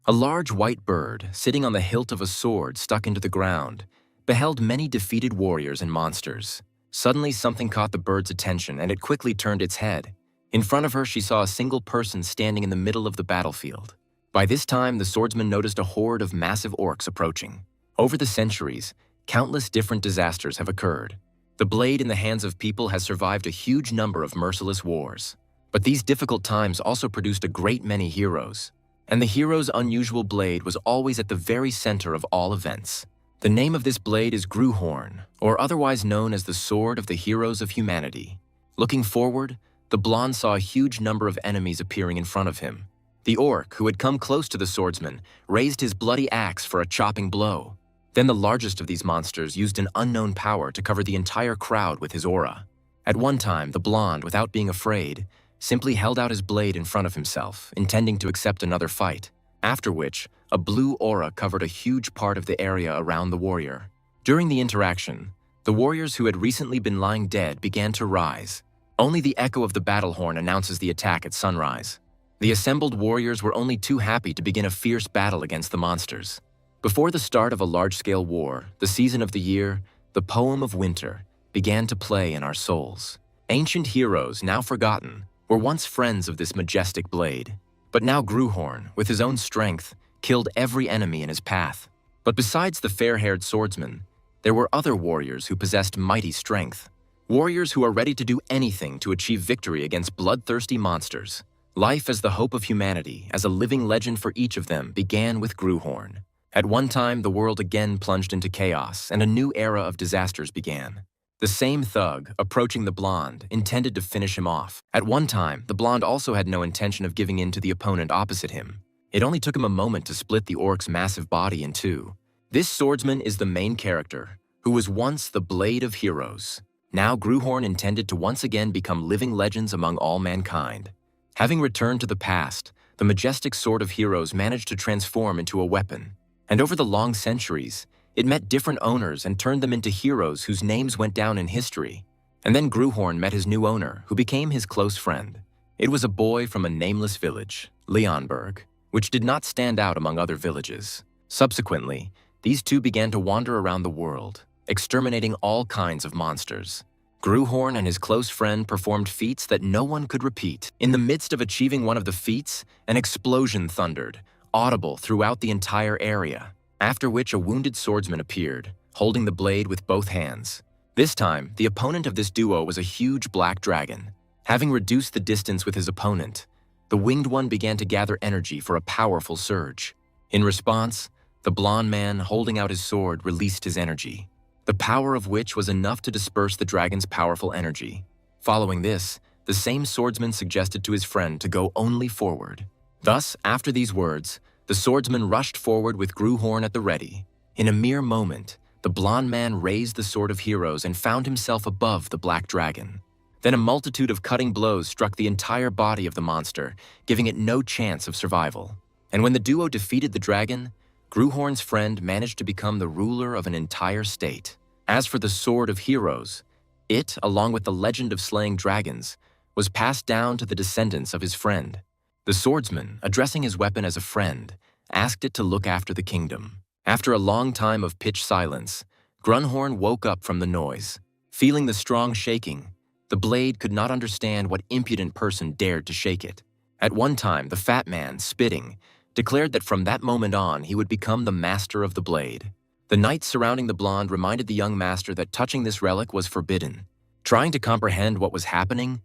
A large white bird, sitting on the hilt of a sword stuck into the ground, beheld many defeated warriors and monsters. Suddenly, something caught the bird's attention, and it quickly turned its head. In front of her, she saw a single person standing in the middle of the battlefield. By this time, the swordsman noticed a horde of massive orcs approaching. Over the centuries, countless different disasters have occurred. The blade in the hands of people has survived a huge number of merciless wars. But these difficult times also produced a great many heroes. And the hero's unusual blade was always at the very center of all events. The name of this blade is Gruhorn, or otherwise known as the Sword of the Heroes of Humanity. Looking forward, the blonde saw a huge number of enemies appearing in front of him. The orc, who had come close to the swordsman, raised his bloody axe for a chopping blow. Then the largest of these monsters used an unknown power to cover the entire crowd with his aura. At one time, the blonde, without being afraid, simply held out his blade in front of himself, intending to accept another fight, after which a blue aura covered a huge part of the area around the warrior. During the interaction, the warriors who had recently been lying dead began to rise. Only the echo of the battle horn announces the attack at sunrise. The assembled warriors were only too happy to begin a fierce battle against the monsters. Before the start of a large-scale war, the season of the year, the poem of winter, began to play in our souls. Ancient heroes, now forgotten, were once friends of this majestic blade. But now Gruhorn, with his own strength, killed every enemy in his path. But besides the fair-haired swordsman, there were other warriors who possessed mighty strength. Warriors who are ready to do anything to achieve victory against bloodthirsty monsters. Life as the hope of humanity, as a living legend for each of them, began with Gruhorn. At one time, the world again plunged into chaos, and a new era of disasters began. The same thug, approaching the blonde, intended to finish him off. At one time, the blonde also had no intention of giving in to the opponent opposite him. It only took him a moment to split the orc's massive body in two. This swordsman is the main character, who was once the Blade of Heroes. Now Gruhorn intended to once again become living legends among all mankind. Having returned to the past, the majestic Sword of Heroes managed to transform into a weapon. And over the long centuries, it met different owners and turned them into heroes whose names went down in history. And then Gruhorn met his new owner, who became his close friend. It was a boy from a nameless village, Leonberg, which did not stand out among other villages. Subsequently, these two began to wander around the world, exterminating all kinds of monsters. Gruhorn and his close friend performed feats that no one could repeat. In the midst of achieving one of the feats, an explosion thundered, audible throughout the entire area, after which a wounded swordsman appeared, holding the blade with both hands. This time, the opponent of this duo was a huge black dragon. Having reduced the distance with his opponent, the winged one began to gather energy for a powerful surge. In response, the blonde man holding out his sword released his energy, the power of which was enough to disperse the dragon's powerful energy. Following this, the same swordsman suggested to his friend to go only forward. Thus, after these words, the swordsman rushed forward with Gruhorn at the ready. In a mere moment, the blonde man raised the Sword of Heroes and found himself above the black dragon. Then a multitude of cutting blows struck the entire body of the monster, giving it no chance of survival. And when the duo defeated the dragon, Gruhorn's friend managed to become the ruler of an entire state. As for the Sword of Heroes, it, along with the legend of slaying dragons, was passed down to the descendants of his friend. The swordsman, addressing his weapon as a friend, asked it to look after the kingdom. After a long time of pitch silence, Grunhorn woke up from the noise. Feeling the strong shaking, the blade could not understand what impudent person dared to shake it. At one time, the fat man, spitting, declared that from that moment on he would become the master of the blade. The knights surrounding the blonde reminded the young master that touching this relic was forbidden. Trying to comprehend what was happening,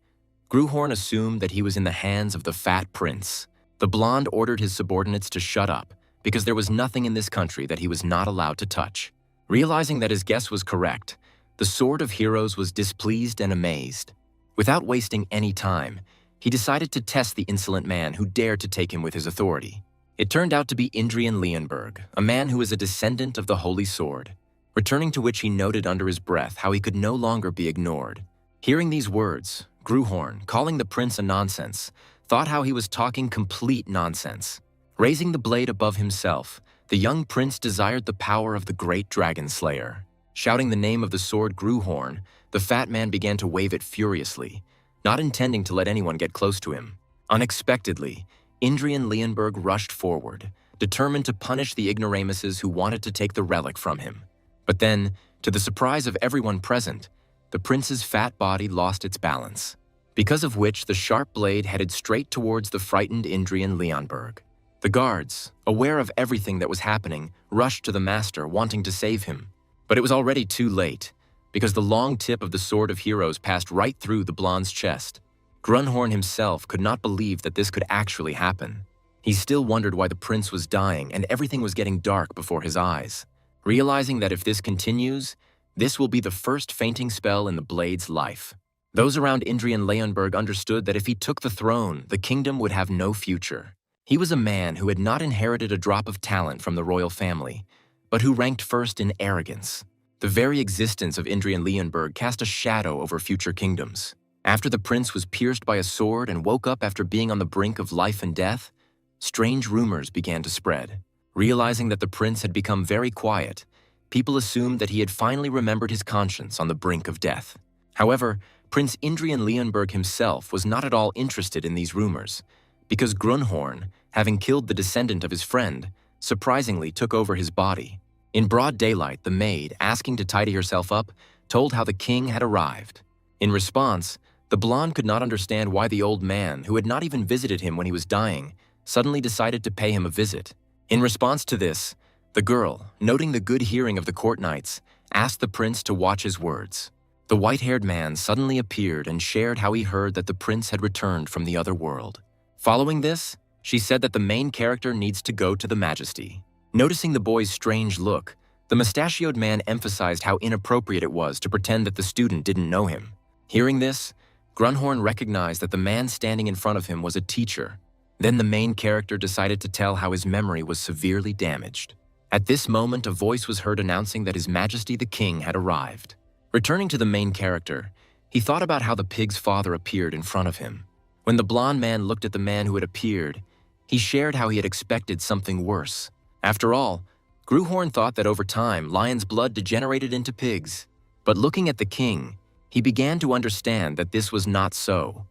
Gruhorn assumed that he was in the hands of the fat prince. The blonde ordered his subordinates to shut up, because there was nothing in this country that he was not allowed to touch. Realizing that his guess was correct, the Sword of Heroes was displeased and amazed. Without wasting any time, he decided to test the insolent man who dared to take him with his authority. It turned out to be Indrian Leonberg, a man who is a descendant of the Holy Sword, returning to which he noted under his breath how he could no longer be ignored. Hearing these words, Gruhorn, calling the prince a nonsense, thought how he was talking complete nonsense. Raising the blade above himself, the young prince desired the power of the great dragon slayer. Shouting the name of the sword Gruhorn, the fat man began to wave it furiously, not intending to let anyone get close to him. Unexpectedly, Indrian Leonberg rushed forward, determined to punish the ignoramuses who wanted to take the relic from him. But then, to the surprise of everyone present, the prince's fat body lost its balance, because of which the sharp blade headed straight towards the frightened Indrian Leonberg. The guards, aware of everything that was happening, rushed to the master, wanting to save him. But it was already too late, because the long tip of the Sword of Heroes passed right through the blonde's chest. Grunhorn himself could not believe that this could actually happen. He still wondered why the prince was dying and everything was getting dark before his eyes, realizing that if this continues, this will be the first fainting spell in the blade's life. Those around Indrian Leonberg understood that if he took the throne, the kingdom would have no future. He was a man who had not inherited a drop of talent from the royal family, but who ranked first in arrogance. The very existence of Indrian Leonberg cast a shadow over future kingdoms. After the prince was pierced by a sword and woke up after being on the brink of life and death, strange rumors began to spread. Realizing that the prince had become very quiet, people assumed that he had finally remembered his conscience on the brink of death. However, Prince Indrian Leonberg himself was not at all interested in these rumors, because Grunhorn, having killed the descendant of his friend, surprisingly took over his body. In broad daylight, the maid, asking to tidy herself up, told how the king had arrived. In response, the blonde could not understand why the old man, who had not even visited him when he was dying, suddenly decided to pay him a visit. In response to this, the girl, noting the good hearing of the court knights, asked the prince to watch his words. The white-haired man suddenly appeared and shared how he heard that the prince had returned from the other world. Following this, she said that the main character needs to go to the Majesty. Noticing the boy's strange look, the mustachioed man emphasized how inappropriate it was to pretend that the student didn't know him. Hearing this, Grunhorn recognized that the man standing in front of him was a teacher. Then the main character decided to tell how his memory was severely damaged. At this moment, a voice was heard announcing that His Majesty the King had arrived. Returning to the main character, he thought about how the pig's father appeared in front of him. When the blonde man looked at the man who had appeared, he shared how he had expected something worse. After all, Grunhorn thought that over time, lion's blood degenerated into pigs. But looking at the king, he began to understand that this was not so.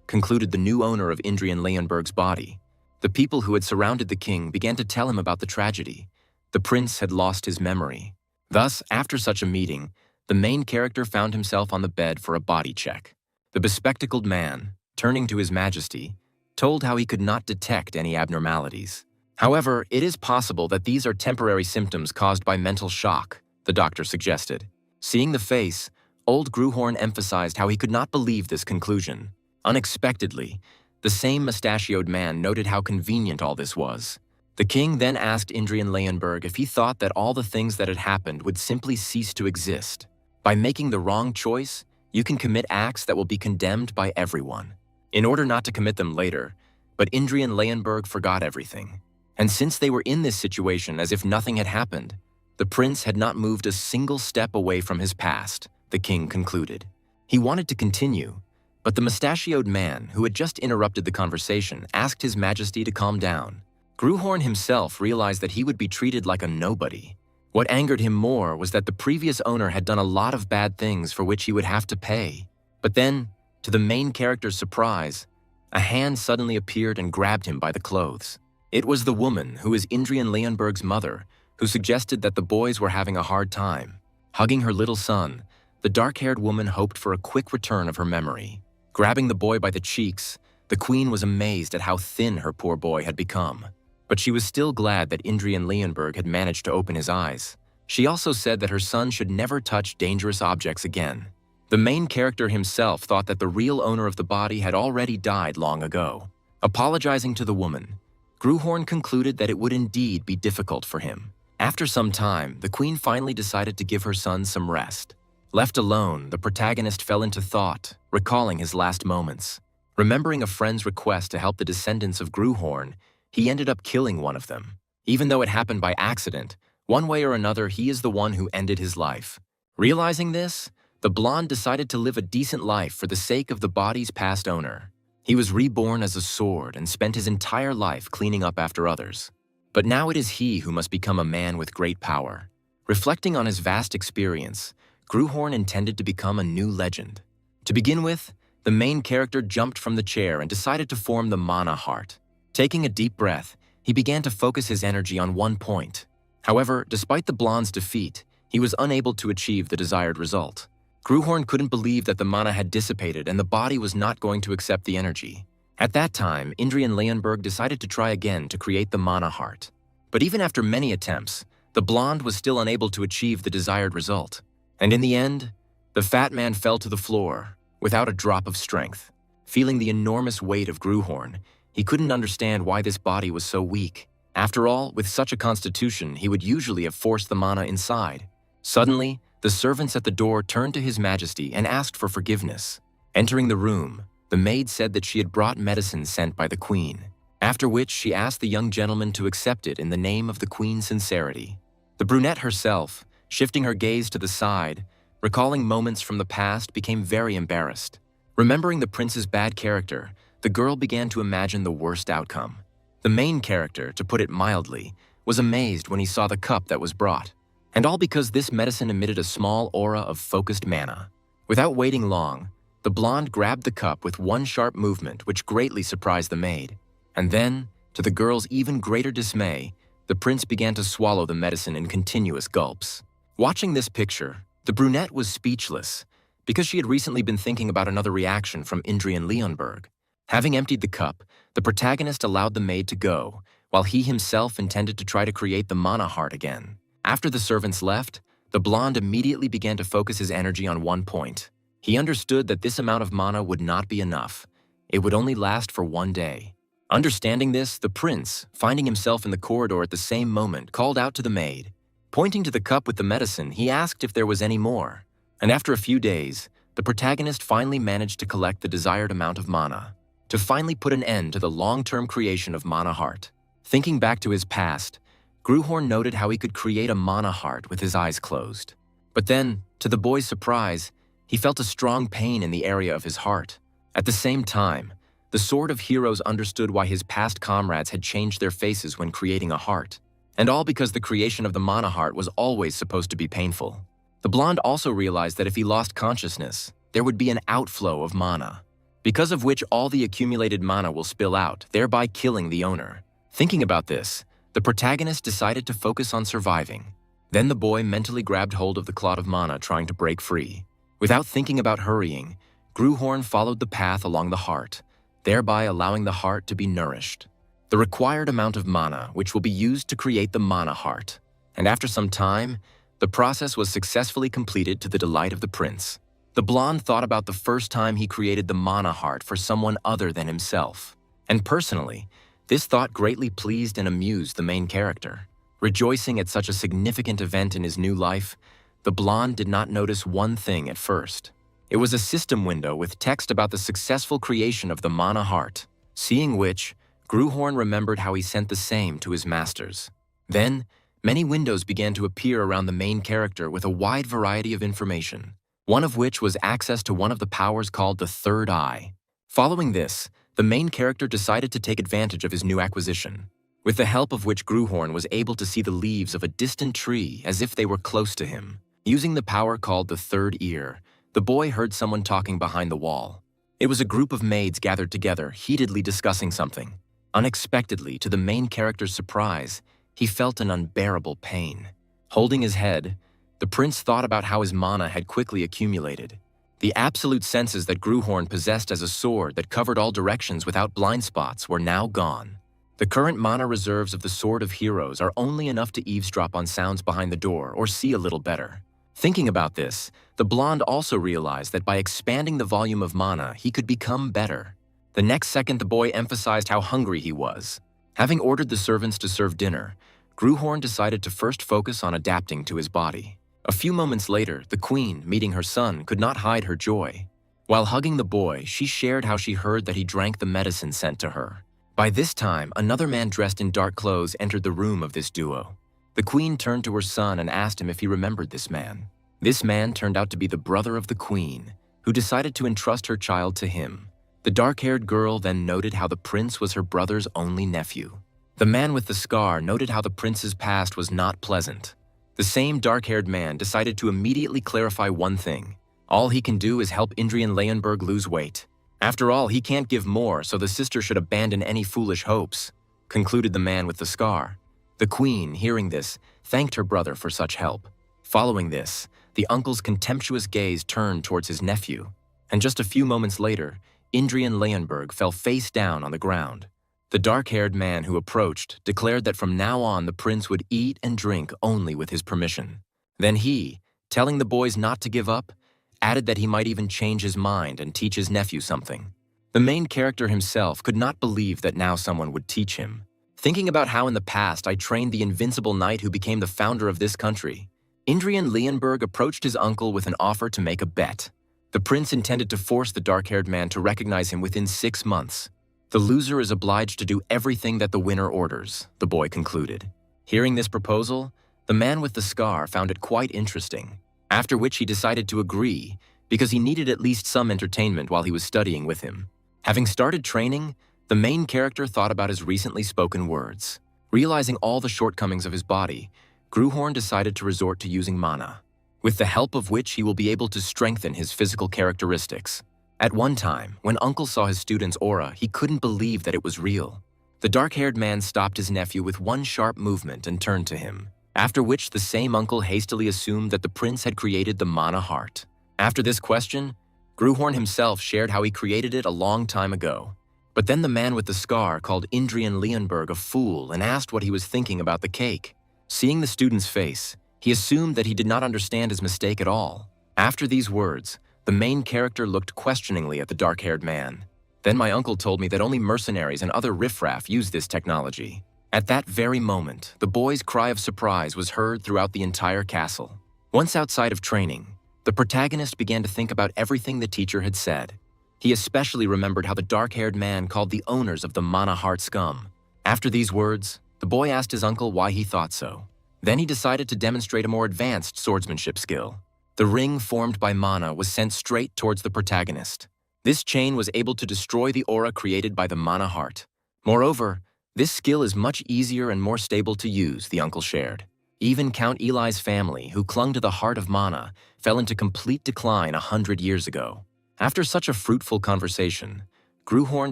Concluded the new owner of Indrian Leonberg's body. The people who had surrounded the king began to tell him about the tragedy. The prince had lost his memory. Thus, after such a meeting, the main character found himself on the bed for a body check. The bespectacled man, turning to His Majesty, told how he could not detect any abnormalities. However, it is possible that these are temporary symptoms caused by mental shock, the doctor suggested. Seeing the face, old Grunhorn emphasized how he could not believe this conclusion. Unexpectedly, the same mustachioed man noted how convenient all this was. The king then asked Indrian Leonberg if he thought that all the things that had happened would simply cease to exist. By making the wrong choice, you can commit acts that will be condemned by everyone. In order not to commit them later, but Indrian Leonberg forgot everything. And since they were in this situation as if nothing had happened, the prince had not moved a single step away from his past, the king concluded. He wanted to continue, but the mustachioed man, who had just interrupted the conversation, asked His Majesty to calm down. Grunhorn himself realized that he would be treated like a nobody. What angered him more was that the previous owner had done a lot of bad things for which he would have to pay. But then, to the main character's surprise, a hand suddenly appeared and grabbed him by the clothes. It was the woman who is Indrian Leonberg's mother, who suggested that the boys were having a hard time. Hugging her little son, the dark-haired woman hoped for a quick return of her memory. Grabbing the boy by the cheeks, the queen was amazed at how thin her poor boy had become. But she was still glad that Indrian Leonberg had managed to open his eyes. She also said that her son should never touch dangerous objects again. The main character himself thought that the real owner of the body had already died long ago. Apologizing to the woman, Grunhorn concluded that it would indeed be difficult for him. After some time, the queen finally decided to give her son some rest. Left alone, the protagonist fell into thought, recalling his last moments. Remembering a friend's request to help the descendants of Grunhorn, he ended up killing one of them. Even though it happened by accident, one way or another he is the one who ended his life. Realizing this, the blonde decided to live a decent life for the sake of the body's past owner. He was reborn as a sword and spent his entire life cleaning up after others. But now it is he who must become a man with great power. Reflecting on his vast experience, Grunhorn intended to become a new legend. To begin with, the main character jumped from the chair and decided to form the Mana Heart. Taking a deep breath, he began to focus his energy on one point. However, despite the blonde's defeat, he was unable to achieve the desired result. Gruhorn couldn't believe that the mana had dissipated and the body was not going to accept the energy. At that time, Indrian Leonberg decided to try again to create the mana heart. But even after many attempts, the blonde was still unable to achieve the desired result. And in the end, the fat man fell to the floor without a drop of strength. Feeling the enormous weight of Gruhorn, he couldn't understand why this body was so weak. After all, with such a constitution, he would usually have forced the mana inside. Suddenly, the servants at the door turned to His Majesty and asked for forgiveness. Entering the room, the maid said that she had brought medicine sent by the queen, after which she asked the young gentleman to accept it in the name of the queen's sincerity. The brunette herself, shifting her gaze to the side, recalling moments from the past, became very embarrassed. Remembering the prince's bad character, the girl began to imagine the worst outcome. The main character, to put it mildly, was amazed when he saw the cup that was brought. And all because this medicine emitted a small aura of focused mana. Without waiting long, the blonde grabbed the cup with one sharp movement which greatly surprised the maid. And then, to the girl's even greater dismay, the prince began to swallow the medicine in continuous gulps. Watching this picture, the brunette was speechless, because she had recently been thinking about another reaction from Indrian Leonberg. Having emptied the cup, the protagonist allowed the maid to go, while he himself intended to try to create the mana heart again. After the servants left, the blonde immediately began to focus his energy on one point. He understood that this amount of mana would not be enough. It would only last for one day. Understanding this, the prince, finding himself in the corridor at the same moment, called out to the maid. Pointing to the cup with the medicine, he asked if there was any more. And after a few days, the protagonist finally managed to collect the desired amount of mana, to finally put an end to the long-term creation of mana heart. Thinking back to his past, Gruhorn noted how he could create a mana heart with his eyes closed. But then, to the boy's surprise, he felt a strong pain in the area of his heart. At the same time, the Sword of Heroes understood why his past comrades had changed their faces when creating a heart. And all because the creation of the mana heart was always supposed to be painful. The blonde also realized that if he lost consciousness, there would be an outflow of mana, because of which all the accumulated mana will spill out, thereby killing the owner. Thinking about this, the protagonist decided to focus on surviving. Then the boy mentally grabbed hold of the clot of mana, trying to break free. Without thinking about hurrying, Gruhorn followed the path along the heart, thereby allowing the heart to be nourished. The required amount of mana, which will be used to create the mana heart. And after some time, the process was successfully completed to the delight of the prince. The blonde thought about the first time he created the mana heart for someone other than himself. And personally, this thought greatly pleased and amused the main character. Rejoicing at such a significant event in his new life, the blonde did not notice one thing at first. It was a system window with text about the successful creation of the mana heart, seeing which, Gruhorn remembered how he sent the same to his masters. Then, many windows began to appear around the main character with a wide variety of information, one of which was access to one of the powers called the Third Eye. Following this, the main character decided to take advantage of his new acquisition, with the help of which Gruhorn was able to see the leaves of a distant tree as if they were close to him. Using the power called the Third Ear, the boy heard someone talking behind the wall. It was a group of maids gathered together, heatedly discussing something. Unexpectedly, to the main character's surprise, he felt an unbearable pain. Holding his head, the prince thought about how his mana had quickly accumulated. The absolute senses that Gruhorn possessed as a sword that covered all directions without blind spots were now gone. The current mana reserves of the Sword of Heroes are only enough to eavesdrop on sounds behind the door or see a little better. Thinking about this, the blonde also realized that by expanding the volume of mana, he could become better. The next second, the boy emphasized how hungry he was. Having ordered the servants to serve dinner, Gruhorn decided to first focus on adapting to his body. A few moments later, the queen, meeting her son, could not hide her joy. While hugging the boy, she shared how she heard that he drank the medicine sent to her. By this time, another man dressed in dark clothes entered the room of this duo. The queen turned to her son and asked him if he remembered this man. This man turned out to be the brother of the queen, who decided to entrust her child to him. The dark-haired girl then noted how the prince was her brother's only nephew. The man with the scar noted how the prince's past was not pleasant. The same dark-haired man decided to immediately clarify one thing. All he can do is help Indrian Leonberg lose weight. After all, he can't give more, so the sister should abandon any foolish hopes. concluded the man with the scar. The queen, hearing this, thanked her brother for such help. Following this, the uncle's contemptuous gaze turned towards his nephew, and just a few moments later, Indrian Leonberg fell face down on the ground. The dark-haired man who approached declared that from now on the prince would eat and drink only with his permission. Then he, telling the boys not to give up, added that he might even change his mind and teach his nephew something. The main character himself could not believe that now someone would teach him. Thinking about how in the past I trained the invincible knight who became the founder of this country, Indrian Leonberg approached his uncle with an offer to make a bet. The prince intended to force the dark-haired man to recognize him within 6 months. The loser is obliged to do everything that the winner orders, the boy concluded. Hearing this proposal, the man with the scar found it quite interesting, after which he decided to agree because he needed at least some entertainment while he was studying with him. Having started training, the main character thought about his recently spoken words. Realizing all the shortcomings of his body, Gruhorn decided to resort to using mana, with the help of which he will be able to strengthen his physical characteristics. At one time, when Uncle saw his student's aura, he couldn't believe that it was real. The dark-haired man stopped his nephew with one sharp movement and turned to him, after which the same uncle hastily assumed that the prince had created the mana heart. After this question, Gruhorn himself shared how he created it a long time ago. But then the man with the scar called Indrian Leonberg a fool and asked what he was thinking about the cake. Seeing the student's face, he assumed that he did not understand his mistake at all. After these words, the main character looked questioningly at the dark-haired man. Then my uncle told me that only mercenaries and other riffraff use this technology. At that very moment, the boy's cry of surprise was heard throughout the entire castle. Once outside of training, the protagonist began to think about everything the teacher had said. He especially remembered how the dark-haired man called the owners of the mana heart scum. After these words, the boy asked his uncle why he thought so. Then he decided to demonstrate a more advanced swordsmanship skill. The ring formed by mana was sent straight towards the protagonist. This chain was able to destroy the aura created by the mana heart. Moreover, this skill is much easier and more stable to use, the uncle shared. Even Count Eli's family, who clung to the heart of mana, fell into complete decline 100 years ago. After such a fruitful conversation, Gruhorn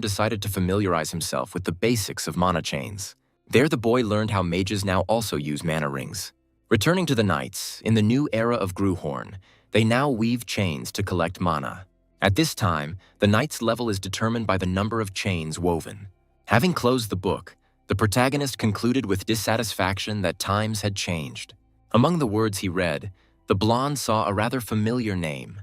decided to familiarize himself with the basics of mana chains. There the boy learned how mages now also use mana rings. Returning to the knights, in the new era of Gruhorn, they now weave chains to collect mana. At this time, the knight's level is determined by the number of chains woven. Having closed the book, the protagonist concluded with dissatisfaction that times had changed. Among the words he read, the blonde saw a rather familiar name,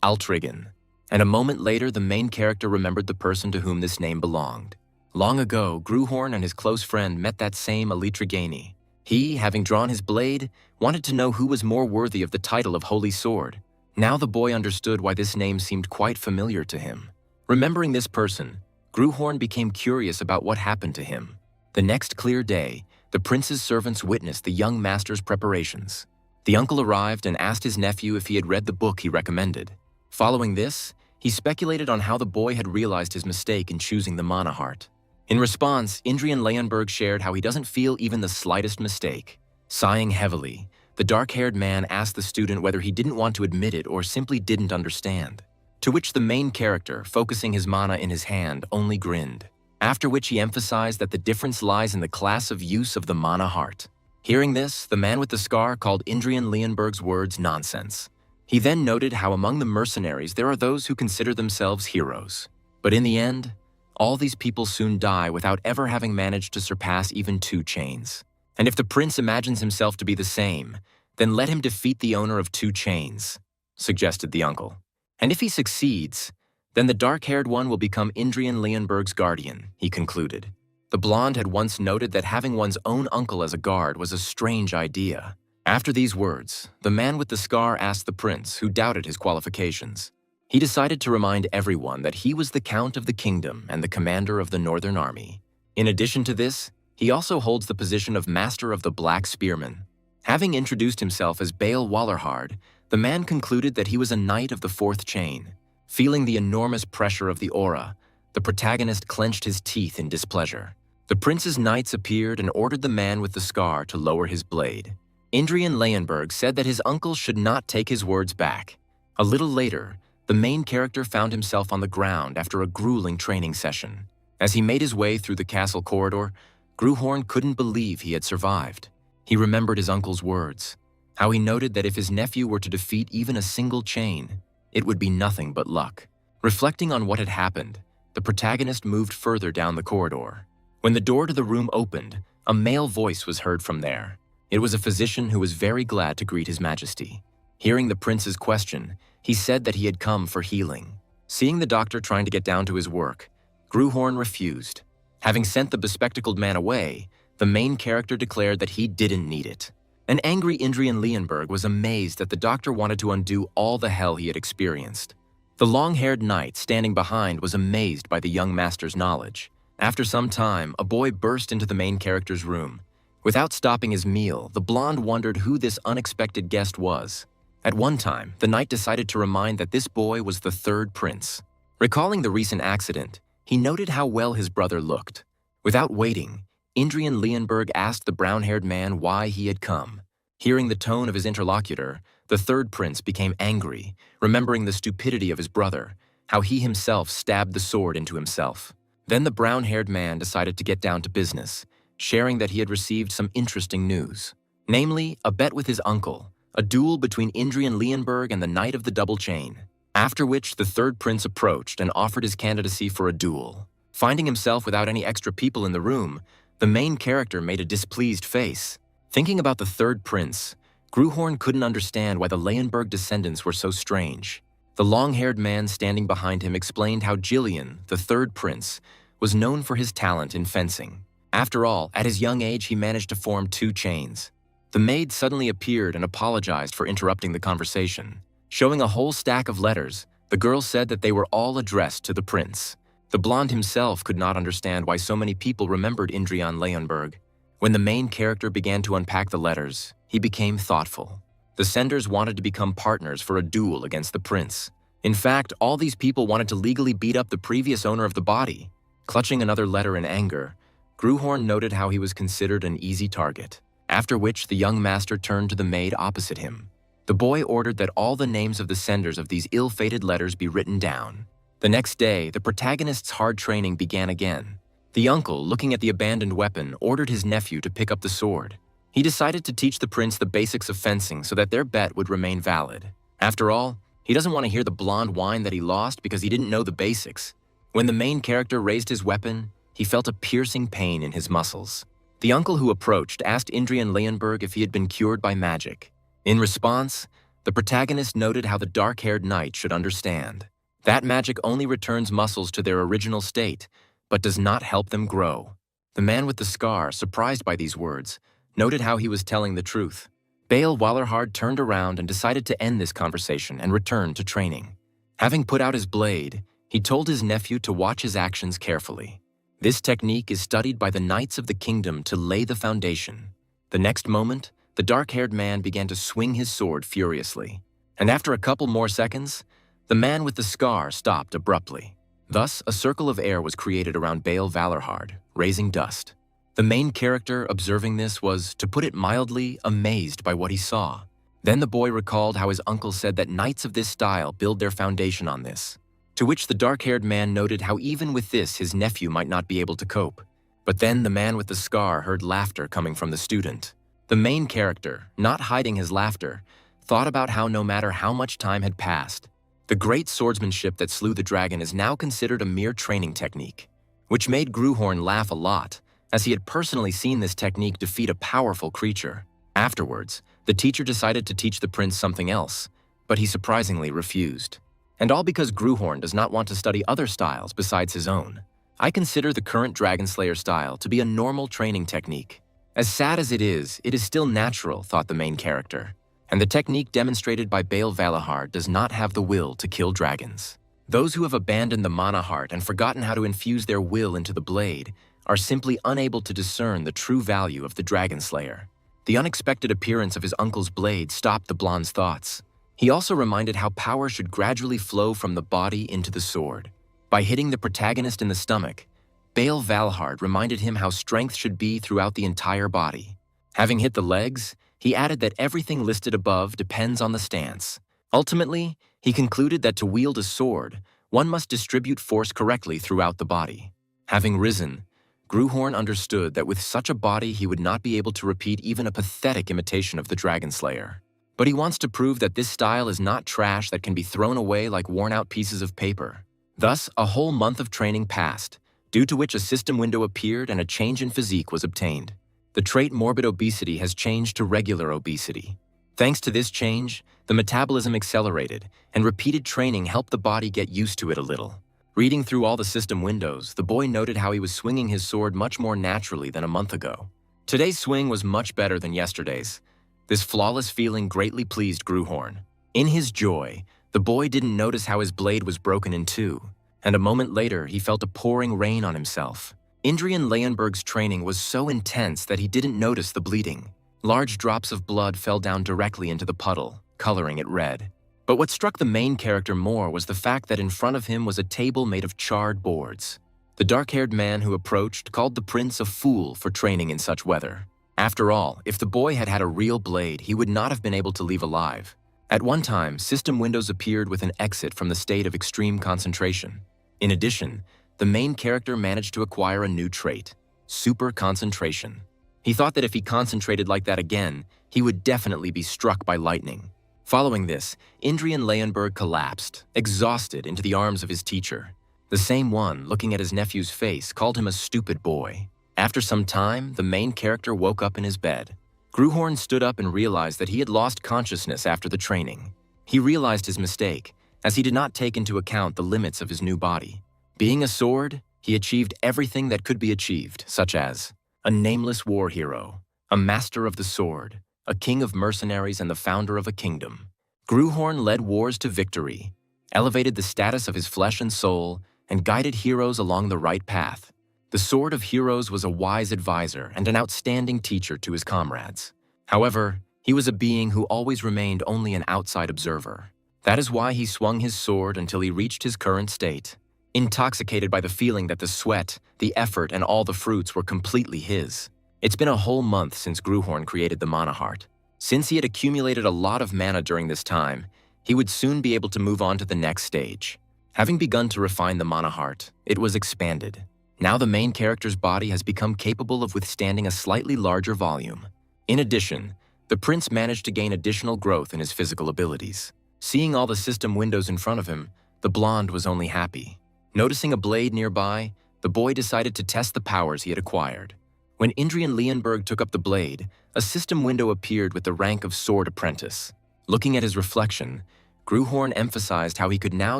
Altrigan, and a moment later the main character remembered the person to whom this name belonged. Long ago, Gruhorn and his close friend met that same Alitrigani. He, having drawn his blade, wanted to know who was more worthy of the title of Holy Sword. Now the boy understood why this name seemed quite familiar to him. Remembering this person, Gruhorn became curious about what happened to him. The next clear day, the prince's servants witnessed the young master's preparations. The uncle arrived and asked his nephew if he had read the book he recommended. Following this, he speculated on how the boy had realized his mistake in choosing the mana heart. In response, Indrian Leonberg shared how he doesn't feel even the slightest mistake. Sighing heavily, the dark-haired man asked the student whether he didn't want to admit it or simply didn't understand. To which the main character, focusing his mana in his hand, only grinned. After which he emphasized that the difference lies in the class of use of the mana heart. Hearing this, the man with the scar called Indrian Leonberg's words nonsense. He then noted how among the mercenaries there are those who consider themselves heroes. But in the end, all these people soon die without ever having managed to surpass even 2 chains. And if the prince imagines himself to be the same, then let him defeat the owner of 2 chains, suggested the uncle. And if he succeeds, then the dark-haired one will become Indrian Leonberg's guardian, he concluded. The blonde had once noted that having one's own uncle as a guard was a strange idea. After these words, the man with the scar asked the prince, who doubted his qualifications. He decided to remind everyone that he was the count of the kingdom and the commander of the northern army. In addition to this, he also holds the position of master of the Black Spearmen. Having introduced himself as Baal Wallerhard, the man concluded that he was a knight of the 4th chain. Feeling the enormous pressure of the aura, the protagonist clenched his teeth in displeasure. The prince's knights appeared and ordered the man with the scar to lower his blade. Indrian Leonberg said that his uncle should not take his words back. A little later, the main character found himself on the ground after a grueling training session. As he made his way through the castle corridor, Gruhorn couldn't believe he had survived. He remembered his uncle's words, how he noted that if his nephew were to defeat even a single chain, it would be nothing but luck. Reflecting on what had happened, the protagonist moved further down the corridor. When the door to the room opened, a male voice was heard from there. It was a physician who was very glad to greet His Majesty. Hearing the prince's question, he said that he had come for healing. Seeing the doctor trying to get down to his work, Gruhorn refused. Having sent the bespectacled man away, the main character declared that he didn't need it. An angry Indrian Leonberg was amazed that the doctor wanted to undo all the hell he had experienced. The long-haired knight standing behind was amazed by the young master's knowledge. After some time, a boy burst into the main character's room. Without stopping his meal, the blonde wondered who this unexpected guest was. At one time, the knight decided to remind that this boy was the third prince. Recalling the recent accident, he noted how well his brother looked. Without waiting, Indrian Leonberg asked the brown-haired man why he had come. Hearing the tone of his interlocutor, the third prince became angry, remembering the stupidity of his brother, how he himself stabbed the sword into himself. Then the brown-haired man decided to get down to business, sharing that he had received some interesting news. Namely, a bet with his uncle, a duel between Indrian Leonberg and the Knight of the Double Chain. After which, the third prince approached and offered his candidacy for a duel. Finding himself without any extra people in the room, the main character made a displeased face. Thinking about the third prince, Gruhorn couldn't understand why the Leonberg descendants were so strange. The long-haired man standing behind him explained how Jillian, the third prince, was known for his talent in fencing. After all, at his young age, he managed to form 2 chains. The maid suddenly appeared and apologized for interrupting the conversation. Showing a whole stack of letters, the girl said that they were all addressed to the prince. The blonde himself could not understand why so many people remembered Indrian Leonberg. When the main character began to unpack the letters, he became thoughtful. The senders wanted to become partners for a duel against the prince. In fact, all these people wanted to legally beat up the previous owner of the body. Clutching another letter in anger, Gruhorn noted how he was considered an easy target, after which the young master turned to the maid opposite him. The boy ordered that all the names of the senders of these ill-fated letters be written down. The next day, the protagonist's hard training began again. The uncle, looking at the abandoned weapon, ordered his nephew to pick up the sword. He decided to teach the prince the basics of fencing so that their bet would remain valid. After all, he doesn't want to hear the blonde whine that he lost because he didn't know the basics. When the main character raised his weapon, he felt a piercing pain in his muscles. The uncle who approached asked Indrian Leonberg if he had been cured by magic. In response, the protagonist noted how the dark-haired knight should understand. That magic only returns muscles to their original state, but does not help them grow. The man with the scar, surprised by these words, noted how he was telling the truth. Bale Wallerhard turned around and decided to end this conversation and return to training. Having put out his blade, he told his nephew to watch his actions carefully. This technique is studied by the knights of the kingdom to lay the foundation. The next moment, the dark-haired man began to swing his sword furiously. And after a couple more seconds, the man with the scar stopped abruptly. Thus, a circle of air was created around Bale Valorhard, raising dust. The main character, observing this, was, to put it mildly, amazed by what he saw. Then the boy recalled how his uncle said that knights of this style build their foundation on this. To which the dark-haired man noted how even with this his nephew might not be able to cope. But then the man with the scar heard laughter coming from the student. The main character, not hiding his laughter, thought about how no matter how much time had passed, the great swordsmanship that slew the dragon is now considered a mere training technique, which made Gruhorn laugh a lot, as he had personally seen this technique defeat a powerful creature. Afterwards, the teacher decided to teach the prince something else, but he surprisingly refused. And all because Gruhorn does not want to study other styles besides his own. I consider the current Dragon Slayer style to be a normal training technique. As sad as it is still natural, thought the main character. And the technique demonstrated by Bale Valahard does not have the will to kill dragons. Those who have abandoned the mana heart and forgotten how to infuse their will into the blade are simply unable to discern the true value of the Dragon Slayer. The unexpected appearance of his uncle's blade stopped the blonde's thoughts. He also reminded how power should gradually flow from the body into the sword. By hitting the protagonist in the stomach, Bale Valhard reminded him how strength should be throughout the entire body. Having hit the legs, he added that everything listed above depends on the stance. Ultimately, he concluded that to wield a sword, one must distribute force correctly throughout the body. Having risen, Gruhorn understood that with such a body he would not be able to repeat even a pathetic imitation of the Dragon Slayer. But he wants to prove that this style is not trash that can be thrown away like worn-out pieces of paper. Thus, a whole month of training passed, due to which a system window appeared and a change in physique was obtained. The trait morbid obesity has changed to regular obesity. Thanks to this change, the metabolism accelerated, and repeated training helped the body get used to it a little. Reading through all the system windows, the boy noted how he was swinging his sword much more naturally than a month ago. Today's swing was much better than yesterday's. This flawless feeling greatly pleased Gruhorn. In his joy, the boy didn't notice how his blade was broken in two, and a moment later he felt a pouring rain on himself. Indrian Leonberg's training was so intense that he didn't notice the bleeding. Large drops of blood fell down directly into the puddle, coloring it red. But what struck the main character more was the fact that in front of him was a table made of charred boards. The dark-haired man who approached called the prince a fool for training in such weather. After all, if the boy had had a real blade, he would not have been able to leave alive. At one time, system windows appeared with an exit from the state of extreme concentration. In addition, the main character managed to acquire a new trait, super concentration. He thought that if he concentrated like that again, he would definitely be struck by lightning. Following this, Indrian Leonberg collapsed, exhausted, into the arms of his teacher. The same one, looking at his nephew's face, called him a stupid boy. After some time, the main character woke up in his bed. Gruhorn stood up and realized that he had lost consciousness after the training. He realized his mistake, as he did not take into account the limits of his new body. Being a sword, he achieved everything that could be achieved, such as a nameless war hero, a master of the sword, a king of mercenaries and the founder of a kingdom. Gruhorn led wars to victory, elevated the status of his flesh and soul, and guided heroes along the right path. The Sword of Heroes was a wise advisor and an outstanding teacher to his comrades. However, he was a being who always remained only an outside observer. That is why he swung his sword until he reached his current state, intoxicated by the feeling that the sweat, the effort, and all the fruits were completely his. It's been a whole month since Gruhorn created the Mana Heart. Since he had accumulated a lot of mana during this time, he would soon be able to move on to the next stage. Having begun to refine the Mana Heart, it was expanded. Now the main character's body has become capable of withstanding a slightly larger volume. In addition, the prince managed to gain additional growth in his physical abilities. Seeing all the system windows in front of him, the blonde was only happy. Noticing a blade nearby, the boy decided to test the powers he had acquired. When Indrian Leonberg took up the blade, a system window appeared with the rank of Sword Apprentice. Looking at his reflection, Gruhorn emphasized how he could now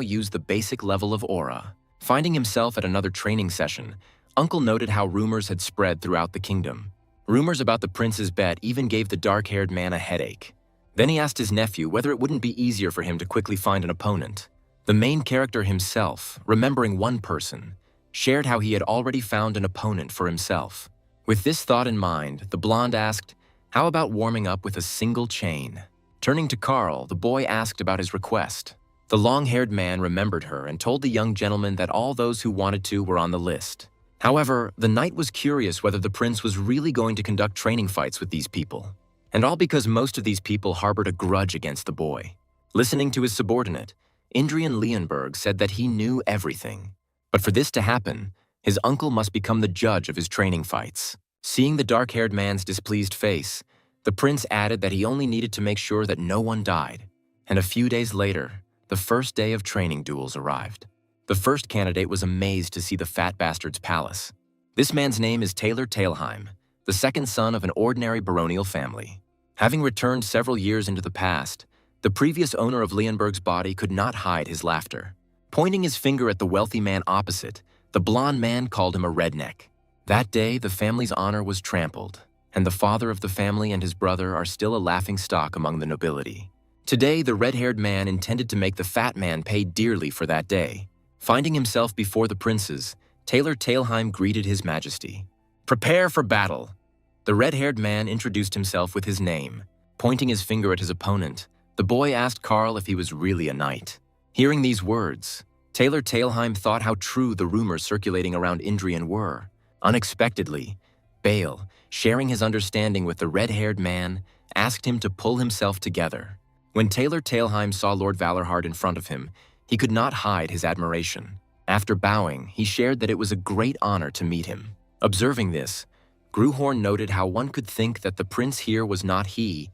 use the basic level of aura. Finding himself at another training session, Uncle noted how rumors had spread throughout the kingdom. Rumors about the prince's bet even gave the dark-haired man a headache. Then he asked his nephew whether it wouldn't be easier for him to quickly find an opponent. The main character himself, remembering one person, shared how he had already found an opponent for himself. With this thought in mind, the blonde asked, "How about warming up with a single chain?" Turning to Carl, the boy asked about his request. The long-haired man remembered her and told the young gentleman that all those who wanted to were on the list. However, the knight was curious whether the prince was really going to conduct training fights with these people. And all because most of these people harbored a grudge against the boy. Listening to his subordinate, Indrian Leonberg said that he knew everything. But for this to happen, his uncle must become the judge of his training fights. Seeing the dark-haired man's displeased face, the prince added that he only needed to make sure that no one died. And a few days later, the first day of training duels arrived. The first candidate was amazed to see the fat bastard's palace. This man's name is Taylor Tailheim, the second son of an ordinary baronial family. Having returned several years into the past, the previous owner of Leonberg's body could not hide his laughter. Pointing his finger at the wealthy man opposite, the blonde man called him a redneck. That day, the family's honor was trampled, and the father of the family and his brother are still a laughingstock among the nobility. Today, the red-haired man intended to make the fat man pay dearly for that day. Finding himself before the princes, Taylor Tailheim greeted his majesty. "Prepare for battle." The red-haired man introduced himself with his name. Pointing his finger at his opponent, the boy asked Carl if he was really a knight. Hearing these words, Taylor Tailheim thought how true the rumors circulating around Indrian were. Unexpectedly, Bale, sharing his understanding with the red-haired man, asked him to pull himself together. When Taylor Tailheim saw Lord Valorhard in front of him, he could not hide his admiration. After bowing, he shared that it was a great honor to meet him. Observing this, Gruhorn noted how one could think that the prince here was not he,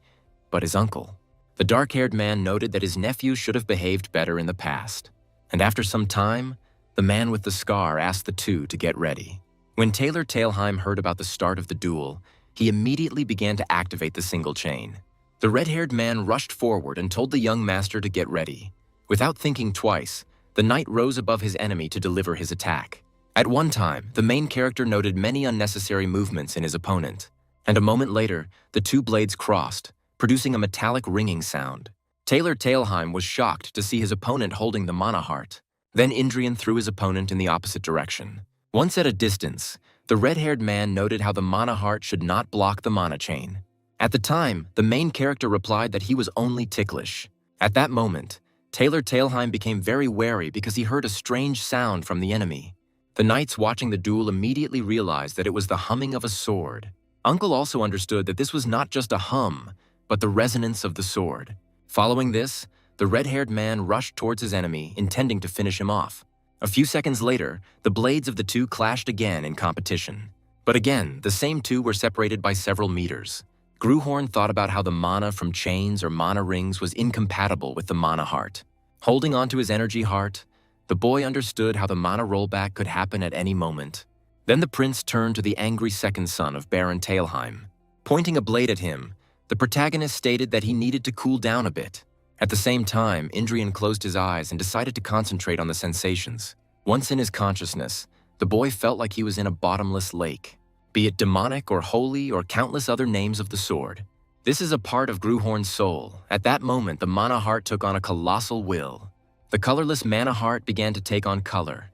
but his uncle. The dark-haired man noted that his nephew should have behaved better in the past. And after some time, the man with the scar asked the two to get ready. When Taylor Talheim heard about the start of the duel, he immediately began to activate the single chain. The red-haired man rushed forward and told the young master to get ready. Without thinking twice, the knight rose above his enemy to deliver his attack. At one time, the main character noted many unnecessary movements in his opponent, and a moment later, the two blades crossed, producing a metallic ringing sound. Taylor Talheim was shocked to see his opponent holding the mana heart. Then Indrian threw his opponent in the opposite direction. Once at a distance, the red-haired man noted how the mana heart should not block the mana chain. At the time, the main character replied that he was only ticklish. At that moment, Taylor Talheim became very wary because he heard a strange sound from the enemy. The knights watching the duel immediately realized that it was the humming of a sword. Uncle also understood that this was not just a hum, but the resonance of the sword. Following this, the red-haired man rushed towards his enemy, intending to finish him off. A few seconds later, the blades of the two clashed again in competition. But again, the same two were separated by several meters. Gruhorn thought about how the mana from chains or mana rings was incompatible with the mana heart. Holding onto his energy heart, the boy understood how the mana rollback could happen at any moment. Then the prince turned to the angry second son of Baron Talheim. Pointing a blade at him, the protagonist stated that he needed to cool down a bit. At the same time, Indrian closed his eyes and decided to concentrate on the sensations. Once in his consciousness, the boy felt like he was in a bottomless lake, be it demonic or holy or countless other names of the sword. This is a part of Gruhorn's soul. At that moment, the mana heart took on a colossal will. The colorless mana heart began to take on color.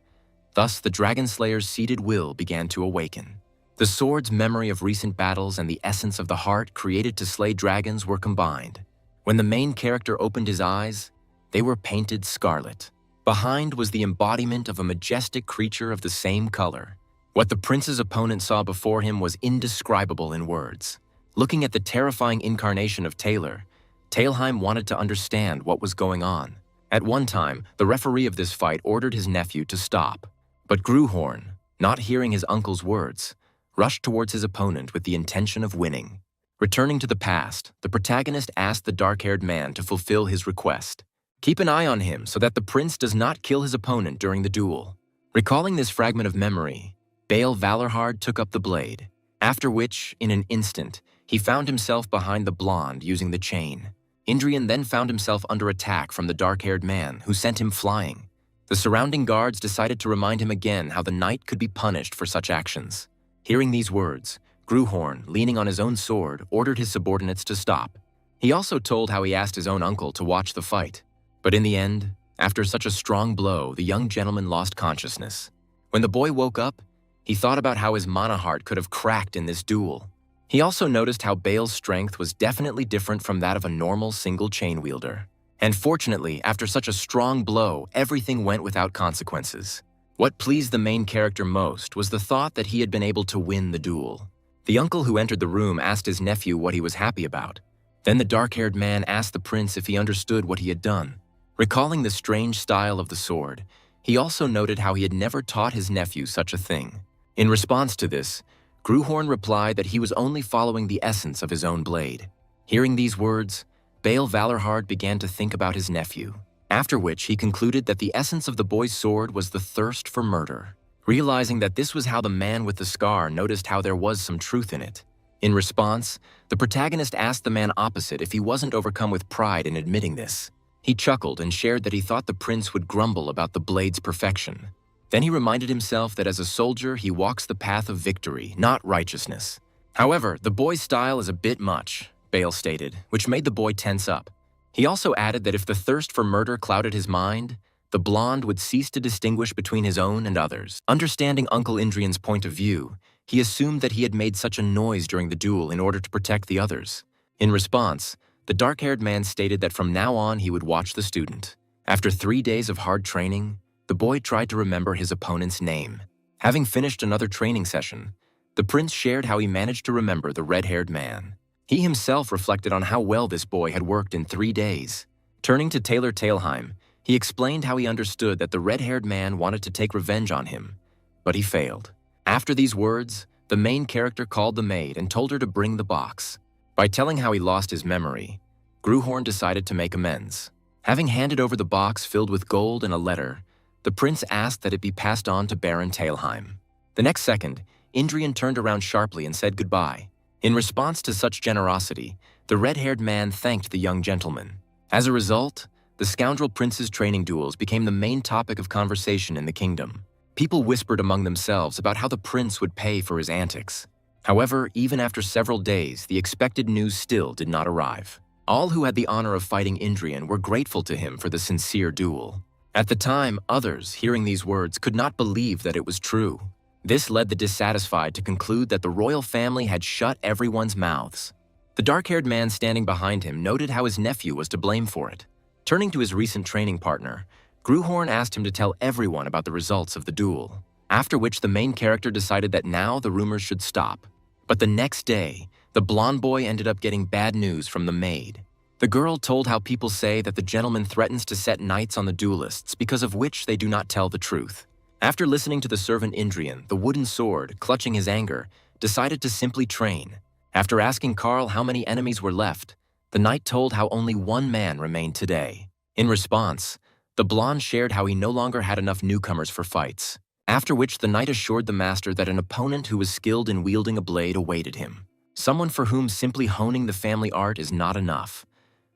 Thus, the Dragon Slayer's seated will began to awaken. The sword's memory of recent battles and the essence of the heart created to slay dragons were combined. When the main character opened his eyes, they were painted scarlet. Behind was the embodiment of a majestic creature of the same color. What the prince's opponent saw before him was indescribable in words. Looking at the terrifying incarnation of Taylor, Talheim wanted to understand what was going on. At one time, the referee of this fight ordered his nephew to stop. But Gruhorn, not hearing his uncle's words, rushed towards his opponent with the intention of winning. Returning to the past, the protagonist asked the dark-haired man to fulfill his request. Keep an eye on him so that the prince does not kill his opponent during the duel. Recalling this fragment of memory, Bael Valorhard took up the blade, after which, in an instant, he found himself behind the blonde using the chain. Indrian then found himself under attack from the dark-haired man, who sent him flying. The surrounding guards decided to remind him again how the knight could be punished for such actions. Hearing these words, Gruhorn, leaning on his own sword, ordered his subordinates to stop. He also told how he asked his own uncle to watch the fight. But in the end, after such a strong blow, the young gentleman lost consciousness. When the boy woke up, he thought about how his mana heart could have cracked in this duel. He also noticed how Bael's strength was definitely different from that of a normal single chain wielder. And fortunately, after such a strong blow, everything went without consequences. What pleased the main character most was the thought that he had been able to win the duel. The uncle who entered the room asked his nephew what he was happy about. Then the dark-haired man asked the prince if he understood what he had done. Recalling the strange style of the sword, he also noted how he had never taught his nephew such a thing. In response to this, Gruhorn replied that he was only following the essence of his own blade. Hearing these words, Bael Valorhard began to think about his nephew, after which he concluded that the essence of the boy's sword was the thirst for murder. Realizing that this was how the man with the scar noticed how there was some truth in it. In response, the protagonist asked the man opposite if he wasn't overcome with pride in admitting this. He chuckled and shared that he thought the prince would grumble about the blade's perfection. Then he reminded himself that as a soldier, he walks the path of victory, not righteousness. However, the boy's style is a bit much, Bael stated, which made the boy tense up. He also added that if the thirst for murder clouded his mind, the blonde would cease to distinguish between his own and others. Understanding Uncle Indrian's point of view, he assumed that he had made such a noise during the duel in order to protect the others. In response, the dark-haired man stated that from now on he would watch the student. After 3 days of hard training, the boy tried to remember his opponent's name. Having finished another training session, the prince shared how he managed to remember the red-haired man. He himself reflected on how well this boy had worked in 3 days. Turning to Taylor Talheim, he explained how he understood that the red-haired man wanted to take revenge on him, but he failed. After these words, the main character called the maid and told her to bring the box. By telling how he lost his memory, Gruhorn decided to make amends. Having handed over the box filled with gold and a letter, the prince asked that it be passed on to Baron Talheim. The next second, Indrian turned around sharply and said goodbye. In response to such generosity, the red-haired man thanked the young gentleman. As a result, the scoundrel prince's training duels became the main topic of conversation in the kingdom. People whispered among themselves about how the prince would pay for his antics. However, even after several days, the expected news still did not arrive. All who had the honor of fighting Indrian were grateful to him for the sincere duel. At the time, others, hearing these words, could not believe that it was true. This led the dissatisfied to conclude that the royal family had shut everyone's mouths. The dark-haired man standing behind him noted how his nephew was to blame for it. Turning to his recent training partner, Gruhorn asked him to tell everyone about the results of the duel, after which the main character decided that now the rumors should stop. But the next day, the blonde boy ended up getting bad news from the maid. The girl told how people say that the gentleman threatens to set knights on the duelists, because of which they do not tell the truth. After listening to the servant Indrian, the wooden sword, clutching his anger, decided to simply train. After asking Karl how many enemies were left, the knight told how only one man remained today. In response, the blonde shared how he no longer had enough newcomers for fights, after which the knight assured the master that an opponent who was skilled in wielding a blade awaited him. Someone for whom simply honing the family art is not enough.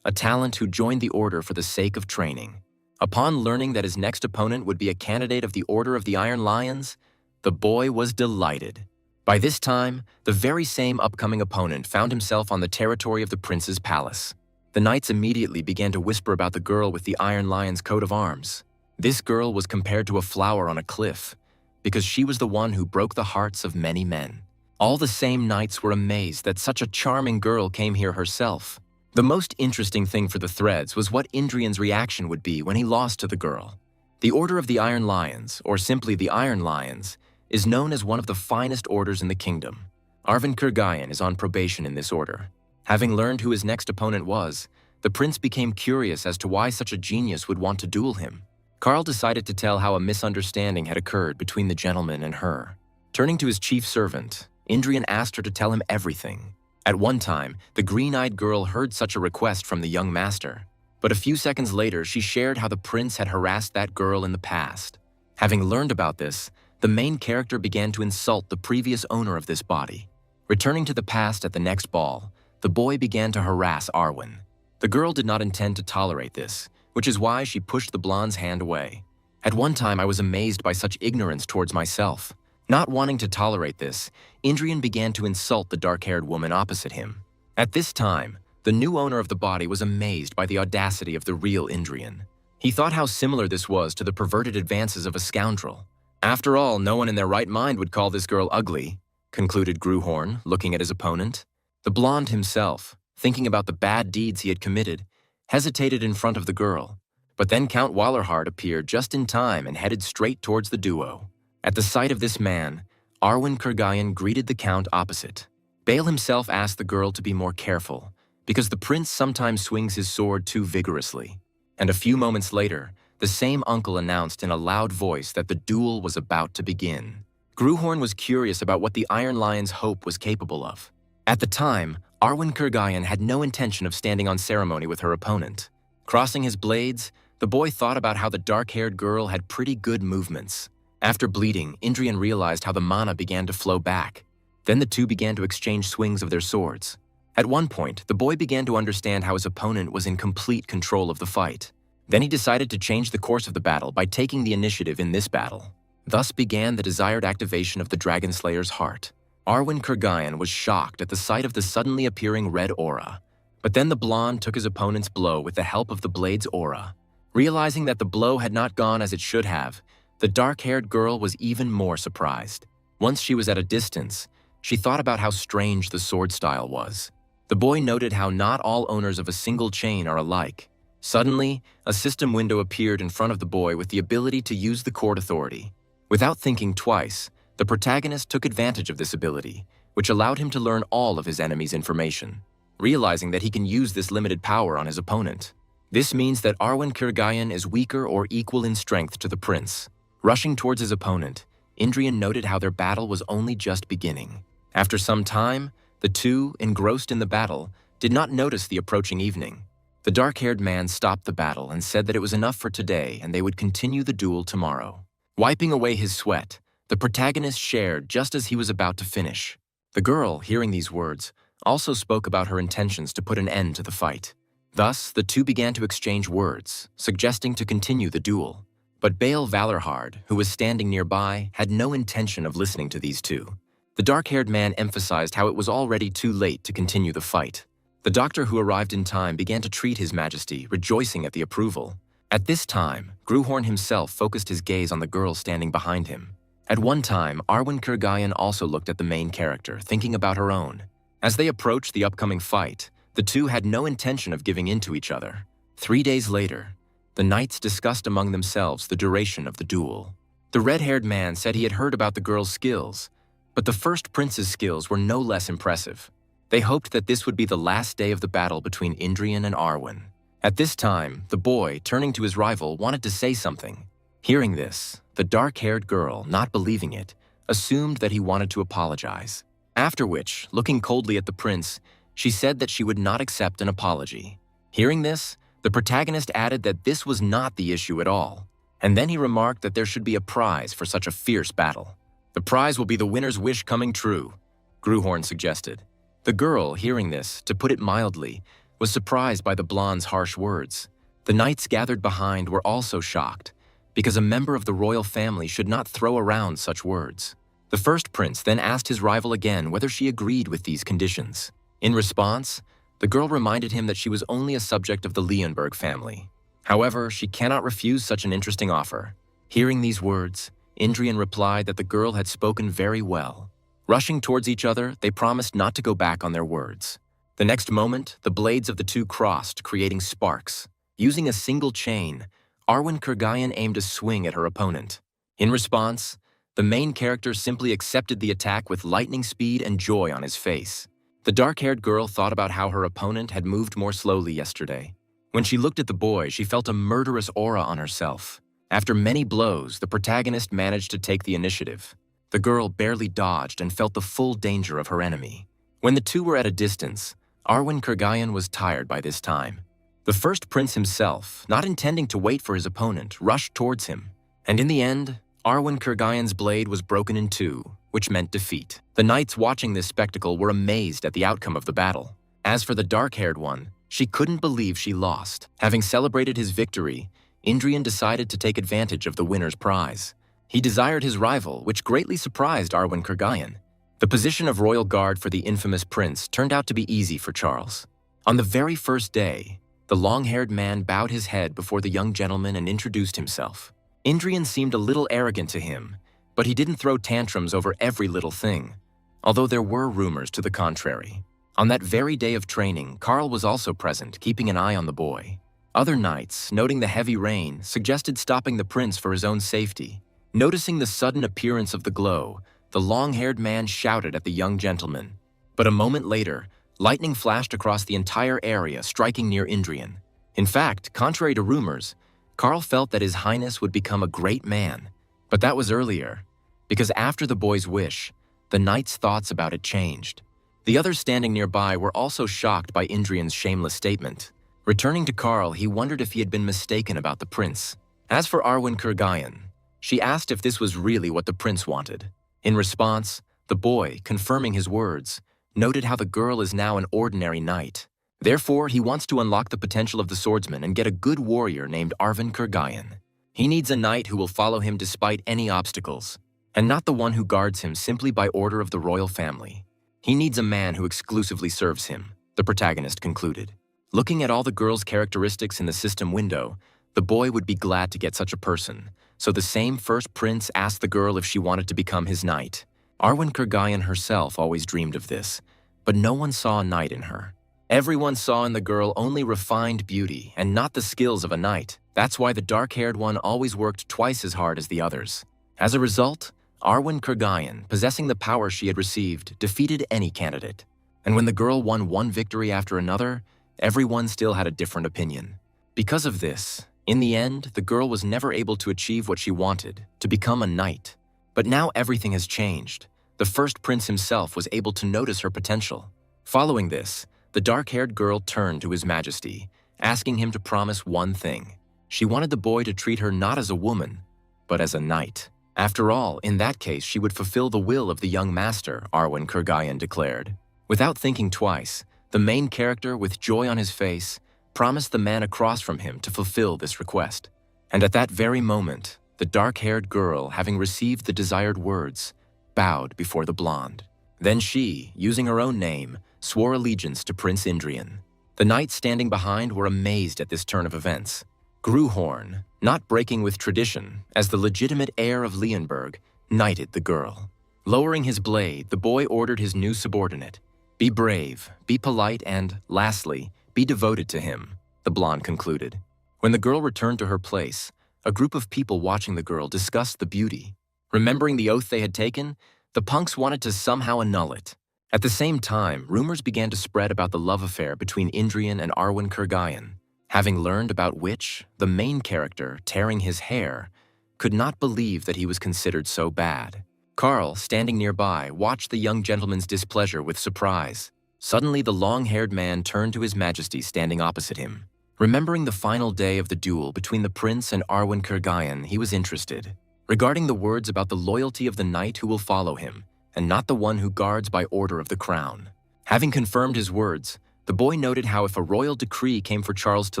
A talent who joined the order for the sake of training. Upon learning that his next opponent would be a candidate of the Order of the Iron Lions, the boy was delighted. By this time, the very same upcoming opponent found himself on the territory of the prince's palace. The knights immediately began to whisper about the girl with the Iron Lion's coat of arms. This girl was compared to a flower on a cliff, because she was the one who broke the hearts of many men. All the same knights were amazed that such a charming girl came here herself. The most interesting thing for the threads was what Indrian's reaction would be when he lost to the girl. The Order of the Iron Lions, or simply the Iron Lions, is known as one of the finest orders in the kingdom. Arwin Kurgayan is on probation in this order. Having learned who his next opponent was, the prince became curious as to why such a genius would want to duel him. Karl decided to tell how a misunderstanding had occurred between the gentleman and her. Turning to his chief servant, Indrian asked her to tell him everything. At one time, the green-eyed girl heard such a request from the young master, but a few seconds later she shared how the prince had harassed that girl in the past. Having learned about this, the main character began to insult the previous owner of this body. Returning to the past at the next ball, the boy began to harass Arwin. The girl did not intend to tolerate this, which is why she pushed the blonde's hand away. At one time I was amazed by such ignorance towards myself. Not wanting to tolerate this, Indrian began to insult the dark-haired woman opposite him. At this time, the new owner of the body was amazed by the audacity of the real Indrian. He thought how similar this was to the perverted advances of a scoundrel. After all, no one in their right mind would call this girl ugly, concluded Gruhorn, looking at his opponent. The blonde himself, thinking about the bad deeds he had committed, hesitated in front of the girl. But then Count Wallerhard appeared just in time and headed straight towards the duo. At the sight of this man, Arwin Kurgayan greeted the count opposite. Bale himself asked the girl to be more careful, because the prince sometimes swings his sword too vigorously. And a few moments later, the same uncle announced in a loud voice that the duel was about to begin. Gruhorn was curious about what the Iron Lion's hope was capable of. At the time, Arwin Kurgayan had no intention of standing on ceremony with her opponent. Crossing his blades, the boy thought about how the dark-haired girl had pretty good movements. After bleeding, Indrian realized how the mana began to flow back. Then the two began to exchange swings of their swords. At one point, the boy began to understand how his opponent was in complete control of the fight. Then he decided to change the course of the battle by taking the initiative in this battle. Thus began the desired activation of the Dragon Slayer's heart. Arwin Kurgayan was shocked at the sight of the suddenly appearing red aura. But then the blonde took his opponent's blow with the help of the blade's aura. Realizing that the blow had not gone as it should have, the dark-haired girl was even more surprised. Once she was at a distance, she thought about how strange the sword style was. The boy noted how not all owners of a single chain are alike. Suddenly, a system window appeared in front of the boy with the ability to use the court authority. Without thinking twice, the protagonist took advantage of this ability, which allowed him to learn all of his enemy's information, realizing that he can use this limited power on his opponent. This means that Arwin Kurgayan is weaker or equal in strength to the prince. Rushing towards his opponent, Indrian noted how their battle was only just beginning. After some time, the two, engrossed in the battle, did not notice the approaching evening. The dark-haired man stopped the battle and said that it was enough for today and they would continue the duel tomorrow. Wiping away his sweat, the protagonist shared just as he was about to finish. The girl, hearing these words, also spoke about her intentions to put an end to the fight. Thus, the two began to exchange words, suggesting to continue the duel. But Baal Valorhard, who was standing nearby, had no intention of listening to these two. The dark-haired man emphasized how it was already too late to continue the fight. The doctor who arrived in time began to treat His Majesty, rejoicing at the approval. At this time, Gruhorn himself focused his gaze on the girl standing behind him. At one time, Arwin Kurgayan also looked at the main character, thinking about her own. As they approached the upcoming fight, the two had no intention of giving in to each other. 3 days later, the knights discussed among themselves the duration of the duel. The red-haired man said he had heard about the girl's skills, but the first prince's skills were no less impressive. They hoped that this would be the last day of the battle between Indrian and Arwin. At this time, the boy, turning to his rival, wanted to say something. Hearing this, the dark-haired girl, not believing it, assumed that he wanted to apologize. After which, looking coldly at the prince, she said that she would not accept an apology. Hearing this, the protagonist added that this was not the issue at all, and then he remarked that there should be a prize for such a fierce battle. The prize will be the winner's wish coming true, Gruhorn suggested. The girl, hearing this, to put it mildly, was surprised by the blonde's harsh words. The knights gathered behind were also shocked, because a member of the royal family should not throw around such words. The first prince then asked his rival again whether she agreed with these conditions. In response, the girl reminded him that she was only a subject of the Leonberg family. However, she cannot refuse such an interesting offer. Hearing these words, Indrian replied that the girl had spoken very well. Rushing towards each other, they promised not to go back on their words. The next moment, the blades of the two crossed, creating sparks. Using a single chain, Arwin Kurgayan aimed a swing at her opponent. In response, the main character simply accepted the attack with lightning speed and joy on his face. The dark-haired girl thought about how her opponent had moved more slowly yesterday. When she looked at the boy, she felt a murderous aura on herself. After many blows, the protagonist managed to take the initiative. The girl barely dodged and felt the full danger of her enemy. When the two were at a distance, Arwin Kurgayan was tired by this time. The first prince himself, not intending to wait for his opponent, rushed towards him. And in the end, Arwin Kurgayan's blade was broken in two, which meant defeat. The knights watching this spectacle were amazed at the outcome of the battle. As for the dark-haired one, she couldn't believe she lost. Having celebrated his victory, Indrian decided to take advantage of the winner's prize. He desired his rival, which greatly surprised Arwin Kurgayan. The position of royal guard for the infamous prince turned out to be easy for Charles. On the very first day, the long-haired man bowed his head before the young gentleman and introduced himself. Indrian seemed a little arrogant to him, but he didn't throw tantrums over every little thing, although there were rumors to the contrary. On that very day of training, Karl was also present, keeping an eye on the boy. Other knights, noting the heavy rain, suggested stopping the prince for his own safety. Noticing the sudden appearance of the glow, the long-haired man shouted at the young gentleman. But a moment later, lightning flashed across the entire area, striking near Indrian. In fact, contrary to rumors, Karl felt that His Highness would become a great man. But that was earlier, because after the boy's wish, the knight's thoughts about it changed. The others standing nearby were also shocked by Indrian's shameless statement. Returning to Karl, he wondered if he had been mistaken about the prince. As for Arwin Kurgayan, she asked if this was really what the prince wanted. In response, the boy, confirming his words, noted how the girl is now an ordinary knight. Therefore, he wants to unlock the potential of the swordsman and get a good warrior named Arwin Kurgayan. He needs a knight who will follow him despite any obstacles, and not the one who guards him simply by order of the royal family. He needs a man who exclusively serves him, the protagonist concluded. Looking at all the girl's characteristics in the system window, the boy would be glad to get such a person, so the same first prince asked the girl if she wanted to become his knight. Arwin Kurgayan herself always dreamed of this, but no one saw a knight in her. Everyone saw in the girl only refined beauty and not the skills of a knight. That's why the dark-haired one always worked twice as hard as the others. As a result, Arwin Kurgayan, possessing the power she had received, defeated any candidate. And when the girl won one victory after another, everyone still had a different opinion. Because of this, in the end, the girl was never able to achieve what she wanted, to become a knight. But now everything has changed. The first prince himself was able to notice her potential. Following this, the dark-haired girl turned to His Majesty, asking him to promise one thing. She wanted the boy to treat her not as a woman, but as a knight. After all, in that case, she would fulfill the will of the young master, Arwin declared. Without thinking twice, the main character, with joy on his face, promised the man across from him to fulfill this request. And at that very moment, the dark-haired girl, having received the desired words, bowed before the blonde. Then she, using her own name, swore allegiance to Prince Indrian. The knights standing behind were amazed at this turn of events. Gruhorn, not breaking with tradition, as the legitimate heir of Leonberg, knighted the girl. Lowering his blade, the boy ordered his new subordinate, "Be brave, be polite, and, lastly, be devoted to him," the blonde concluded. When the girl returned to her place, a group of people watching the girl discussed the beauty. Remembering the oath they had taken, the punks wanted to somehow annul it. At the same time, rumors began to spread about the love affair between Indrian and Arwin Kurgayan. Having learned about which, the main character, tearing his hair, could not believe that he was considered so bad. Carl, standing nearby, watched the young gentleman's displeasure with surprise. Suddenly, the long-haired man turned to His Majesty standing opposite him. Remembering the final day of the duel between the prince and Arwin Kurgayan, he was interested. Regarding the words about the loyalty of the knight who will follow him, and not the one who guards by order of the crown. Having confirmed his words, the boy noted how if a royal decree came for Charles to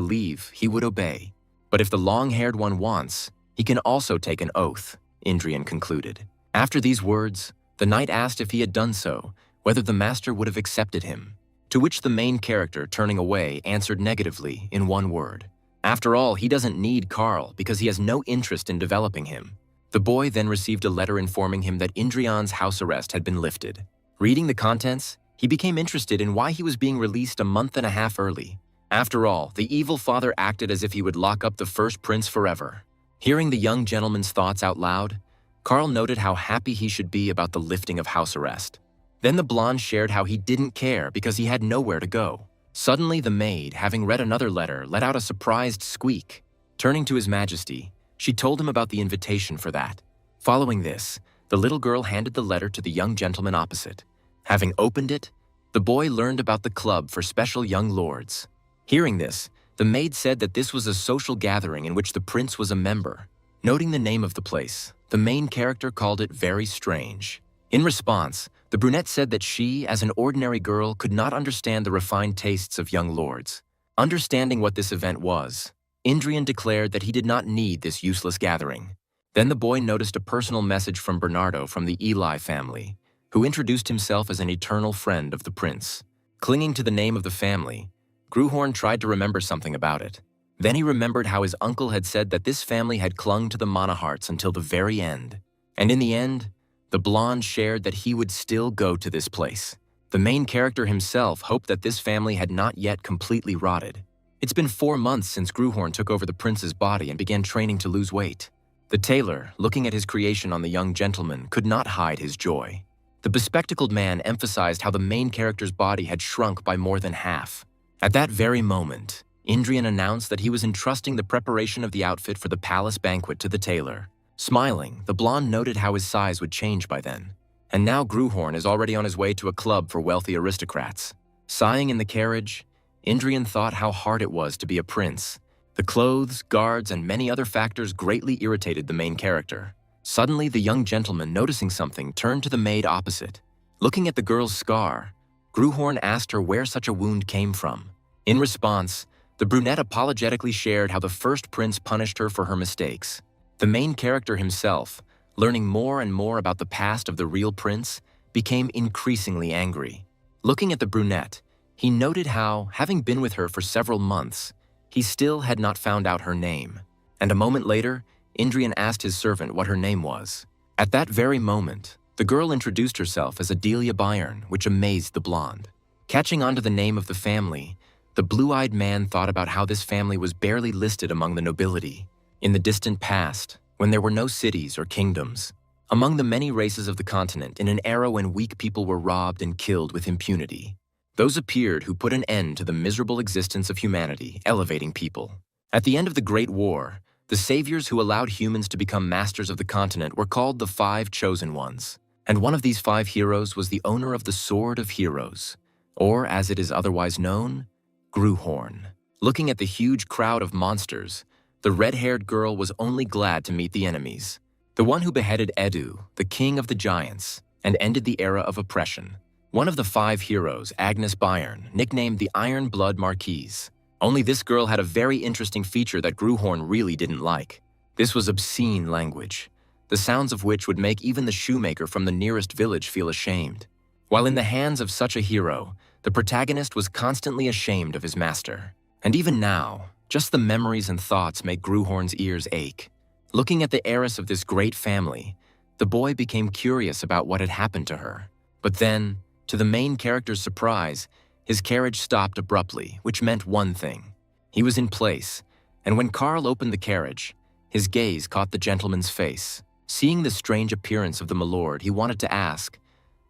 leave, he would obey. But if the long-haired one wants, he can also take an oath, Indrian concluded. After these words, the knight asked if he had done so, whether the master would have accepted him. To which the main character, turning away, answered negatively in one word. After all, he doesn't need Carl because he has no interest in developing him. The boy then received a letter informing him that Indrian's house arrest had been lifted. Reading the contents, he became interested in why he was being released a month and a half early. After all, the evil father acted as if he would lock up the first prince forever. Hearing the young gentleman's thoughts out loud, Carl noted how happy he should be about the lifting of house arrest. Then the blonde shared how he didn't care because he had nowhere to go. Suddenly, the maid, having read another letter, let out a surprised squeak. Turning to His Majesty, she told him about the invitation for that. Following this, the little girl handed the letter to the young gentleman opposite. Having opened it, the boy learned about the club for special young lords. Hearing this, the maid said that this was a social gathering in which the prince was a member. Noting the name of the place, the main character called it very strange. In response, the brunette said that she, as an ordinary girl, could not understand the refined tastes of young lords. Understanding what this event was, Indrian declared that he did not need this useless gathering. Then the boy noticed a personal message from Bernardo from the Eli family, who introduced himself as an eternal friend of the prince. Clinging to the name of the family, Gruhorn tried to remember something about it. Then he remembered how his uncle had said that this family had clung to the Monaharts until the very end. And in the end, the blonde shared that he would still go to this place. The main character himself hoped that this family had not yet completely rotted. It's been 4 months since Gruhorn took over the prince's body and began training to lose weight. The tailor, looking at his creation on the young gentleman, could not hide his joy. The bespectacled man emphasized how the main character's body had shrunk by more than half. At that very moment, Indrian announced that he was entrusting the preparation of the outfit for the palace banquet to the tailor. Smiling, the blonde noted how his size would change by then. And now Gruhorn is already on his way to a club for wealthy aristocrats. Sighing in the carriage, Indrian thought how hard it was to be a prince. The clothes, guards, and many other factors greatly irritated the main character. Suddenly, the young gentleman, noticing something, turned to the maid opposite. Looking at the girl's scar, Gruhorn asked her where such a wound came from. In response, the brunette apologetically shared how the first prince punished her for her mistakes. The main character himself, learning more and more about the past of the real prince, became increasingly angry. Looking at the brunette, he noted how, having been with her for several months, he still had not found out her name. And a moment later, Indrian asked his servant what her name was. At that very moment, the girl introduced herself as Adelia Bayern, which amazed the blonde. Catching on to the name of the family, the blue-eyed man thought about how this family was barely listed among the nobility. In the distant past, when there were no cities or kingdoms, among the many races of the continent in an era when weak people were robbed and killed with impunity, those appeared who put an end to the miserable existence of humanity, elevating people. At the end of the Great War, The saviors who allowed humans to become masters of the continent were called the Five Chosen Ones. And one of these 5 heroes was the owner of the Sword of Heroes, or as it is otherwise known, Gruhorn. Looking at the huge crowd of monsters, the red-haired girl was only glad to meet the enemies. The one who beheaded Edu, the king of the giants, and ended the era of oppression. One of the 5 heroes, Agnes Byrne, nicknamed the Iron Blood Marquise. Only this girl had a very interesting feature that Gruhorn really didn't like. This was obscene language, the sounds of which would make even the shoemaker from the nearest village feel ashamed. While in the hands of such a hero, the protagonist was constantly ashamed of his master. And even now, just the memories and thoughts make Gruhorn's ears ache. Looking at the heiress of this great family, the boy became curious about what had happened to her. But then, to the main character's surprise, his carriage stopped abruptly, which meant one thing. He was in place, and when Carl opened the carriage, his gaze caught the gentleman's face. Seeing the strange appearance of the milord, he wanted to ask,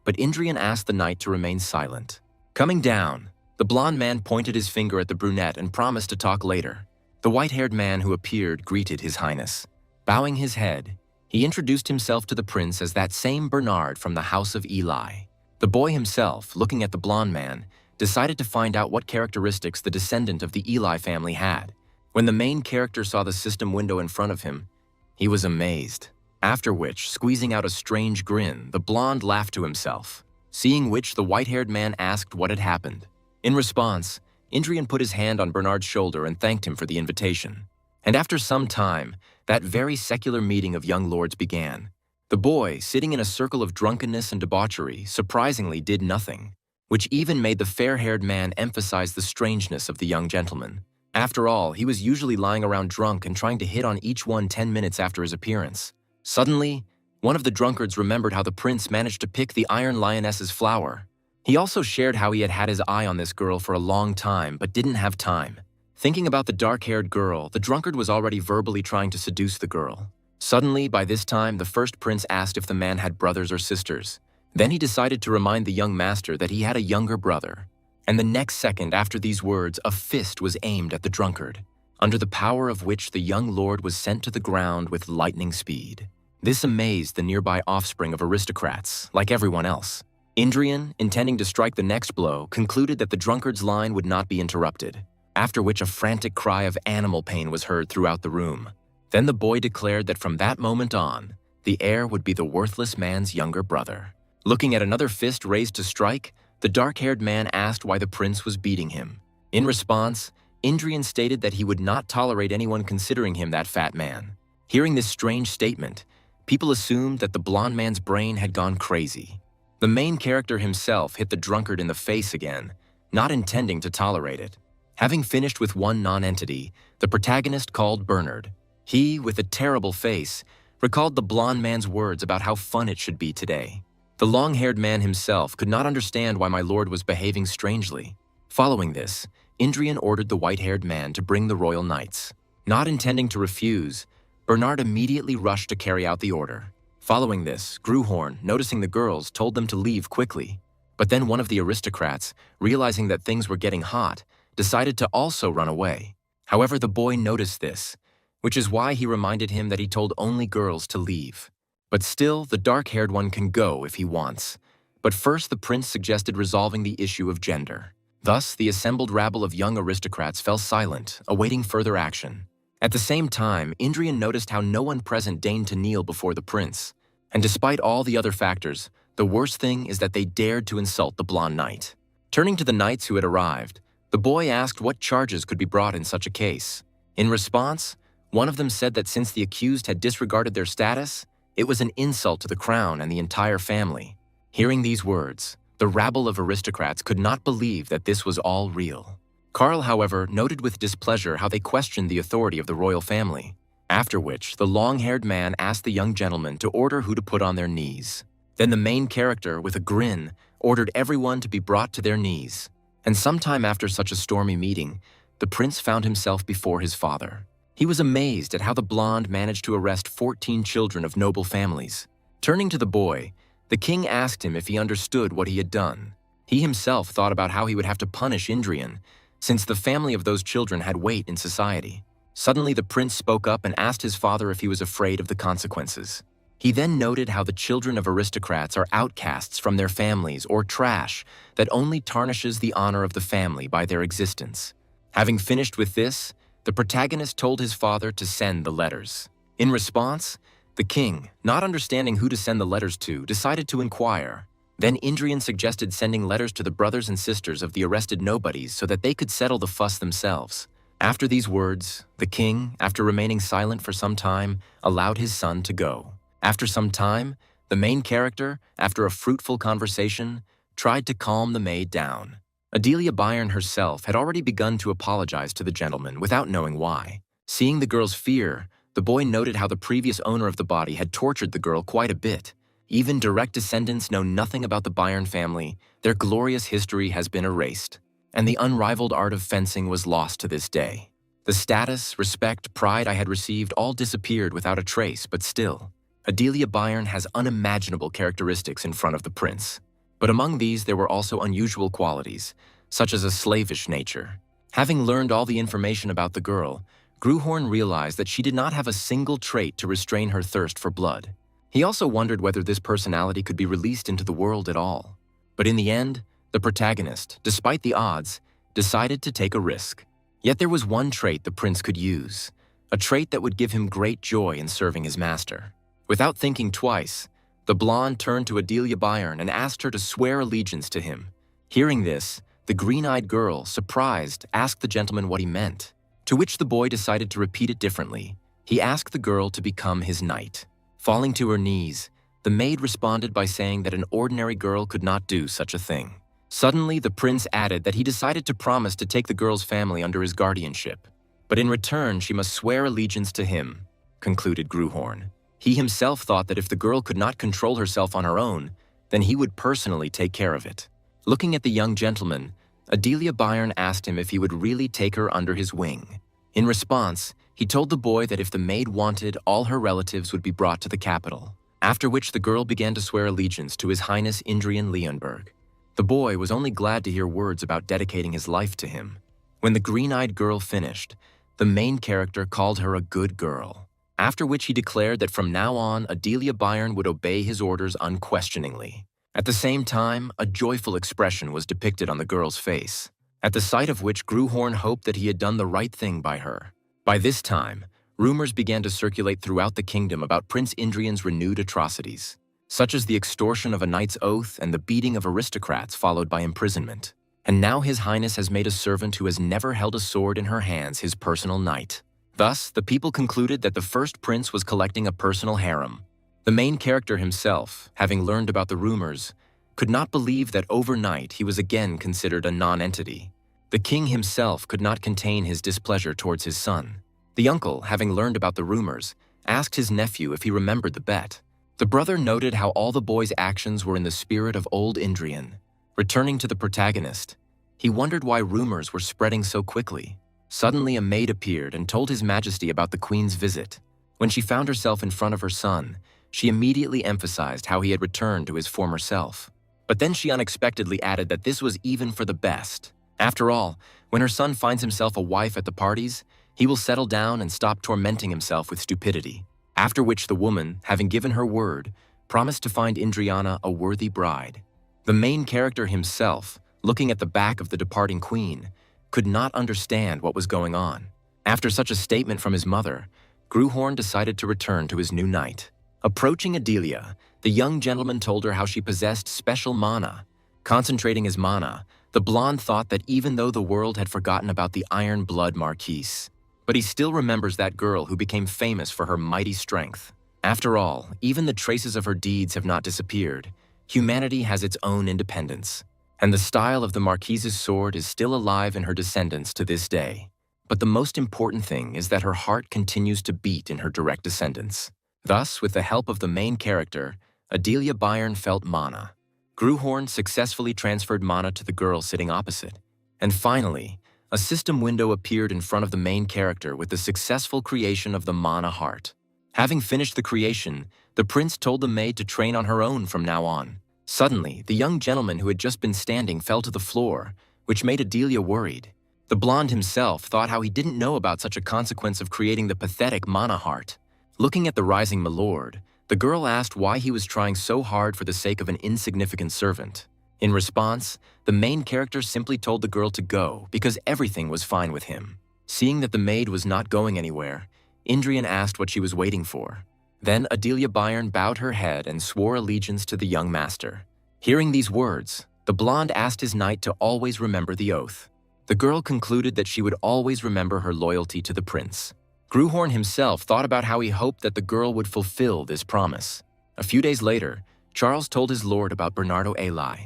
but Indrian asked the knight to remain silent. Coming down, the blond man pointed his finger at the brunette and promised to talk later. The white-haired man who appeared greeted his highness. Bowing his head, he introduced himself to the prince as that same Bernard from the house of Eli. The boy himself, looking at the blond man, decided to find out what characteristics the descendant of the Eli family had. When the main character saw the system window in front of him, he was amazed. After which, squeezing out a strange grin, the blonde laughed to himself. Seeing which, the white-haired man asked what had happened. In response, Indrian put his hand on Bernard's shoulder and thanked him for the invitation. And after some time, that very secular meeting of young lords began. The boy, sitting in a circle of drunkenness and debauchery, surprisingly did nothing, which even made the fair-haired man emphasize the strangeness of the young gentleman. After all, he was usually lying around drunk and trying to hit on each one 10 minutes after his appearance. Suddenly, one of the drunkards remembered how the prince managed to pick the Iron Lioness's flower. He also shared how he had had his eye on this girl for a long time but didn't have time. Thinking about the dark-haired girl, the drunkard was already verbally trying to seduce the girl. Suddenly, by this time, the first prince asked if the man had brothers or sisters. Then he decided to remind the young master that he had a younger brother. And the next second after these words, a fist was aimed at the drunkard, under the power of which the young lord was sent to the ground with lightning speed. This amazed the nearby offspring of aristocrats, like everyone else. Indrian, intending to strike the next blow, concluded that the drunkard's line would not be interrupted, after which a frantic cry of animal pain was heard throughout the room. Then the boy declared that from that moment on, the heir would be the worthless man's younger brother. Looking at another fist raised to strike, the dark-haired man asked why the prince was beating him. In response, Indrian stated that he would not tolerate anyone considering him that fat man. Hearing this strange statement, people assumed that the blond man's brain had gone crazy. The main character himself hit the drunkard in the face again, not intending to tolerate it. Having finished with one non-entity, the protagonist called Bernard. He, with a terrible face, recalled the blond man's words about how fun it should be today. The long-haired man himself could not understand why my lord was behaving strangely. Following this, Indrian ordered the white-haired man to bring the royal knights. Not intending to refuse, Bernard immediately rushed to carry out the order. Following this, Gruhorn, noticing the girls, told them to leave quickly. But then one of the aristocrats, realizing that things were getting hot, decided to also run away. However, the boy noticed this, which is why he reminded him that he told only girls to leave. But still, the dark-haired one can go if he wants. But first, the prince suggested resolving the issue of gender. Thus, the assembled rabble of young aristocrats fell silent, awaiting further action. At the same time, Indrian noticed how no one present deigned to kneel before the prince. And despite all the other factors, the worst thing is that they dared to insult the blonde knight. Turning to the knights who had arrived, the boy asked what charges could be brought in such a case. In response, one of them said that since the accused had disregarded their status, it was an insult to the crown and the entire family. Hearing these words, the rabble of aristocrats could not believe that this was all real. Carl, however, noted with displeasure how they questioned the authority of the royal family, after which the long-haired man asked the young gentleman to order who to put on their knees. Then the main character, with a grin, ordered everyone to be brought to their knees. And sometime after such a stormy meeting, the prince found himself before his father. He was amazed at how the blonde managed to arrest 14 children of noble families. Turning to the boy, the king asked him if he understood what he had done. He himself thought about how he would have to punish Indrian, since the family of those children had weight in society. Suddenly, the prince spoke up and asked his father if he was afraid of the consequences. He then noted how the children of aristocrats are outcasts from their families or trash that only tarnishes the honor of the family by their existence. Having finished with this, the protagonist told his father to send the letters. In response, the king, not understanding who to send the letters to, decided to inquire. Then Indrian suggested sending letters to the brothers and sisters of the arrested nobodies so that they could settle the fuss themselves. After these words, the king, after remaining silent for some time, allowed his son to go. After some time, the main character, after a fruitful conversation, tried to calm the maid down. Adelia Byrne herself had already begun to apologize to the gentleman without knowing why. Seeing the girl's fear, the boy noted how the previous owner of the body had tortured the girl quite a bit. Even direct descendants know nothing about the Byrne family. Their glorious history has been erased, and the unrivaled art of fencing was lost to this day. The status, respect, pride I had received all disappeared without a trace, but still, Adelia Byrne has unimaginable characteristics in front of the prince. But among these there were also unusual qualities, such as a slavish nature. Having learned all the information about the girl, Gruhorn realized that she did not have a single trait to restrain her thirst for blood. He also wondered whether this personality could be released into the world at all. But in the end, the protagonist, despite the odds, decided to take a risk. Yet there was one trait the prince could use, a trait that would give him great joy in serving his master. Without thinking twice, the blonde turned to Adelia Byrne and asked her to swear allegiance to him. Hearing this, the green-eyed girl, surprised, asked the gentleman what he meant, to which the boy decided to repeat it differently. He asked the girl to become his knight. Falling to her knees, the maid responded by saying that an ordinary girl could not do such a thing. Suddenly, the prince added that he decided to promise to take the girl's family under his guardianship, but in return she must swear allegiance to him, concluded Gruhorn. He himself thought that if the girl could not control herself on her own, then he would personally take care of it. Looking at the young gentleman, Adelia Byrne asked him if he would really take her under his wing. In response, he told the boy that if the maid wanted, all her relatives would be brought to the capital, after which the girl began to swear allegiance to His Highness Indrian Leonberg. The boy was only glad to hear words about dedicating his life to him. When the green-eyed girl finished, the main character called her a good girl, after which he declared that from now on Adelia Byrne would obey his orders unquestioningly. At the same time, a joyful expression was depicted on the girl's face, at the sight of which Gruhorn hoped that he had done the right thing by her. By this time, rumors began to circulate throughout the kingdom about Prince Indrian's renewed atrocities, such as the extortion of a knight's oath and the beating of aristocrats followed by imprisonment. And now His Highness has made a servant who has never held a sword in her hands his personal knight. Thus, the people concluded that the first prince was collecting a personal harem. The main character himself, having learned about the rumors, could not believe that overnight he was again considered a non-entity. The king himself could not contain his displeasure towards his son. The uncle, having learned about the rumors, asked his nephew if he remembered the bet. The brother noted how all the boy's actions were in the spirit of old Indrian. Returning to the protagonist, he wondered why rumors were spreading so quickly. Suddenly, a maid appeared and told His Majesty about the queen's visit. When she found herself in front of her son, she immediately emphasized how he had returned to his former self. But then she unexpectedly added that this was even for the best. After all, when her son finds himself a wife at the parties, he will settle down and stop tormenting himself with stupidity. After which the woman, having given her word, promised to find Indriana a worthy bride. The main character himself, looking at the back of the departing queen, could not understand what was going on. After such a statement from his mother, Gruhorn decided to return to his new knight. Approaching Adelia, the young gentleman told her how she possessed special mana. Concentrating his mana, the blonde thought that even though the world had forgotten about the Iron Blood Marquise, but he still remembers that girl who became famous for her mighty strength. After all, even the traces of her deeds have not disappeared. Humanity has its own independence, and the style of the Marquise's sword is still alive in her descendants to this day. But the most important thing is that her heart continues to beat in her direct descendants. Thus, with the help of the main character, Adelia Byrne felt mana. Gruhorn successfully transferred mana to the girl sitting opposite. And finally, a system window appeared in front of the main character with the successful creation of the mana heart. Having finished the creation, the prince told the maid to train on her own from now on. Suddenly, the young gentleman who had just been standing fell to the floor, which made Adelia worried. The blonde himself thought how he didn't know about such a consequence of creating the pathetic Mana heart. Looking at the rising milord, the girl asked why he was trying so hard for the sake of an insignificant servant. In response, the main character simply told the girl to go because everything was fine with him. Seeing that the maid was not going anywhere, Indrian asked what she was waiting for. Then Adelia Byrne bowed her head and swore allegiance to the young master. Hearing these words, the blonde asked his knight to always remember the oath. The girl concluded that she would always remember her loyalty to the prince. Gruhorn himself thought about how he hoped that the girl would fulfill this promise. A few days later, Charles told his lord about Bernardo Eli.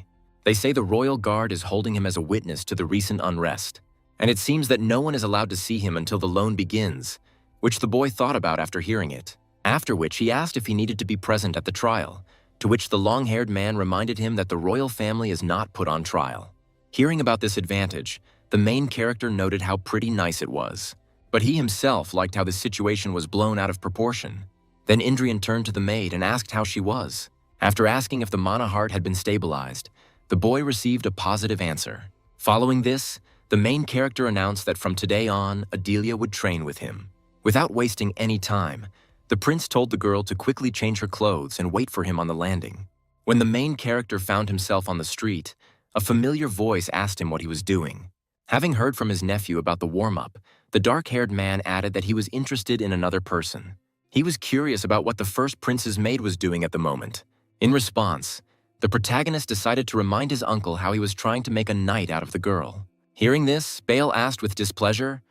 They say the royal guard is holding him as a witness to the recent unrest, and it seems that no one is allowed to see him until the loan begins, which the boy thought about after hearing it. After which he asked if he needed to be present at the trial, to which the long-haired man reminded him that the royal family is not put on trial. Hearing about this advantage, the main character noted how pretty nice it was, but he himself liked how the situation was blown out of proportion. Then Indrian turned to the maid and asked how she was. After asking if the Mana heart had been stabilized, the boy received a positive answer. Following this, the main character announced that from today on, Adelia would train with him. Without wasting any time, the prince told the girl to quickly change her clothes and wait for him on the landing. When the main character found himself on the street, a familiar voice asked him what he was doing. Having heard from his nephew about the warm-up, the dark-haired man added that he was interested in another person. He was curious about what the first prince's maid was doing at the moment. In response, the protagonist decided to remind his uncle how he was trying to make a knight out of the girl. Hearing this, Bale asked with displeasure.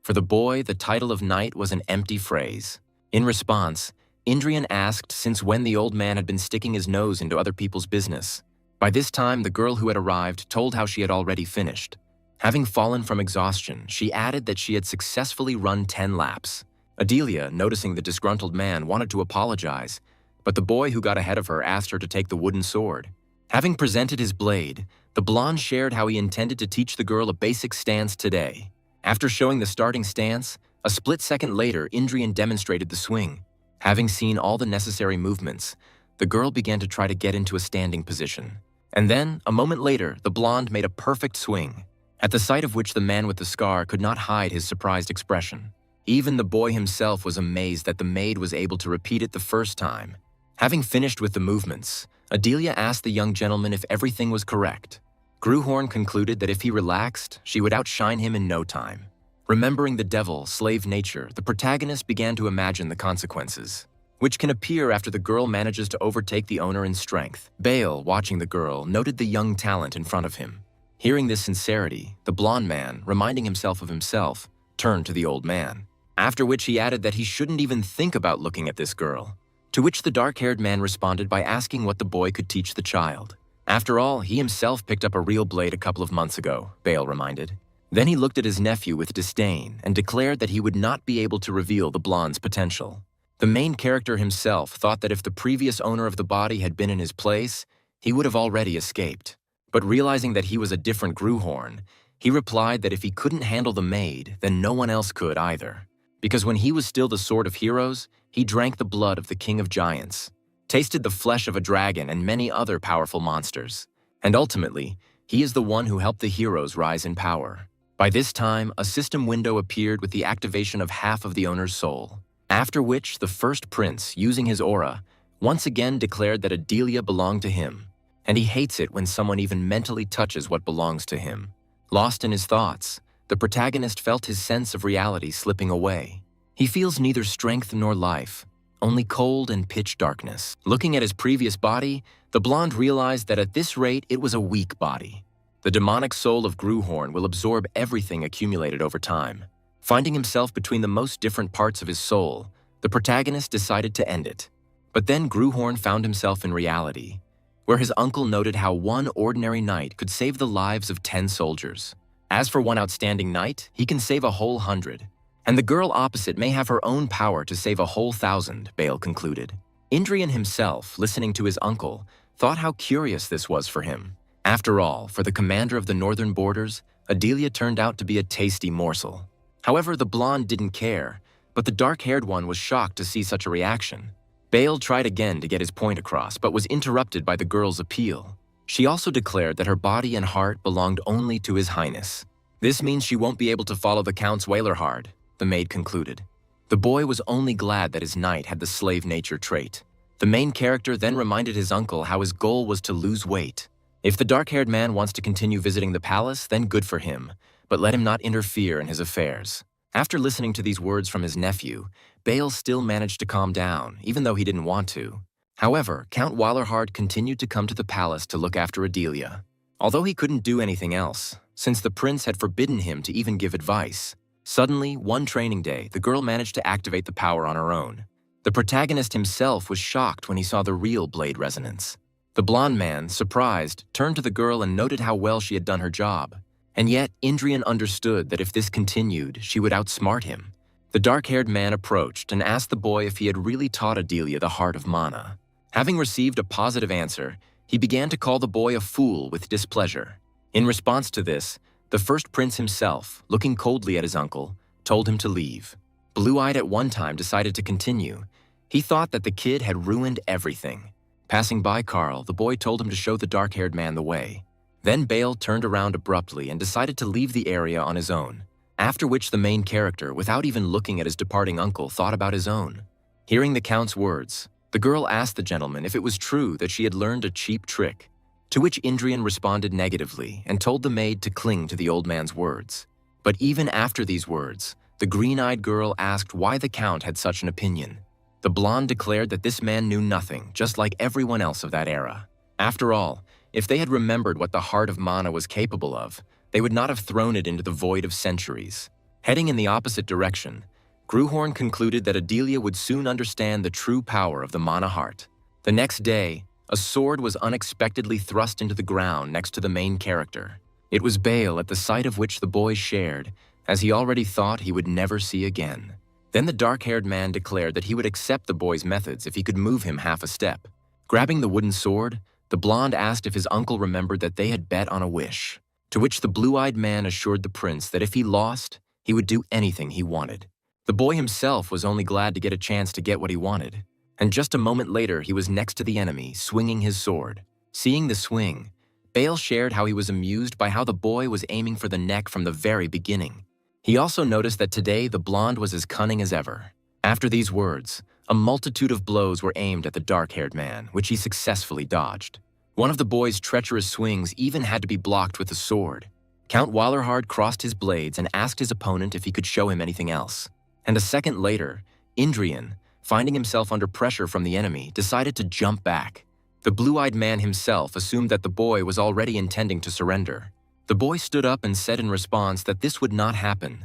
For the boy, the title of knight was an empty phrase. In response, Indrian asked since when the old man had been sticking his nose into other people's business. By this time, the girl who had arrived told how she had already finished. Having fallen from exhaustion, she added that she had successfully run 10 laps. Adelia, noticing the disgruntled man, wanted to apologize, but the boy who got ahead of her asked her to take the wooden sword. Having presented his blade, the blonde shared how he intended to teach the girl a basic stance today. After showing the starting stance, a split second later, Indrian demonstrated the swing. Having seen all the necessary movements, the girl began to try to get into a standing position. And then, a moment later, the blonde made a perfect swing, at the sight of which the man with the scar could not hide his surprised expression. Even the boy himself was amazed that the maid was able to repeat it the first time. Having finished with the movements, Adelia asked the young gentleman if everything was correct. Gruhorn concluded that if he relaxed, she would outshine him in no time. Remembering the devil, slave nature, the protagonist began to imagine the consequences, which can appear after the girl manages to overtake the owner in strength. Bale, watching the girl, noted the young talent in front of him. Hearing this sincerity, the blonde man, reminding himself of himself, turned to the old man, after which he added that he shouldn't even think about looking at this girl, to which the dark-haired man responded by asking what the boy could teach the child. After all, he himself picked up a real blade a couple of months ago, Bale reminded. Then he looked at his nephew with disdain and declared that he would not be able to reveal the blonde's potential. The main character himself thought that if the previous owner of the body had been in his place, he would have already escaped. But realizing that he was a different Gruhorn, he replied that if he couldn't handle the maid, then no one else could either. Because when he was still the Sword of Heroes, he drank the blood of the King of Giants, tasted the flesh of a dragon and many other powerful monsters. And ultimately, he is the one who helped the heroes rise in power. By this time, a system window appeared with the activation of half of the owner's soul. After which, the first prince, using his aura, once again declared that Adelia belonged to him, and he hates it when someone even mentally touches what belongs to him. Lost in his thoughts, the protagonist felt his sense of reality slipping away. He feels neither strength nor life, only cold and pitch darkness. Looking at his previous body, the blonde realized that at this rate it was a weak body. The demonic soul of Gruhorn will absorb everything accumulated over time. Finding himself between the most different parts of his soul, the protagonist decided to end it. But then Gruhorn found himself in reality, where his uncle noted how one ordinary knight could save the lives of 10 soldiers. As for one outstanding knight, he can save a whole 100. And the girl opposite may have her own power to save a whole 1,000, Bale concluded. Indrian himself, listening to his uncle, thought how curious this was for him. After all, for the commander of the northern borders, Adelia turned out to be a tasty morsel. However, the blonde didn't care, but the dark-haired one was shocked to see such a reaction. Bale tried again to get his point across, but was interrupted by the girl's appeal. She also declared that her body and heart belonged only to His Highness. This means she won't be able to follow the Count's whaler hard, the maid concluded. The boy was only glad that his knight had the slave nature trait. The main character then reminded his uncle how his goal was to lose weight. If the dark-haired man wants to continue visiting the palace, then good for him, but let him not interfere in his affairs. After listening to these words from his nephew, Bale still managed to calm down, even though he didn't want to. However, Count Wallerhard continued to come to the palace to look after Adelia. Although he couldn't do anything else, since the prince had forbidden him to even give advice. Suddenly, one training day, the girl managed to activate the power on her own. The protagonist himself was shocked when he saw the real blade resonance. The blonde man, surprised, turned to the girl and noted how well she had done her job. And yet, Indrian understood that if this continued, she would outsmart him. The dark-haired man approached and asked the boy if he had really taught Adelia the heart of mana. Having received a positive answer, he began to call the boy a fool with displeasure. In response to this, the first prince himself, looking coldly at his uncle, told him to leave. Blue-eyed at one time decided to continue. He thought that the kid had ruined everything. Passing by Carl, the boy told him to show the dark-haired man the way. Then Bale turned around abruptly and decided to leave the area on his own, after which the main character, without even looking at his departing uncle, thought about his own. Hearing the Count's words, the girl asked the gentleman if it was true that she had learned a cheap trick, to which Indrian responded negatively and told the maid to cling to the old man's words. But even after these words, the green-eyed girl asked why the Count had such an opinion. The blonde declared that this man knew nothing, just like everyone else of that era. After all, if they had remembered what the heart of mana was capable of, they would not have thrown it into the void of centuries. Heading in the opposite direction, Gruhorn concluded that Adelia would soon understand the true power of the mana heart. The next day, a sword was unexpectedly thrust into the ground next to the main character. It was Bale, at the sight of which the boy shared, as he already thought he would never see again. Then the dark-haired man declared that he would accept the boy's methods if he could move him half a step. Grabbing the wooden sword, the blonde asked if his uncle remembered that they had bet on a wish, to which the blue-eyed man assured the prince that if he lost, he would do anything he wanted. The boy himself was only glad to get a chance to get what he wanted, and just a moment later he was next to the enemy, swinging his sword. Seeing the swing, Bale shared how he was amused by how the boy was aiming for the neck from the very beginning. He also noticed that today the blonde was as cunning as ever. After these words, a multitude of blows were aimed at the dark-haired man, which he successfully dodged. One of the boy's treacherous swings even had to be blocked with a sword. Count Wallerhard crossed his blades and asked his opponent if he could show him anything else. And a second later, Indrian, finding himself under pressure from the enemy, decided to jump back. The blue-eyed man himself assumed that the boy was already intending to surrender. The boy stood up and said in response that this would not happen,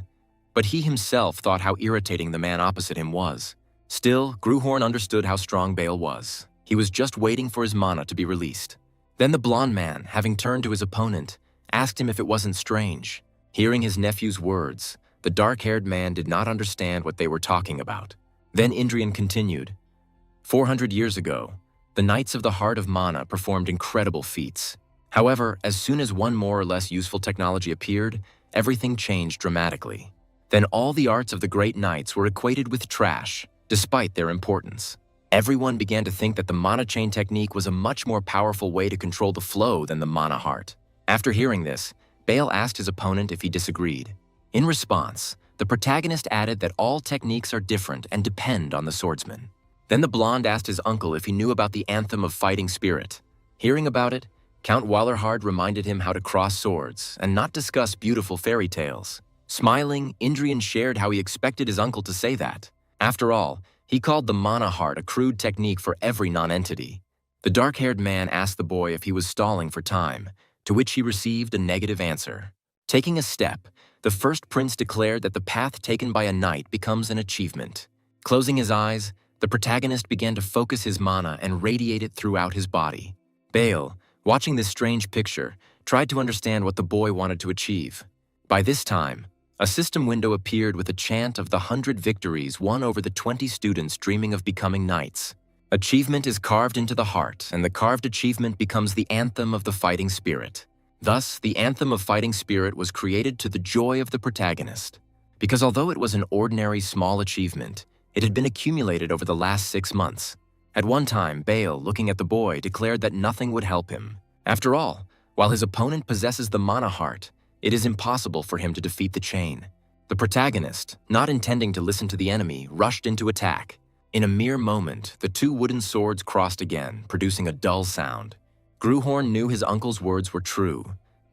but he himself thought how irritating the man opposite him was. Still, Gruhorn understood how strong Bale was. He was just waiting for his mana to be released. Then the blonde man, having turned to his opponent, asked him if it wasn't strange. Hearing his nephew's words, the dark-haired man did not understand what they were talking about. Then Indrian continued, 400 years ago, the Knights of the Heart of Mana performed incredible feats. However, as soon as one more or less useful technology appeared, everything changed dramatically. Then all the arts of the great knights were equated with trash, despite their importance. Everyone began to think that the mana chain technique was a much more powerful way to control the flow than the mana heart. After hearing this, Bale asked his opponent if he disagreed. In response, the protagonist added that all techniques are different and depend on the swordsman. Then the blonde asked his uncle if he knew about the anthem of fighting spirit. Hearing about it, Count Wallerhard reminded him how to cross swords and not discuss beautiful fairy tales. Smiling, Indrian shared how he expected his uncle to say that. After all, he called the mana heart a crude technique for every non-entity. The dark-haired man asked the boy if he was stalling for time, to which he received a negative answer. Taking a step, the first prince declared that the path taken by a knight becomes an achievement. Closing his eyes, the protagonist began to focus his mana and radiate it throughout his body. Bale, watching this strange picture, tried to understand what the boy wanted to achieve. By this time, a system window appeared with a chant of the 100 victories won over the 20 students dreaming of becoming knights. Achievement is carved into the heart, and the carved achievement becomes the anthem of the fighting spirit. Thus, the anthem of fighting spirit was created to the joy of the protagonist. Because although it was an ordinary small achievement, it had been accumulated over the last 6 months. At one time, Bale, looking at the boy, declared that nothing would help him. After all, while his opponent possesses the mana heart, it is impossible for him to defeat the chain. The protagonist, not intending to listen to the enemy, rushed into attack. In a mere moment, the two wooden swords crossed again, producing a dull sound. Gruhorn knew his uncle's words were true,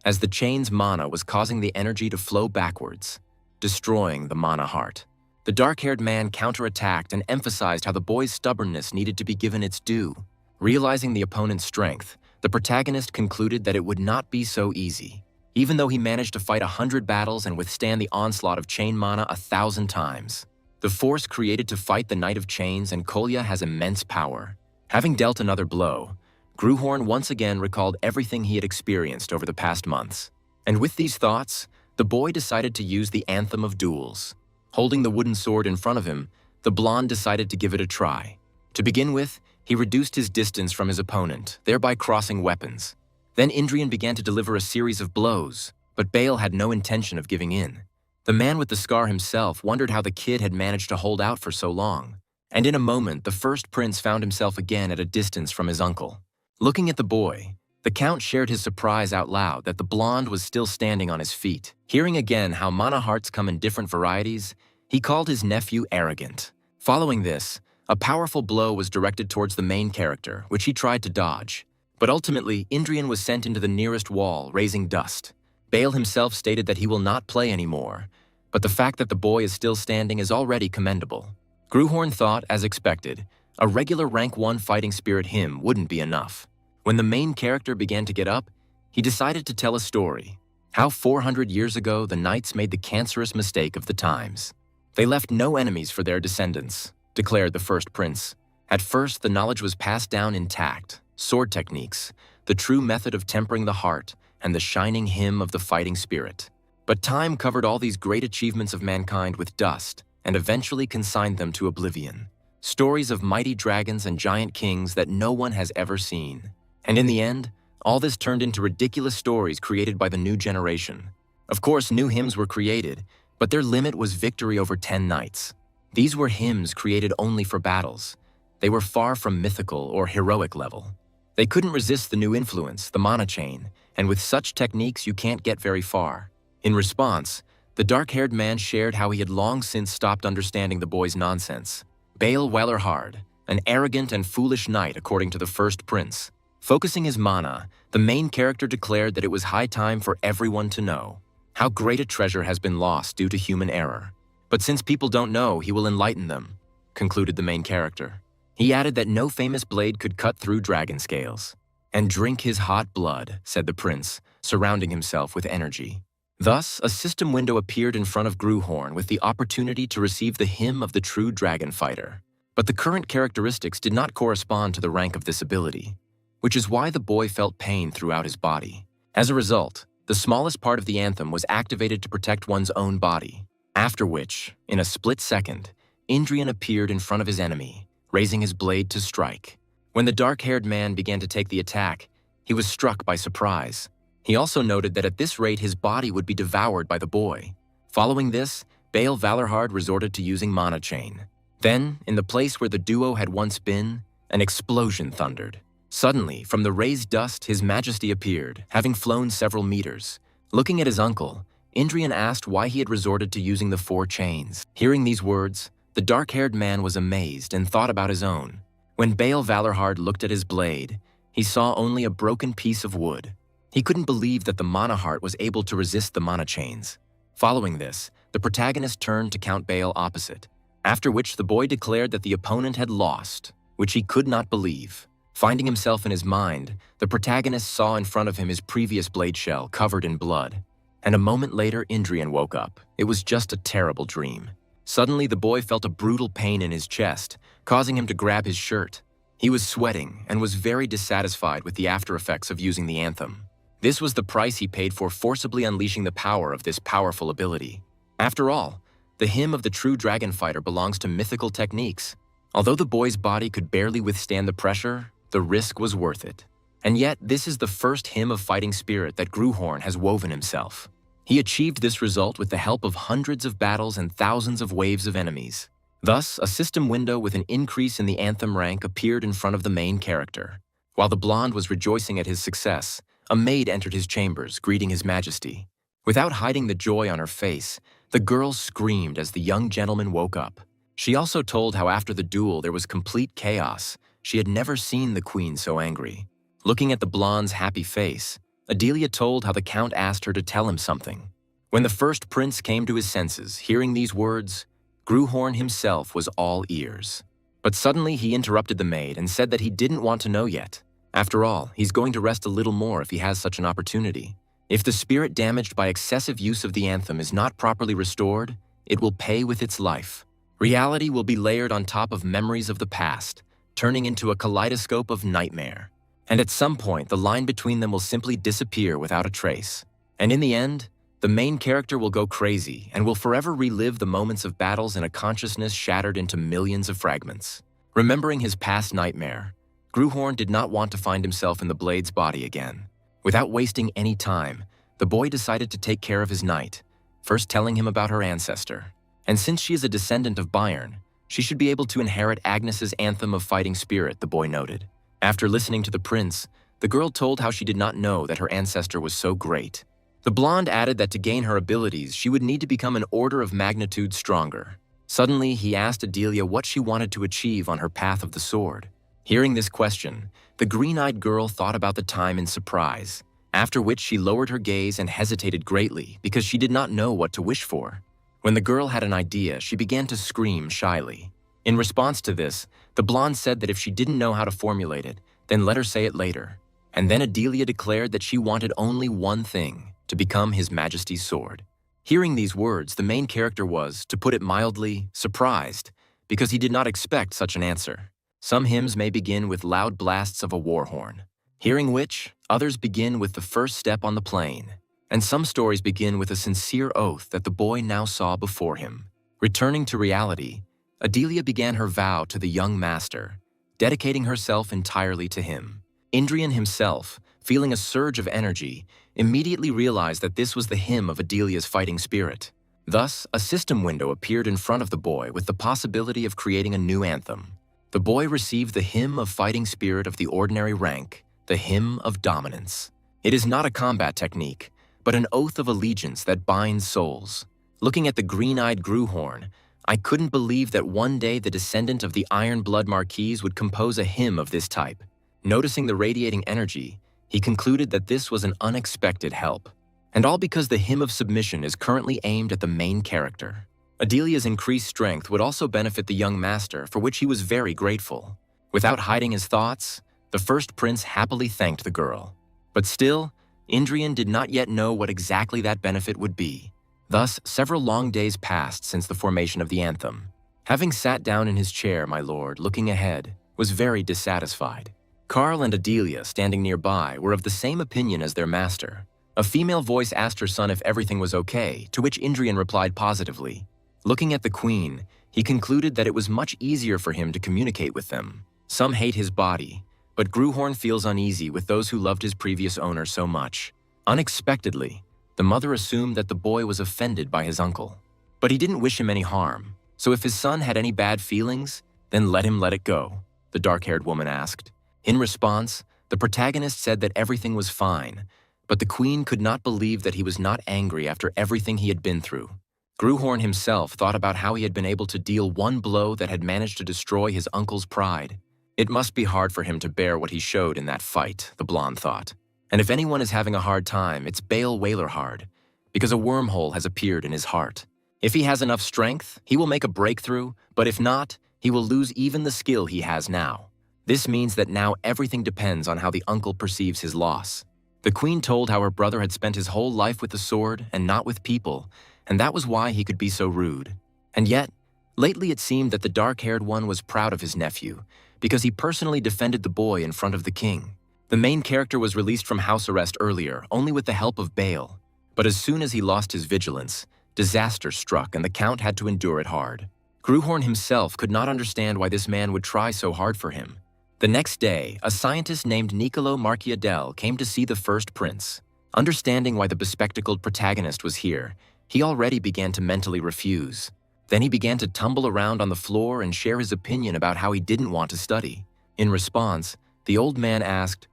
as the chain's mana was causing the energy to flow backwards, destroying the mana heart. The dark-haired man counterattacked and emphasized how the boy's stubbornness needed to be given its due. Realizing the opponent's strength, the protagonist concluded that it would not be so easy. Even though he managed to fight 100 battles and withstand the onslaught of chain mana 1,000 times. The force created to fight the Knight of Chains and Kolya has immense power. Having dealt another blow, Gruhorn once again recalled everything he had experienced over the past months. And with these thoughts, the boy decided to use the anthem of duels. Holding the wooden sword in front of him, the blonde decided to give it a try. To begin with, he reduced his distance from his opponent, thereby crossing weapons. Then Indrian began to deliver a series of blows, but Bale had no intention of giving in. The man with the scar himself wondered how the kid had managed to hold out for so long. And in a moment, the first prince found himself again at a distance from his uncle. Looking at the boy, the count shared his surprise out loud that the blonde was still standing on his feet. Hearing again how mana hearts come in different varieties, he called his nephew arrogant. Following this, a powerful blow was directed towards the main character, which he tried to dodge. But ultimately, Indrian was sent into the nearest wall, raising dust. Bale himself stated that he will not play anymore, but the fact that the boy is still standing is already commendable. Gruhorn thought, as expected, a regular rank 1 fighting spirit hymn wouldn't be enough. When the main character began to get up, he decided to tell a story. How 400 years ago the knights made the cancerous mistake of the times. They left no enemies for their descendants, declared the first prince. At first, the knowledge was passed down intact, sword techniques, the true method of tempering the heart, and the shining hymn of the fighting spirit. But time covered all these great achievements of mankind with dust and eventually consigned them to oblivion. Stories of mighty dragons and giant kings that no one has ever seen. And in the end, all this turned into ridiculous stories created by the new generation. Of course, new hymns were created, but their limit was victory over 10 knights. These were hymns created only for battles. They were far from mythical or heroic level. They couldn't resist the new influence, the mana chain, and with such techniques you can't get very far. In response, the dark-haired man shared how he had long since stopped understanding the boy's nonsense. Bale Wellerhard, an arrogant and foolish knight according to the first prince. Focusing his mana, the main character declared that it was high time for everyone to know how great a treasure has been lost due to human error. But since people don't know, he will enlighten them, concluded the main character. He added that no famous blade could cut through dragon scales. And drink his hot blood, said the prince, surrounding himself with energy. Thus, a system window appeared in front of Gruhorn with the opportunity to receive the hymn of the true dragon fighter. But the current characteristics did not correspond to the rank of this ability, which is why the boy felt pain throughout his body. As a result, the smallest part of the anthem was activated to protect one's own body, after which, in a split second, Indrian appeared in front of his enemy, raising his blade to strike. When the dark-haired man began to take the attack, he was struck by surprise. He also noted that at this rate his body would be devoured by the boy. Following this, Bale Wellerhard resorted to using Mana Chain. Then, in the place where the duo had once been, an explosion thundered. Suddenly, from the raised dust, His Majesty appeared, having flown several meters. Looking at his uncle, Indrian asked why he had resorted to using the 4 chains. Hearing these words, the dark-haired man was amazed and thought about his own. When Bale Wellerhard looked at his blade, he saw only a broken piece of wood. He couldn't believe that the Mana Heart was able to resist the Mana Chains. Following this, the protagonist turned to Count Bale opposite, after which the boy declared that the opponent had lost, which he could not believe. Finding himself in his mind, the protagonist saw in front of him his previous blade shell covered in blood. And a moment later, Indrian woke up. It was just a terrible dream. Suddenly, the boy felt a brutal pain in his chest, causing him to grab his shirt. He was sweating and was very dissatisfied with the after effects of using the anthem. This was the price he paid for forcibly unleashing the power of this powerful ability. After all, the hymn of the true dragon fighter belongs to mythical techniques. Although the boy's body could barely withstand the pressure, the risk was worth it. And yet, this is the first hymn of fighting spirit that Gruhorn has woven himself. He achieved this result with the help of hundreds of battles and thousands of waves of enemies. Thus, a system window with an increase in the anthem rank appeared in front of the main character. While the blonde was rejoicing at his success, a maid entered his chambers, greeting His Majesty. Without hiding the joy on her face, the girl screamed as the young gentleman woke up. She also told how after the duel there was complete chaos. She had never seen the queen so angry. Looking at the blonde's happy face, Adelia told how the count asked her to tell him something. When the first prince came to his senses, hearing these words, Gruhorn himself was all ears. But suddenly he interrupted the maid and said that he didn't want to know yet. After all, he's going to rest a little more if he has such an opportunity. If the spirit damaged by excessive use of the anthem is not properly restored, it will pay with its life. Reality will be layered on top of memories of the past, turning into a kaleidoscope of nightmare. And at some point, the line between them will simply disappear without a trace. And in the end, the main character will go crazy and will forever relive the moments of battles in a consciousness shattered into millions of fragments. Remembering his past nightmare, Gruhorn did not want to find himself in the blade's body again. Without wasting any time, the boy decided to take care of his knight, first telling him about her ancestor. And since she is a descendant of Bayern, she should be able to inherit Agnes's anthem of fighting spirit, the boy noted. After listening to the prince, the girl told how she did not know that her ancestor was so great. The blonde added that to gain her abilities, she would need to become an order of magnitude stronger. Suddenly, he asked Adelia what she wanted to achieve on her path of the sword. Hearing this question, the green-eyed girl thought about the time in surprise, after which she lowered her gaze and hesitated greatly because she did not know what to wish for. When the girl had an idea, she began to scream shyly. In response to this, the blonde said that if she didn't know how to formulate it, then let her say it later. And then Adelia declared that she wanted only one thing, to become His Majesty's sword. Hearing these words, the main character was, to put it mildly, surprised, because he did not expect such an answer. Some hymns may begin with loud blasts of a war horn, hearing which, others begin with the first step on the plane, and some stories begin with a sincere oath that the boy now saw before him. Returning to reality, Adelia began her vow to the young master, dedicating herself entirely to him. Indrian himself, feeling a surge of energy, immediately realized that this was the hymn of Adelia's fighting spirit. Thus, a system window appeared in front of the boy with the possibility of creating a new anthem. The boy received the hymn of fighting spirit of the ordinary rank, the hymn of dominance. It is not a combat technique, but an oath of allegiance that binds souls. Looking at the green-eyed Gruhorn, I couldn't believe that one day the descendant of the Iron Blood Marquise would compose a hymn of this type. Noticing the radiating energy, he concluded that this was an unexpected help. And all because the hymn of submission is currently aimed at the main character. Adelia's increased strength would also benefit the young master, for which he was very grateful. Without hiding his thoughts, the first prince happily thanked the girl. But still, Indrian did not yet know what exactly that benefit would be. Thus, several long days passed since the formation of the anthem. Having sat down in his chair, my lord, looking ahead, was very dissatisfied. Karl and Adelia, standing nearby, were of the same opinion as their master. A female voice asked her son if everything was okay, to which Indrian replied positively. Looking at the queen, he concluded that it was much easier for him to communicate with them. Some hate his body, but Gruhorn feels uneasy with those who loved his previous owner so much. Unexpectedly, the mother assumed that the boy was offended by his uncle. But he didn't wish him any harm, so if his son had any bad feelings, then let him let it go, the dark-haired woman asked. In response, the protagonist said that everything was fine, but the queen could not believe that he was not angry after everything he had been through. Gruhorn himself thought about how he had been able to deal one blow that had managed to destroy his uncle's pride. It must be hard for him to bear what he showed in that fight, the blonde thought. And if anyone is having a hard time, it's Bale Wailerhard, because a wormhole has appeared in his heart. If he has enough strength, he will make a breakthrough, but if not, he will lose even the skill he has now. This means that now everything depends on how the uncle perceives his loss. The queen told how her brother had spent his whole life with the sword and not with people, and that was why he could be so rude. And yet, lately it seemed that the dark-haired one was proud of his nephew, because he personally defended the boy in front of the king. The main character was released from house arrest earlier, only with the help of Bale. But as soon as he lost his vigilance, disaster struck and the count had to endure it hard. Gruhorn himself could not understand why this man would try so hard for him. The next day, a scientist named Niccolo Marchiadel came to see the first prince. Understanding why the bespectacled protagonist was here, he already began to mentally refuse. Then he began to tumble around on the floor and share his opinion about how he didn't want to study. In response, the old man asked,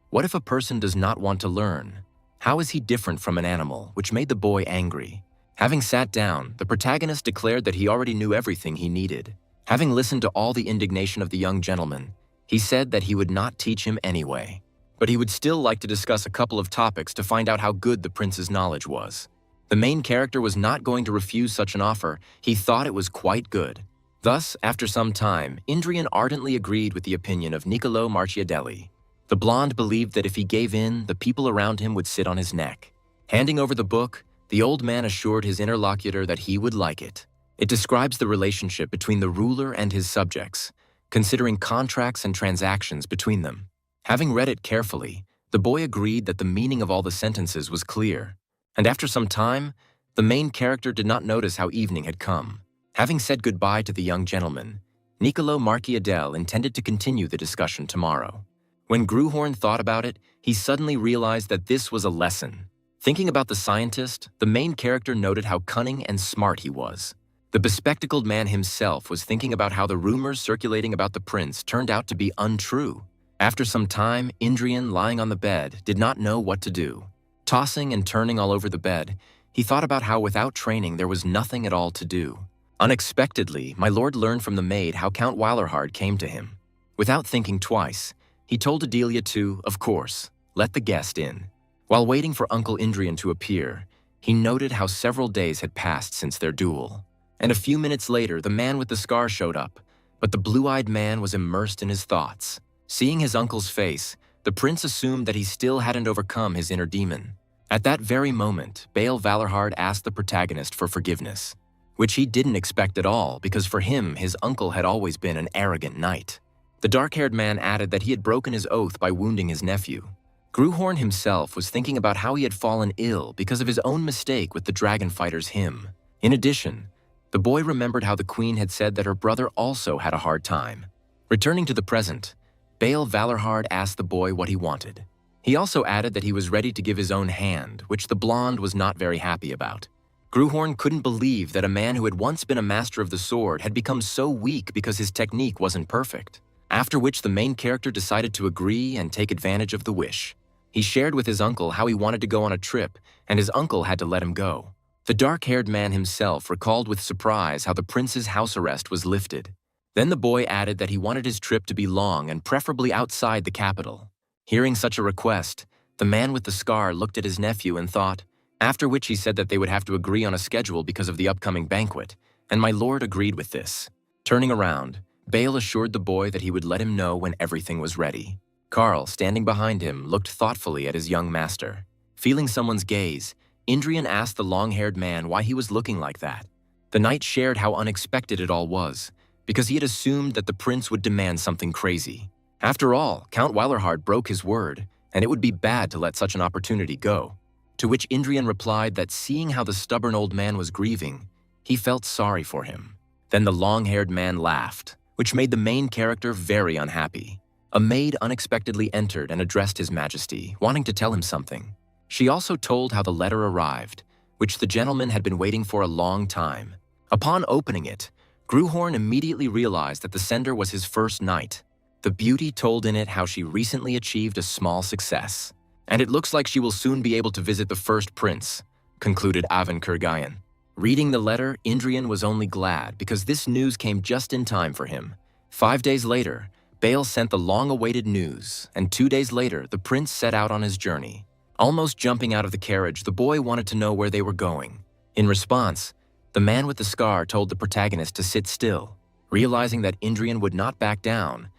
"What if a person does not want to learn? How is he different from an animal, which made the boy angry? Having sat down, the protagonist declared that he already knew everything he needed. Having listened to all the indignation of the young gentleman, he said that he would not teach him anyway. But he would still like to discuss a couple of topics to find out how good the prince's knowledge was. The main character was not going to refuse such an offer. He thought it was quite good. Thus, after some time, Indrian ardently agreed with the opinion of Niccolo Marchiadelli. The blonde believed that if he gave in, the people around him would sit on his neck. Handing over the book, the old man assured his interlocutor that he would like it. It describes the relationship between the ruler and his subjects, considering contracts and transactions between them. Having read it carefully, the boy agreed that the meaning of all the sentences was clear. And after some time, the main character did not notice how evening had come. Having said goodbye to the young gentleman, Niccolo Marchiadel intended to continue the discussion tomorrow. When Gruhorn thought about it, he suddenly realized that this was a lesson. Thinking about the scientist, the main character noted how cunning and smart he was. The bespectacled man himself was thinking about how the rumors circulating about the prince turned out to be untrue. After some time, Indrian, lying on the bed, did not know what to do. Tossing and turning all over the bed, he thought about how without training there was nothing at all to do. Unexpectedly, my lord learned from the maid how Count Weilerhard came to him. Without thinking twice, he told Adelia to, of course, let the guest in. While waiting for Uncle Indrian to appear, he noted how several days had passed since their duel. And a few minutes later, the man with the scar showed up, but the blue-eyed man was immersed in his thoughts. Seeing his uncle's face, the prince assumed that he still hadn't overcome his inner demon. At that very moment, Bael Valarhard asked the protagonist for forgiveness, which he didn't expect at all because for him, his uncle had always been an arrogant knight. The dark-haired man added that he had broken his oath by wounding his nephew. Gruhorn himself was thinking about how he had fallen ill because of his own mistake with the dragon fighter's hymn. In addition, the boy remembered how the queen had said that her brother also had a hard time. Returning to the present, Bael Valarhard asked the boy what he wanted. He also added that he was ready to give his own hand, which the blonde was not very happy about. Gruhorn couldn't believe that a man who had once been a master of the sword had become so weak because his technique wasn't perfect. After which the main character decided to agree and take advantage of the wish. He shared with his uncle how he wanted to go on a trip, and his uncle had to let him go. The dark-haired man himself recalled with surprise how the prince's house arrest was lifted. Then the boy added that he wanted his trip to be long and preferably outside the capital. Hearing such a request, the man with the scar looked at his nephew and thought, after which he said that they would have to agree on a schedule because of the upcoming banquet, and my lord agreed with this. Turning around, Bael assured the boy that he would let him know when everything was ready. Karl, standing behind him, looked thoughtfully at his young master. Feeling someone's gaze, Indrian asked the long-haired man why he was looking like that. The knight shared how unexpected it all was, because he had assumed that the prince would demand something crazy. After all, Count Weilerhard broke his word, and it would be bad to let such an opportunity go. To which Indrian replied that seeing how the stubborn old man was grieving, he felt sorry for him. Then the long-haired man laughed, which made the main character very unhappy. A maid unexpectedly entered and addressed His Majesty, wanting to tell him something. She also told how the letter arrived, which the gentleman had been waiting for a long time. Upon opening it, Gruhorn immediately realized that the sender was his first knight. The beauty told in it how she recently achieved a small success. And it looks like she will soon be able to visit the first prince, concluded Avin Kurgayan. Reading the letter, Indrian was only glad because this news came just in time for him. 5 days later, Bael sent the long-awaited news, and 2 days later, the prince set out on his journey. Almost jumping out of the carriage, the boy wanted to know where they were going. In response, the man with the scar told the protagonist to sit still. Realizing that Indrian would not back down,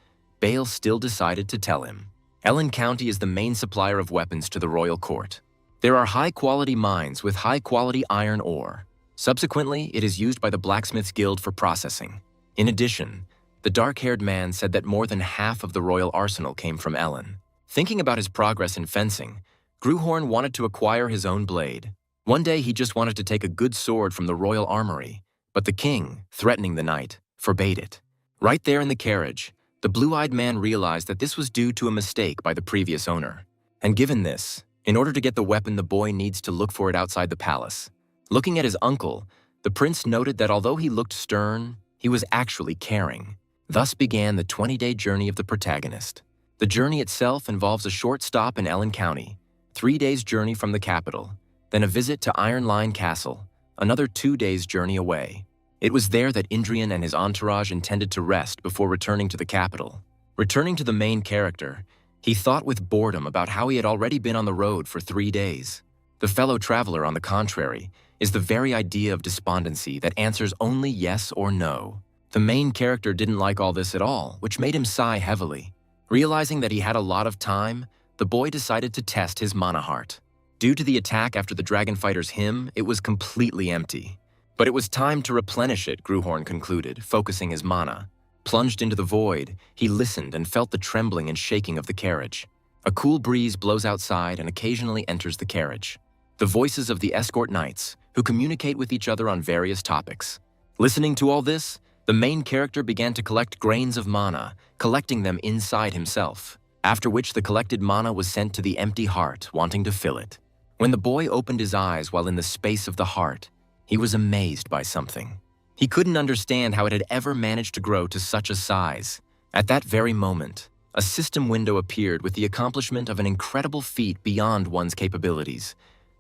Bael still decided to tell him. Ellen County is the main supplier of weapons to the royal court. There are high-quality mines with high-quality iron ore. Subsequently, it is used by the Blacksmiths Guild for processing. In addition, the dark-haired man said that more than half of the royal arsenal came from Ellen. Thinking about his progress in fencing, Gruhorn wanted to acquire his own blade. One day he just wanted to take a good sword from the royal armory, but the king, threatening the knight, forbade it. Right there in the carriage, the blue-eyed man realized that this was due to a mistake by the previous owner. And given this, in order to get the weapon, the boy needs to look for it outside the palace. Looking at his uncle, the prince noted that although he looked stern, he was actually caring. Thus began the 20-day journey of the protagonist. The journey itself involves a short stop in Ellen County. 3 days' journey from the capital, then a visit to Iron Line Castle, another 2 days' journey away. It was there that Indrian and his entourage intended to rest before returning to the capital. Returning to the main character, he thought with boredom about how he had already been on the road for 3 days. The fellow traveler, on the contrary, is the very idea of despondency that answers only yes or no. The main character didn't like all this at all, which made him sigh heavily. Realizing that he had a lot of time, the boy decided to test his mana heart. Due to the attack after the dragon fighter's hymn, it was completely empty. But it was time to replenish it, Gruhorn concluded, focusing his mana. Plunged into the void, he listened and felt the trembling and shaking of the carriage. A cool breeze blows outside and occasionally enters the carriage. The voices of the escort knights, who communicate with each other on various topics. Listening to all this, the main character began to collect grains of mana, collecting them inside himself, after which the collected mana was sent to the empty heart, wanting to fill it. When the boy opened his eyes while in the space of the heart, he was amazed by something. He couldn't understand how it had ever managed to grow to such a size. At that very moment, a system window appeared with the accomplishment of an incredible feat beyond one's capabilities,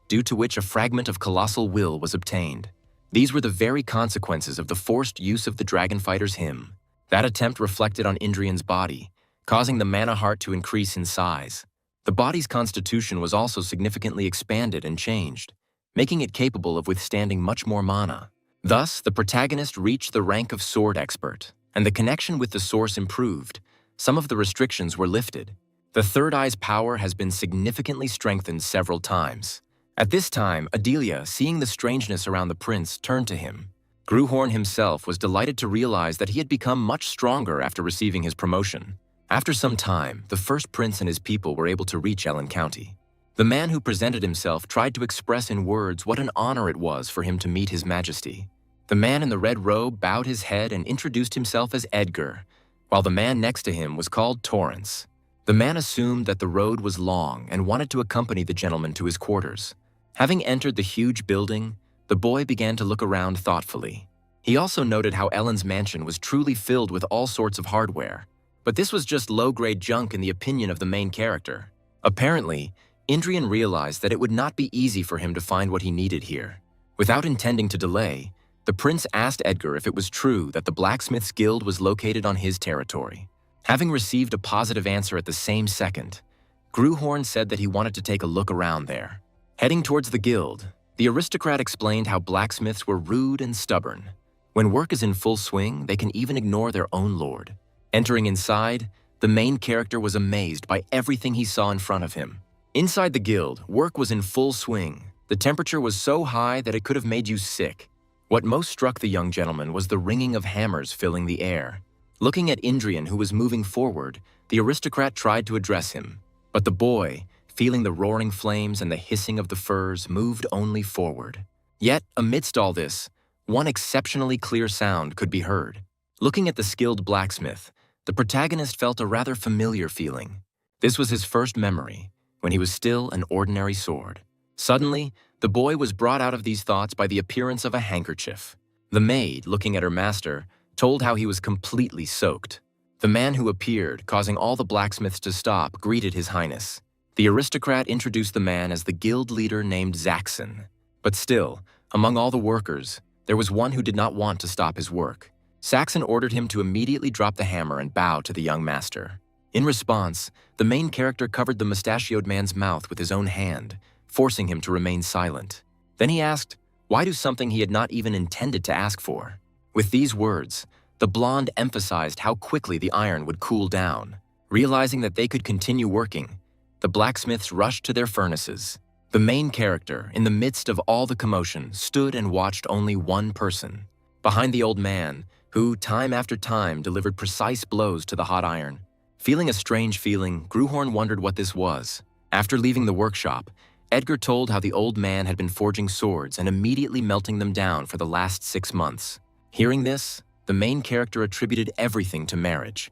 due to which a fragment of colossal will was obtained. These were the very consequences of the forced use of the dragon fighter's hymn. That attempt reflected on Indrian's body, causing the mana heart to increase in size. The body's constitution was also significantly expanded and changed, making it capable of withstanding much more mana. Thus, the protagonist reached the rank of sword expert, and the connection with the source improved. Some of the restrictions were lifted. The third eye's power has been significantly strengthened several times. At this time, Adelia, seeing the strangeness around the prince, turned to him. Gruhorn himself was delighted to realize that he had become much stronger after receiving his promotion. After some time, the first prince and his people were able to reach Ellen County. The man who presented himself tried to express in words what an honor it was for him to meet His Majesty. The man in the red robe bowed his head and introduced himself as Edgar, while the man next to him was called Torrance. The man assumed that the road was long and wanted to accompany the gentleman to his quarters. Having entered the huge building, the boy began to look around thoughtfully. He also noted how Ellen's mansion was truly filled with all sorts of hardware. But this was just low-grade junk in the opinion of the main character. Apparently, Indrian realized that it would not be easy for him to find what he needed here. Without intending to delay, the prince asked Edgar if it was true that the blacksmith's guild was located on his territory. Having received a positive answer at the same second, Gruhorn said that he wanted to take a look around there. Heading towards the guild, the aristocrat explained how blacksmiths were rude and stubborn. When work is in full swing, they can even ignore their own lord. Entering inside, the main character was amazed by everything he saw in front of him. Inside the guild, work was in full swing. The temperature was so high that it could have made you sick. What most struck the young gentleman was the ringing of hammers filling the air. Looking at Indrian, who was moving forward, the aristocrat tried to address him. But the boy, feeling the roaring flames and the hissing of the furs, moved only forward. Yet, amidst all this, one exceptionally clear sound could be heard. Looking at the skilled blacksmith, the protagonist felt a rather familiar feeling. This was his first memory, when he was still an ordinary sword. Suddenly, the boy was brought out of these thoughts by the appearance of a handkerchief. The maid, looking at her master, told how he was completely soaked. The man who appeared, causing all the blacksmiths to stop, greeted His Highness. The aristocrat introduced the man as the guild leader named Zaxxon. But still, among all the workers, there was one who did not want to stop his work. Saxon ordered him to immediately drop the hammer and bow to the young master. In response, the main character covered the mustachioed man's mouth with his own hand, forcing him to remain silent. Then he asked, why do something he had not even intended to ask for? With these words, the blonde emphasized how quickly the iron would cool down. Realizing that they could continue working, the blacksmiths rushed to their furnaces. The main character, in the midst of all the commotion, stood and watched only one person. Behind the old man, who, time after time, delivered precise blows to the hot iron. Feeling a strange feeling, Gruhorn wondered what this was. After leaving the workshop, Edgar told how the old man had been forging swords and immediately melting them down for the last 6 months. Hearing this, the main character attributed everything to marriage,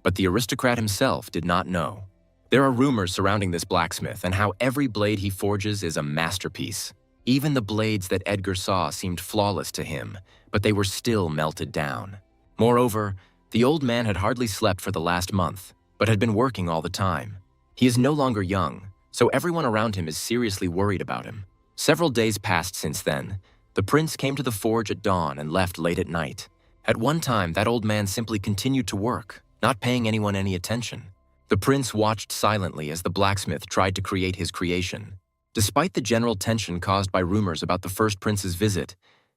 but the aristocrat himself did not know. There are rumors surrounding this blacksmith and how every blade he forges is a masterpiece. Even the blades that Edgar saw seemed flawless to him, but they were still melted down. Moreover, the old man had hardly slept for the last month, but had been working all the time. He is no longer young, so everyone around him is seriously worried about him. Several days passed since then. The prince came to the forge at dawn and left late at night. At one time, that old man simply continued to work, not paying anyone any attention. The prince watched silently as the blacksmith tried to create his creation. Despite the general tension caused by rumors about the first prince's visit,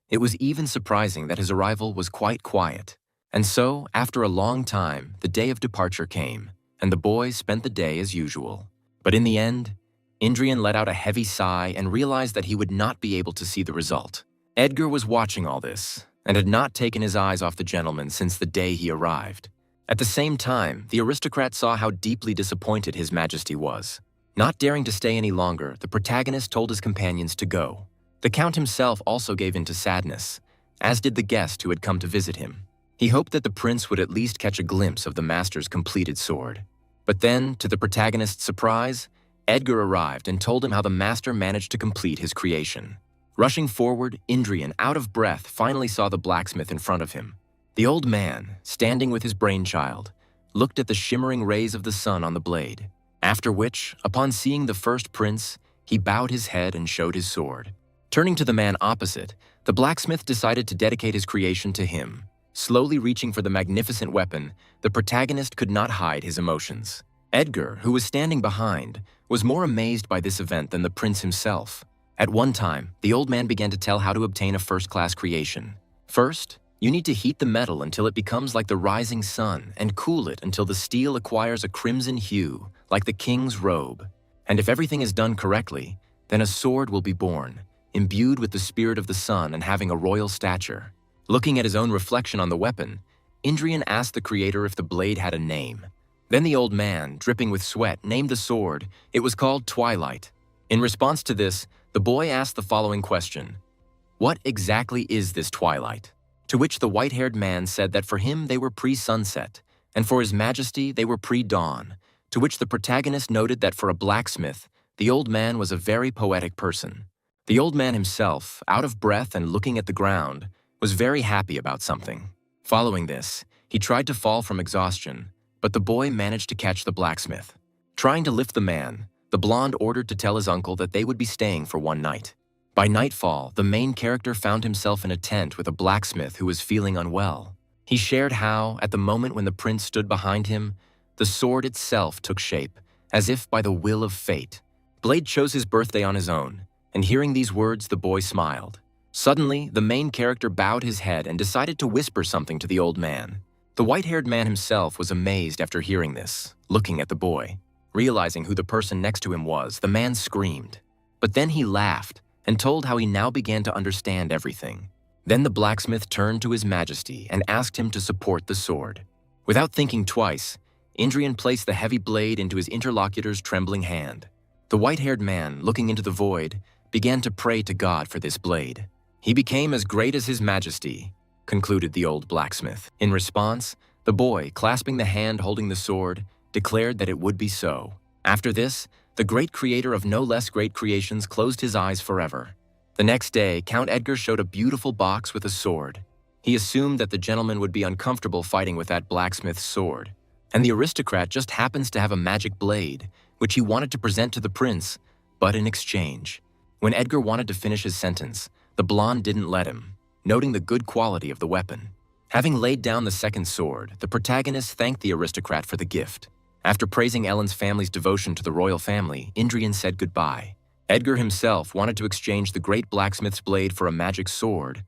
it was even surprising that his arrival was quite quiet. And so, after a long time, the day of departure came, and the boy spent the day as usual. But in the end, Indrian let out a heavy sigh and realized that he would not be able to see the result. Edgar was watching all this, and had not taken his eyes off the gentleman since the day he arrived. At the same time, the aristocrat saw how deeply disappointed His Majesty was. Not daring to stay any longer, the protagonist told his companions to go. The Count himself also gave in to sadness, as did the guest who had come to visit him. He hoped that the prince would at least catch a glimpse of the master's completed sword. But then, to the protagonist's surprise, Edgar arrived and told him how the master managed to complete his creation. Rushing forward, Indrian, out of breath, finally saw the blacksmith in front of him. The old man, standing with his brainchild, looked at the shimmering rays of the sun on the blade, after which, upon seeing the first prince, he bowed his head and showed his sword. Turning to the man opposite, the blacksmith decided to dedicate his creation to him. Slowly reaching for the magnificent weapon, the protagonist could not hide his emotions. Edgar, who was standing behind, was more amazed by this event than the prince himself. At one time, the old man began to tell how to obtain a first-class creation. First, you need to heat the metal until it becomes like the rising sun and cool it until the steel acquires a crimson hue, like the king's robe. And if everything is done correctly, then a sword will be born, imbued with the spirit of the sun and having a royal stature. Looking at his own reflection on the weapon, Indrian asked the creator if the blade had a name. Then the old man, dripping with sweat, named the sword. It was called Twilight. In response to this, the boy asked the following question: "What exactly is this twilight?" To which the white-haired man said that for him they were pre-sunset, and for His Majesty they were pre-dawn, to which the protagonist noted that for a blacksmith, the old man was a very poetic person. The old man himself, out of breath and looking at the ground, was very happy about something. Following this, he tried to fall from exhaustion, but the boy managed to catch the blacksmith. Trying to lift the man, the blonde ordered to tell his uncle that they would be staying for one night. By nightfall, the main character found himself in a tent with a blacksmith who was feeling unwell. He shared how, at the moment when the prince stood behind him, the sword itself took shape, as if by the will of fate. Blade chose his birthday on his own, and hearing these words, the boy smiled. Suddenly, the main character bowed his head and decided to whisper something to the old man. The white-haired man himself was amazed after hearing this, looking at the boy. Realizing who the person next to him was, the man screamed. But then he laughed and told how he now began to understand everything. Then the blacksmith turned to His Majesty and asked him to support the sword. Without thinking twice, Indrian placed the heavy blade into his interlocutor's trembling hand. The white-haired man, looking into the void, began to pray to God for this blade. "He became as great as His Majesty," concluded the old blacksmith. In response, the boy, clasping the hand holding the sword, declared that it would be so. After this, the great creator of no less great creations closed his eyes forever. The next day, Count Edgar showed a beautiful box with a sword. He assumed that the gentleman would be uncomfortable fighting with that blacksmith's sword, and the aristocrat just happens to have a magic blade, which he wanted to present to the prince, but in exchange. When Edgar wanted to finish his sentence, the blonde didn't let him, noting the good quality of the weapon. Having laid down the second sword, the protagonist thanked the aristocrat for the gift. After praising Ellen's family's devotion to the royal family, Indrian said goodbye. Edgar himself wanted to exchange the great blacksmith's blade for a magic sword,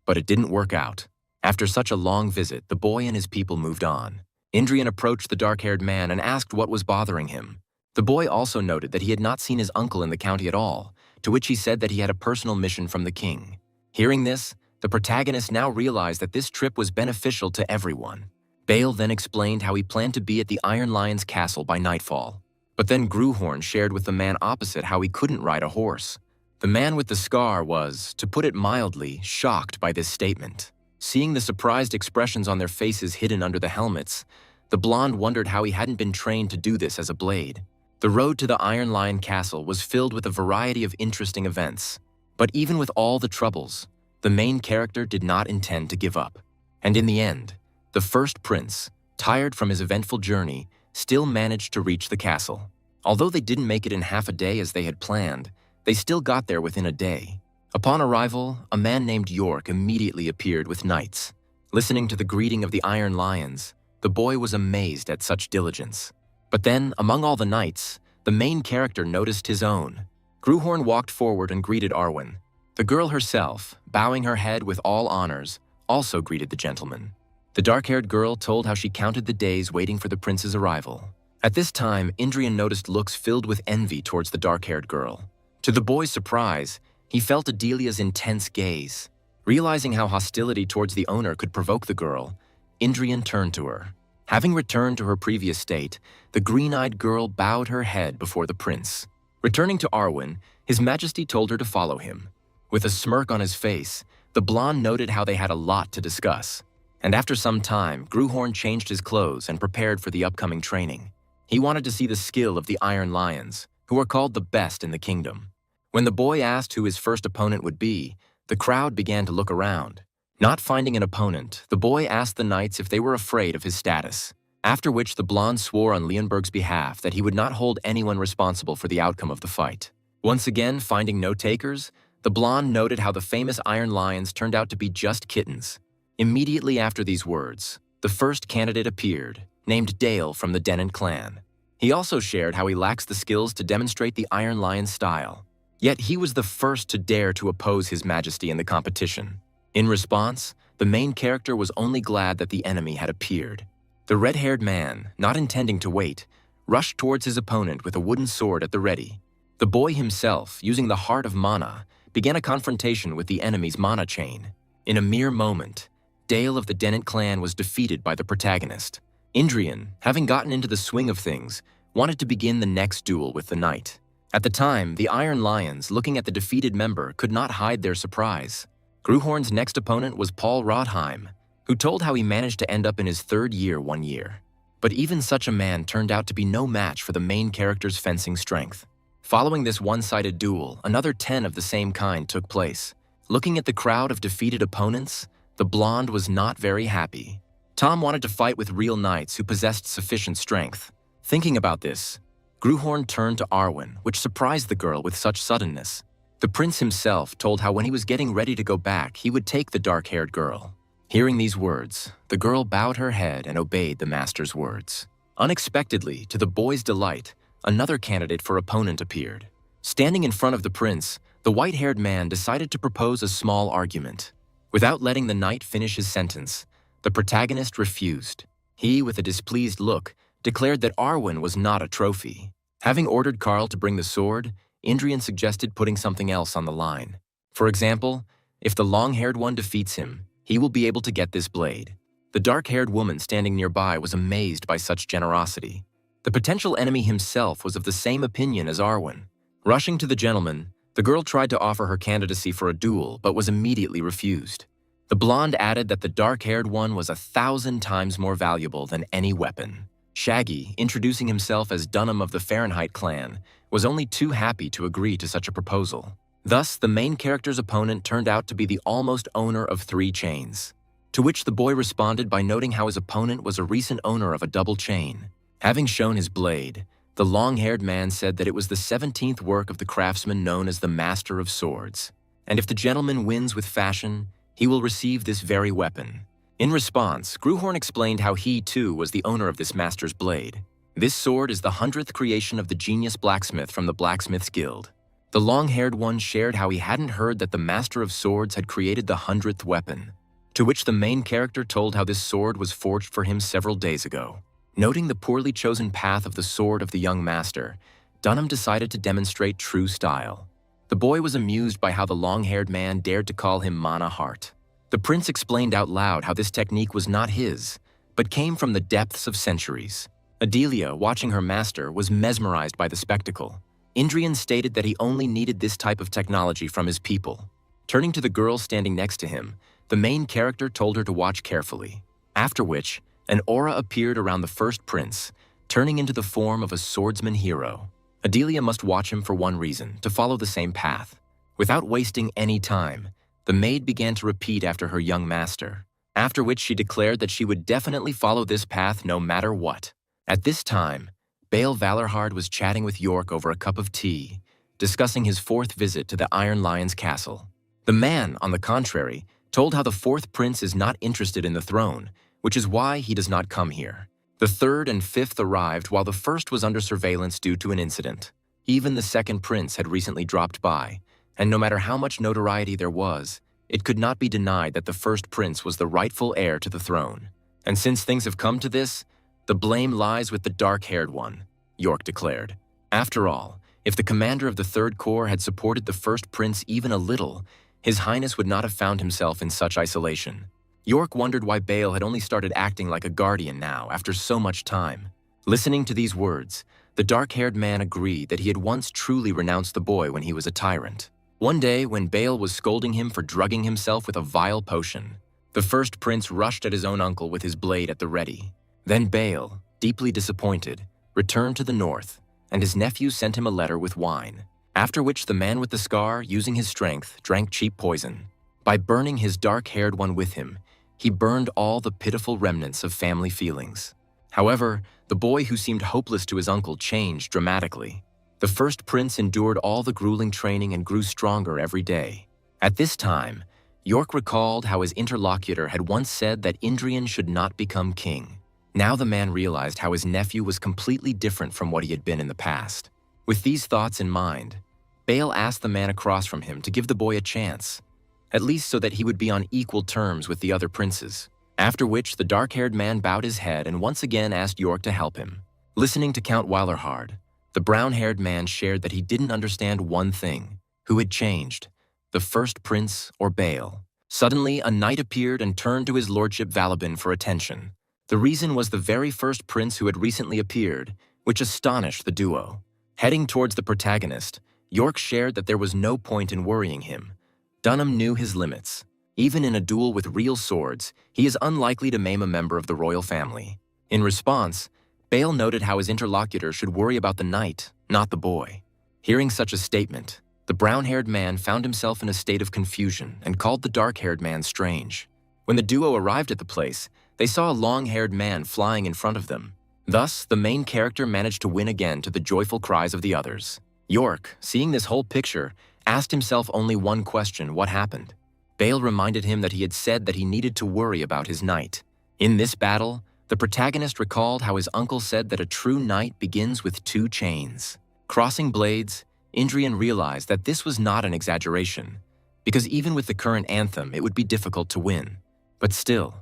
but it didn't work out. After such a long visit, the boy and his people moved on. Indrian approached the dark-haired man and asked what was bothering him. The boy also noted that he had not seen his uncle in the county at all, to which he said that he had a personal mission from the king. Hearing this, the protagonist now realized that this trip was beneficial to everyone. Bale then explained how he planned to be at the Iron Lion's castle by nightfall. But then Gruhorn shared with the man opposite how he couldn't ride a horse. The man with the scar was, to put it mildly, shocked by this statement. Seeing the surprised expressions on their faces hidden under the helmets, the blonde wondered how he hadn't been trained to do this as a blade. The road to the Iron Lion castle was filled with a variety of interesting events. But even with all the troubles, the main character did not intend to give up. And in the end, the first prince, tired from his eventful journey, still managed to reach the castle. Although they didn't make it in half a day as they had planned, they still got there within a day. Upon arrival, a man named York immediately appeared with knights. Listening to the greeting of the Iron Lions, the boy was amazed at such diligence. But then, among all the knights, the main character noticed his own. Gruhorn walked forward and greeted Arwin. The girl herself, bowing her head with all honors, also greeted the gentleman. The dark-haired girl told how she counted the days waiting for the prince's arrival. At this time, Indrian noticed looks filled with envy towards the dark-haired girl. To the boy's surprise, he felt Adelia's intense gaze. Realizing how hostility towards the owner could provoke the girl, Indrian turned to her. Having returned to her previous state, the green-eyed girl bowed her head before the prince. Returning to Arwin, His Majesty told her to follow him. With a smirk on his face, the blonde noted how they had a lot to discuss. And after some time, Gruhorn changed his clothes and prepared for the upcoming training. He wanted to see the skill of the Iron Lions, who are called the best in the kingdom. When the boy asked who his first opponent would be, the crowd began to look around. Not finding an opponent, the boy asked the knights if they were afraid of his status, after which the blonde swore on Leonberg's behalf that he would not hold anyone responsible for the outcome of the fight. Once again, finding no takers, the blonde noted how the famous Iron Lions turned out to be just kittens. Immediately after these words, the first candidate appeared, named Dale from the Dennant clan. He also shared how he lacks the skills to demonstrate the Iron Lion style. Yet he was the first to dare to oppose His Majesty in the competition. In response, the main character was only glad that the enemy had appeared. The red-haired man, not intending to wait, rushed towards his opponent with a wooden sword at the ready. The boy himself, using the heart of mana, began a confrontation with the enemy's mana chain. In a mere moment, Dale of the Dennant clan was defeated by the protagonist. Indrian, having gotten into the swing of things, wanted to begin the next duel with the knight. At the time, the Iron Lions, looking at the defeated member, could not hide their surprise. Gruhorn's next opponent was Paul Rodheim, who told how he managed to end up in his third year one year. But even such a man turned out to be no match for the main character's fencing strength. Following this one-sided duel, another 10 of the same kind took place. Looking at the crowd of defeated opponents, the blonde was not very happy. Tom wanted to fight with real knights who possessed sufficient strength. Thinking about this, Gruhorn turned to Arwin, which surprised the girl with such suddenness. The prince himself told how when he was getting ready to go back, he would take the dark-haired girl. Hearing these words, the girl bowed her head and obeyed the master's words. Unexpectedly, to the boy's delight, another candidate for opponent appeared. Standing in front of the prince, the white-haired man decided to propose a small argument. Without letting the knight finish his sentence, the protagonist refused. He, with a displeased look, declared that Arwin was not a trophy. Having ordered Karl to bring the sword, Indrian suggested putting something else on the line. For example, if the long-haired one defeats him, he will be able to get this blade. The dark-haired woman standing nearby was amazed by such generosity. The potential enemy himself was of the same opinion as Arwin. Rushing to the gentleman, the girl tried to offer her candidacy for a duel but was immediately refused. The blonde added that the dark-haired one was 1,000 times more valuable than any weapon. Shaggy, introducing himself as Dunham of the Fahrenheit clan, was only too happy to agree to such a proposal. Thus, the main character's opponent turned out to be the almost owner of 3 chains. To which the boy responded by noting how his opponent was a recent owner of a double chain. Having shown his blade, the long-haired man said that it was the 17th work of the craftsman known as the Master of Swords. And if the gentleman wins with fashion, he will receive this very weapon. In response, Gruhorn explained how he, too, was the owner of this master's blade. This sword is the 100th creation of the genius blacksmith from the Blacksmith's Guild. The long-haired one shared how he hadn't heard that the Master of Swords had created the 100th weapon, to which the main character told how this sword was forged for him several days ago. Noting the poorly chosen path of the sword of the young master, Dunham decided to demonstrate true style. The boy was amused by how the long-haired man dared to call him Mana Heart. The prince explained out loud how this technique was not his, but came from the depths of centuries. Adelia, watching her master, was mesmerized by the spectacle. Indrian stated that he only needed this type of technology from his people. Turning to the girl standing next to him, the main character told her to watch carefully, after which an aura appeared around the first prince, turning into the form of a swordsman hero. Adelia must watch him for one reason, to follow the same path. Without wasting any time, the maid began to repeat after her young master, after which she declared that she would definitely follow this path no matter what. At this time, Bale Valorhard was chatting with York over a cup of tea, discussing his fourth visit to the Iron Lion's castle. The man, on the contrary, told how the fourth prince is not interested in the throne, which is why he does not come here. The third and fifth arrived while the first was under surveillance due to an incident. Even the second prince had recently dropped by, and no matter how much notoriety there was, it could not be denied that the first prince was the rightful heir to the throne. And since things have come to this, the blame lies with the dark-haired one, York declared. After all, if the commander of the Third Corps had supported the first prince even a little, His Highness would not have found himself in such isolation. York wondered why Bale had only started acting like a guardian now after so much time. Listening to these words, the dark-haired man agreed that he had once truly renounced the boy when he was a tyrant. One day, when Bale was scolding him for drugging himself with a vile potion, the first prince rushed at his own uncle with his blade at the ready. Then Bale, deeply disappointed, returned to the north, and his nephew sent him a letter with wine, after which the man with the scar, using his strength, drank cheap poison. By burning his dark-haired one with him, he burned all the pitiful remnants of family feelings. However, the boy who seemed hopeless to his uncle changed dramatically. The first prince endured all the grueling training and grew stronger every day. At this time, York recalled how his interlocutor had once said that Indrian should not become king. Now the man realized how his nephew was completely different from what he had been in the past. With these thoughts in mind, Bale asked the man across from him to give the boy a chance, at least so that he would be on equal terms with the other princes. After which, the dark-haired man bowed his head and once again asked York to help him. Listening to Count Weilerhard, the brown-haired man shared that he didn't understand one thing: who had changed, the first prince or Bale. Suddenly, a knight appeared and turned to his lordship Valabin for attention. The reason was the very first prince who had recently appeared, which astonished the duo. Heading towards the protagonist, York shared that there was no point in worrying him. Dunham knew his limits. Even in a duel with real swords, he is unlikely to maim a member of the royal family. In response, Bale noted how his interlocutor should worry about the knight, not the boy. Hearing such a statement, the brown-haired man found himself in a state of confusion and called the dark-haired man strange. When the duo arrived at the place, they saw a long-haired man flying in front of them. Thus, the main character managed to win again to the joyful cries of the others. York, seeing this whole picture, asked himself only one question: what happened? Bale reminded him that he had said that he needed to worry about his knight. In this battle, the protagonist recalled how his uncle said that a true knight begins with 2 chains. Crossing blades, Indrian realized that this was not an exaggeration, because even with the current anthem, it would be difficult to win. But still,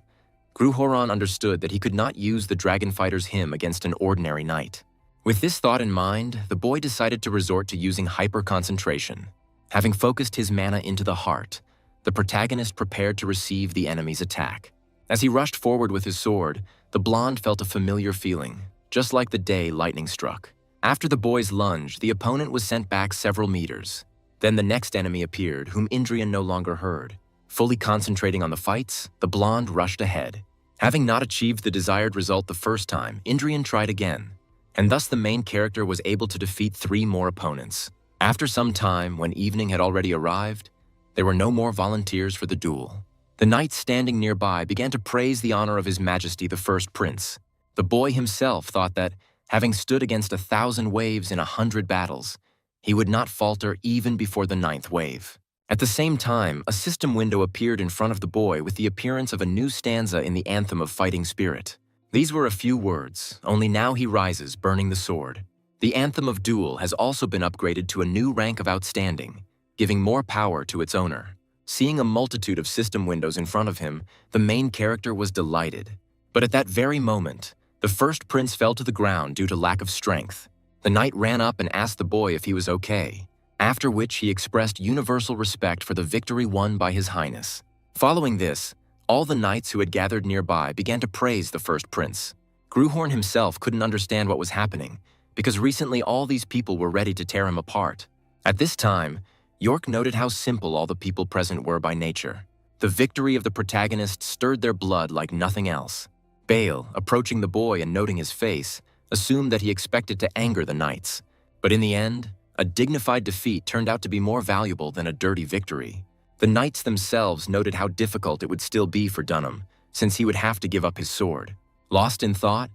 Gruhoron understood that he could not use the dragon fighter's hymn against an ordinary knight. With this thought in mind, the boy decided to resort to using hyper-concentration. Having focused his mana into the heart, the protagonist prepared to receive the enemy's attack. As he rushed forward with his sword, the blonde felt a familiar feeling, just like the day lightning struck. After the boy's lunge, the opponent was sent back several meters. Then the next enemy appeared, whom Indrian no longer heard. Fully concentrating on the fights, the blonde rushed ahead. Having not achieved the desired result the first time, Indrian tried again, and thus the main character was able to defeat 3 more opponents. After some time, when evening had already arrived, there were no more volunteers for the duel. The knights standing nearby began to praise the honor of His Majesty the First Prince. The boy himself thought that, having stood against 1,000 waves in 100 battles, he would not falter even before the 9th wave. At the same time, a system window appeared in front of the boy with the appearance of a new stanza in the Anthem of Fighting Spirit. These were a few words: only now he rises, burning the sword. The Anthem of Duel has also been upgraded to a new rank of Outstanding, giving more power to its owner. Seeing a multitude of system windows in front of him, the main character was delighted. But at that very moment, the first prince fell to the ground due to lack of strength. The knight ran up and asked the boy if he was okay, after which he expressed universal respect for the victory won by His Highness. Following this, all the knights who had gathered nearby began to praise the first prince. Gruhorn himself couldn't understand what was happening, because recently all these people were ready to tear him apart. At this time, York noted how simple all the people present were by nature. The victory of the protagonist stirred their blood like nothing else. Bale, approaching the boy and noting his face, assumed that he expected to anger the knights. But in the end, a dignified defeat turned out to be more valuable than a dirty victory. The knights themselves noted how difficult it would still be for Dunham, since he would have to give up his sword. Lost in thought,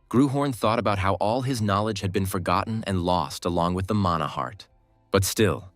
Gruhorn thought about how all his knowledge had been forgotten and lost along with the mana heart. But still,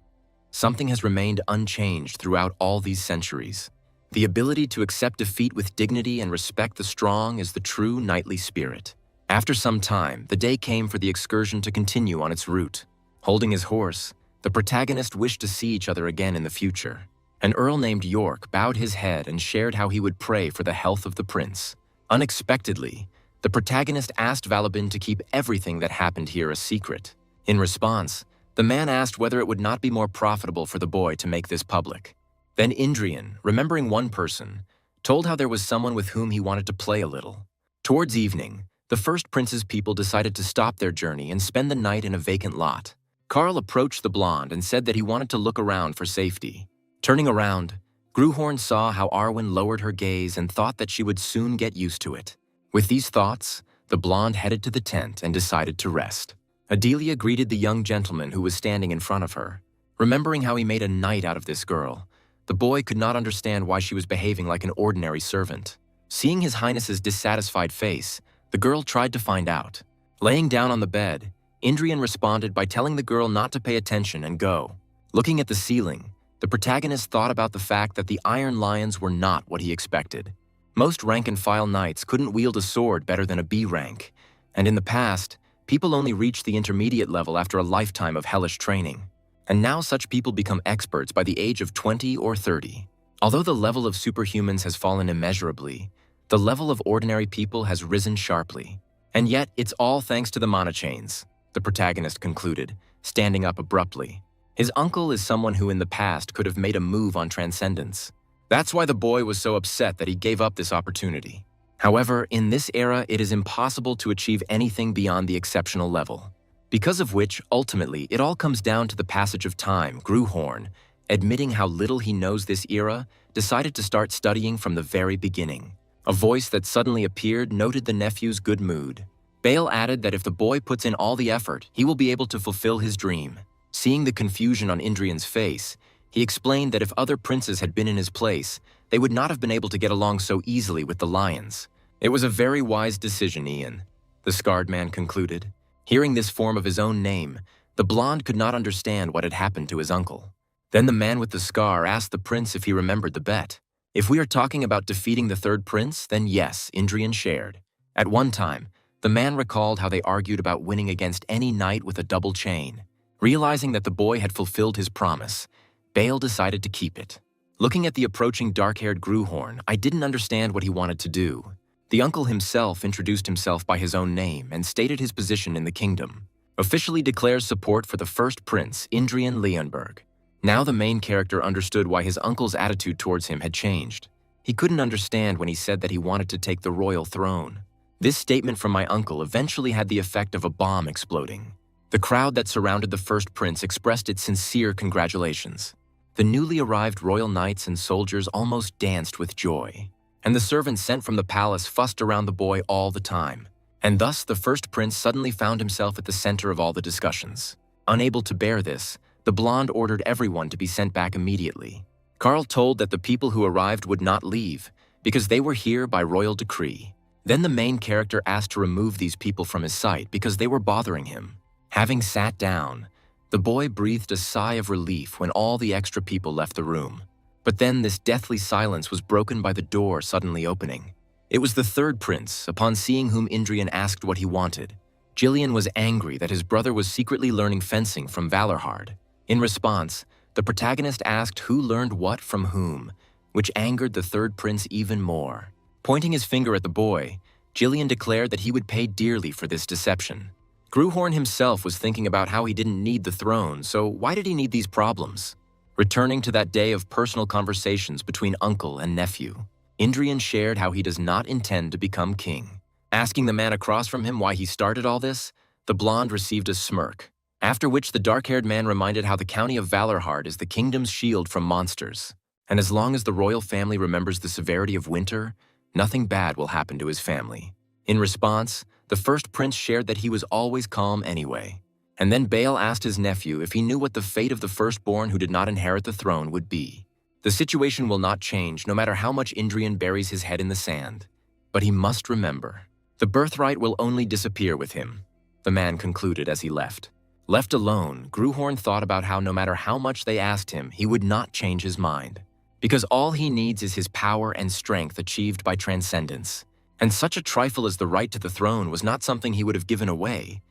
something has remained unchanged throughout all these centuries. The ability to accept defeat with dignity and respect the strong is the true knightly spirit. After some time, the day came for the excursion to continue on its route. Holding his horse, the protagonist wished to see each other again in the future. An earl named York bowed his head and shared how he would pray for the health of the prince. Unexpectedly, the protagonist asked Valabin to keep everything that happened here a secret. In response, the man asked whether it would not be more profitable for the boy to make this public. Then Indrian, remembering one person, told how there was someone with whom he wanted to play a little. Towards evening, the first prince's people decided to stop their journey and spend the night in a vacant lot. Carl approached the blonde and said that he wanted to look around for safety. Turning around, Gruhorn saw how Arwin lowered her gaze and thought that she would soon get used to it. With these thoughts, the blonde headed to the tent and decided to rest. Adelia greeted the young gentleman who was standing in front of her. Remembering how he made a knight out of this girl, the boy could not understand why she was behaving like an ordinary servant. Seeing His Highness's dissatisfied face, the girl tried to find out. Laying down on the bed, Indrian responded by telling the girl not to pay attention and go. Looking at the ceiling, the protagonist thought about the fact that the Iron Lions were not what he expected. Most rank-and-file knights couldn't wield a sword better than a B rank, and in the past, people only reached the intermediate level after a lifetime of hellish training. And now such people become experts by the age of 20 or 30. Although the level of superhumans has fallen immeasurably, the level of ordinary people has risen sharply. And yet, it's all thanks to the mana chains, the protagonist concluded, standing up abruptly. His uncle is someone who in the past could have made a move on transcendence. That's why the boy was so upset that he gave up this opportunity. However, in this era, it is impossible to achieve anything beyond the exceptional level. Because of which, ultimately, it all comes down to the passage of time. Gruhorn, admitting how little he knows this era, decided to start studying from the very beginning. A voice that suddenly appeared noted the nephew's good mood. Bale added that if the boy puts in all the effort, he will be able to fulfill his dream. Seeing the confusion on Indrian's face, he explained that if other princes had been in his place, they would not have been able to get along so easily with the lions. It was a very wise decision, Ian, the scarred man concluded. Hearing this form of his own name, the blonde could not understand what had happened to his uncle. Then the man with the scar asked the prince if he remembered the bet. If we are talking about defeating the third prince, then yes, Indrian shared. At one time, the man recalled how they argued about winning against any knight with a double chain. Realizing that the boy had fulfilled his promise, Bale decided to keep it. Looking at the approaching dark-haired Gruhorn, I didn't understand what he wanted to do. The uncle himself introduced himself by his own name and stated his position in the kingdom. Officially declares support for the first prince, Indrian Leonberg. Now the main character understood why his uncle's attitude towards him had changed. He couldn't understand when he said that he wanted to take the royal throne. This statement from my uncle eventually had the effect of a bomb exploding. The crowd that surrounded the first prince expressed its sincere congratulations. The newly arrived royal knights and soldiers almost danced with joy. And the servants sent from the palace fussed around the boy all the time. And thus the first prince suddenly found himself at the center of all the discussions. Unable to bear this, the blonde ordered everyone to be sent back immediately. Carl told that the people who arrived would not leave, because they were here by royal decree. Then the main character asked to remove these people from his sight because they were bothering him. Having sat down, the boy breathed a sigh of relief when all the extra people left the room. But then this deathly silence was broken by the door suddenly opening. It was the third prince, upon seeing whom Indrian asked what he wanted. Gillian was angry that his brother was secretly learning fencing from Valorhard. In response, the protagonist asked who learned what from whom, which angered the third prince even more. Pointing his finger at the boy, Gillian declared that he would pay dearly for this deception. Gruhorn himself was thinking about how he didn't need the throne, so why did he need these problems? Returning to that day of personal conversations between uncle and nephew, Indrian shared how he does not intend to become king. Asking the man across from him why he started all this, the blonde received a smirk, after which the dark-haired man reminded how the county of Valorhard is the kingdom's shield from monsters. And as long as the royal family remembers the severity of winter, nothing bad will happen to his family. In response, the first prince shared that he was always calm anyway. And then Bale asked his nephew if he knew what the fate of the firstborn who did not inherit the throne would be. The situation will not change no matter how much Indrian buries his head in the sand. But he must remember. The birthright will only disappear with him, the man concluded as he left. Left alone, Gruhorn thought about how no matter how much they asked him, he would not change his mind. Because all he needs is his power and strength achieved by transcendence. And such a trifle as the right to the throne was not something he would have given away.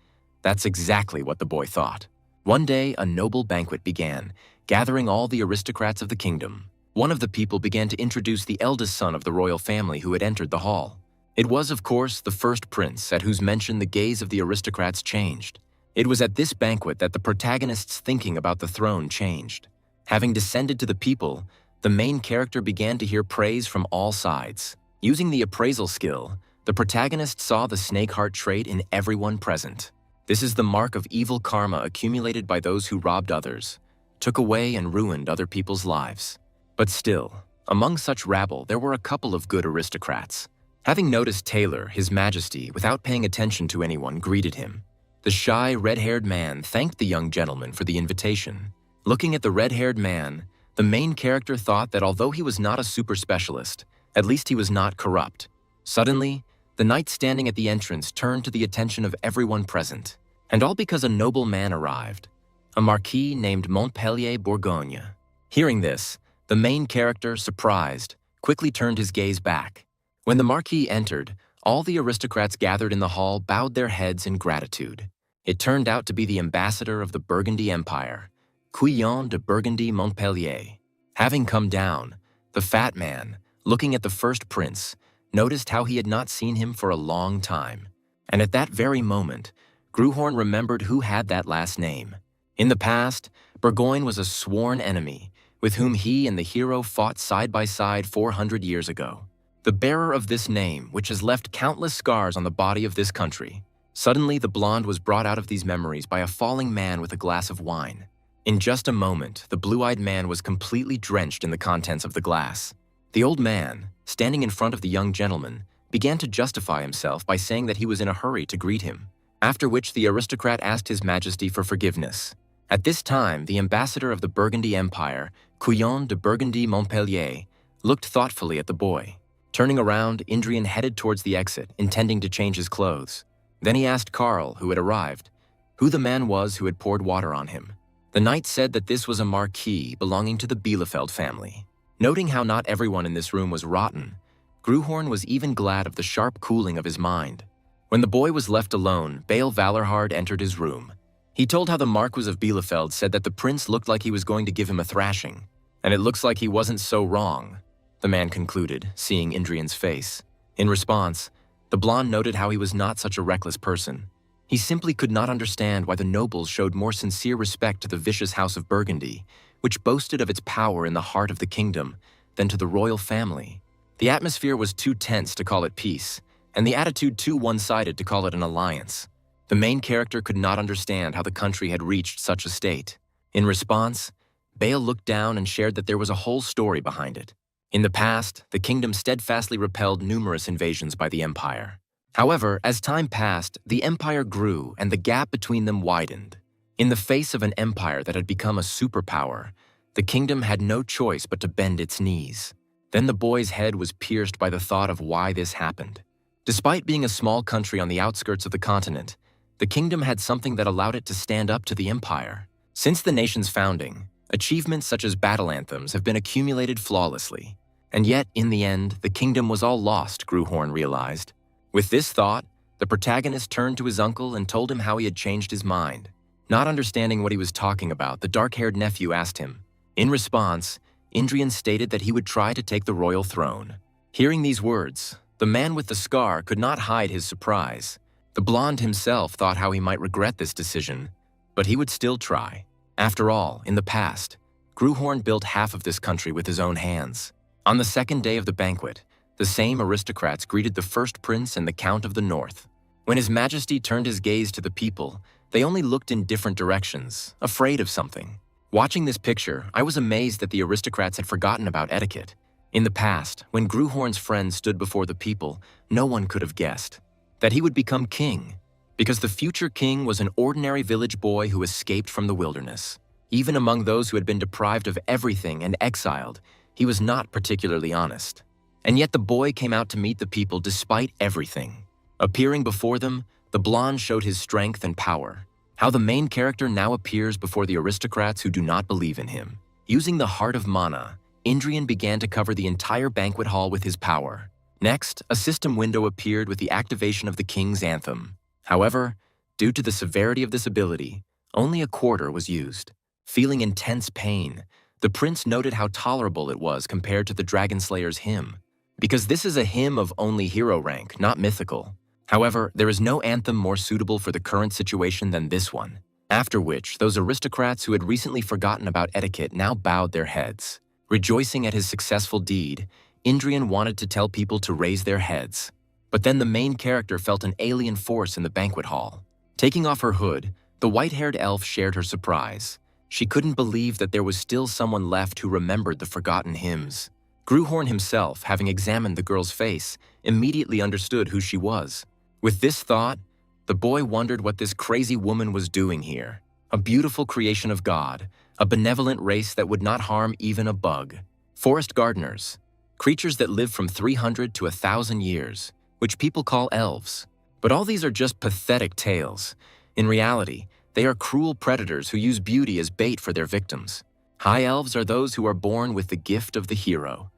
That's exactly what the boy thought. One day, a noble banquet began, gathering all the aristocrats of the kingdom. One of the people began to introduce the eldest son of the royal family who had entered the hall. It was, of course, the first prince, at whose mention the gaze of the aristocrats changed. It was at this banquet that the protagonist's thinking about the throne changed. Having descended to the people, the main character began to hear praise from all sides. Using the appraisal skill, the protagonist saw the snake heart trait in everyone present. This is the mark of evil karma accumulated by those who robbed others, took away and ruined other people's lives. But still, among such rabble, there were a couple of good aristocrats. Having noticed Taylor, His Majesty, without paying attention to anyone, greeted him. The shy, red-haired man thanked the young gentleman for the invitation. Looking at the red-haired man, the main character thought that although he was not a super specialist, at least he was not corrupt. Suddenly, the knight standing at the entrance turned to the attention of everyone present. And all because a noble man arrived, a marquis named Montpellier Bourgogne. Hearing this, the main character, surprised, quickly turned his gaze back. When the marquis entered, all the aristocrats gathered in the hall bowed their heads in gratitude. It turned out to be the ambassador of the Burgundy Empire, Quillon de Burgundy Montpellier. Having come down, the fat man, looking at the first prince, noticed how he had not seen him for a long time. And at that very moment, Gruhorn remembered who had that last name. In the past, Burgoyne was a sworn enemy, with whom he and the hero fought side by side 400 years ago. The bearer of this name, which has left countless scars on the body of this country. Suddenly, the blonde was brought out of these memories by a falling man with a glass of wine. In just a moment, the blue-eyed man was completely drenched in the contents of the glass. The old man, standing in front of the young gentleman, began to justify himself by saying that he was in a hurry to greet him, after which the aristocrat asked His Majesty for forgiveness. At this time, the ambassador of the Burgundy Empire, Quillon de Burgundy Montpellier, looked thoughtfully at the boy. Turning around, Indrian headed towards the exit, intending to change his clothes. Then he asked Karl, who had arrived, who the man was who had poured water on him. The knight said that this was a marquis belonging to the Bielefeld family. Noting how not everyone in this room was rotten, Gruhorn was even glad of the sharp cooling of his mind. When the boy was left alone, Bale Valerhard entered his room. He told how the Marquis of Bielefeld said that the prince looked like he was going to give him a thrashing. And it looks like he wasn't so wrong, the man concluded, seeing Indrian's face. In response, the blonde noted how he was not such a reckless person. He simply could not understand why the nobles showed more sincere respect to the vicious house of Burgundy, which boasted of its power in the heart of the kingdom, than to the royal family. The atmosphere was too tense to call it peace, and the attitude too one-sided to call it an alliance. The main character could not understand how the country had reached such a state. In response, Bale looked down and shared that there was a whole story behind it. In the past, the kingdom steadfastly repelled numerous invasions by the empire. However, as time passed, the empire grew and the gap between them widened. In the face of an empire that had become a superpower, the kingdom had no choice but to bend its knees. Then the boy's head was pierced by the thought of why this happened. Despite being a small country on the outskirts of the continent, the kingdom had something that allowed it to stand up to the empire. Since the nation's founding, achievements such as battle anthems have been accumulated flawlessly. And yet, in the end, the kingdom was all lost, Gruhorn realized. With this thought, the protagonist turned to his uncle and told him how he had changed his mind. Not understanding what he was talking about, the dark-haired nephew asked him. In response, Indrian stated that he would try to take the royal throne. Hearing these words, the man with the scar could not hide his surprise. The blonde himself thought how he might regret this decision, but he would still try. After all, in the past, Gruhorn built half of this country with his own hands. On the second day of the banquet, the same aristocrats greeted the first prince and the Count of the North. When His Majesty turned his gaze to the people, they only looked in different directions, afraid of something. Watching this picture, I was amazed that the aristocrats had forgotten about etiquette. In the past, when Gruhorn's friends stood before the people, no one could have guessed that he would become king, because the future king was an ordinary village boy who escaped from the wilderness. Even among those who had been deprived of everything and exiled, he was not particularly honest. And yet the boy came out to meet the people despite everything. Appearing before them, the blonde showed his strength and power. How the main character now appears before the aristocrats who do not believe in him. Using the heart of mana, Indrian began to cover the entire banquet hall with his power. Next, a system window appeared with the activation of the king's anthem. However, due to the severity of this ability, only a quarter was used. Feeling intense pain, the prince noted how tolerable it was compared to the Dragon Slayer's hymn, because this is a hymn of only hero rank, not mythical. However, there is no anthem more suitable for the current situation than this one. After which, those aristocrats who had recently forgotten about etiquette now bowed their heads. Rejoicing at his successful deed, Indrian wanted to tell people to raise their heads. But then the main character felt an alien force in the banquet hall. Taking off her hood, the white-haired elf shared her surprise. She couldn't believe that there was still someone left who remembered the forgotten hymns. Gruhorn himself, having examined the girl's face, immediately understood who she was. With this thought, the boy wondered what this crazy woman was doing here. A beautiful creation of God, a benevolent race that would not harm even a bug. Forest gardeners, creatures that live from 300 to 1,000 years, which people call elves. But all these are just pathetic tales. In reality, they are cruel predators who use beauty as bait for their victims. High elves are those who are born with the gift of the hero.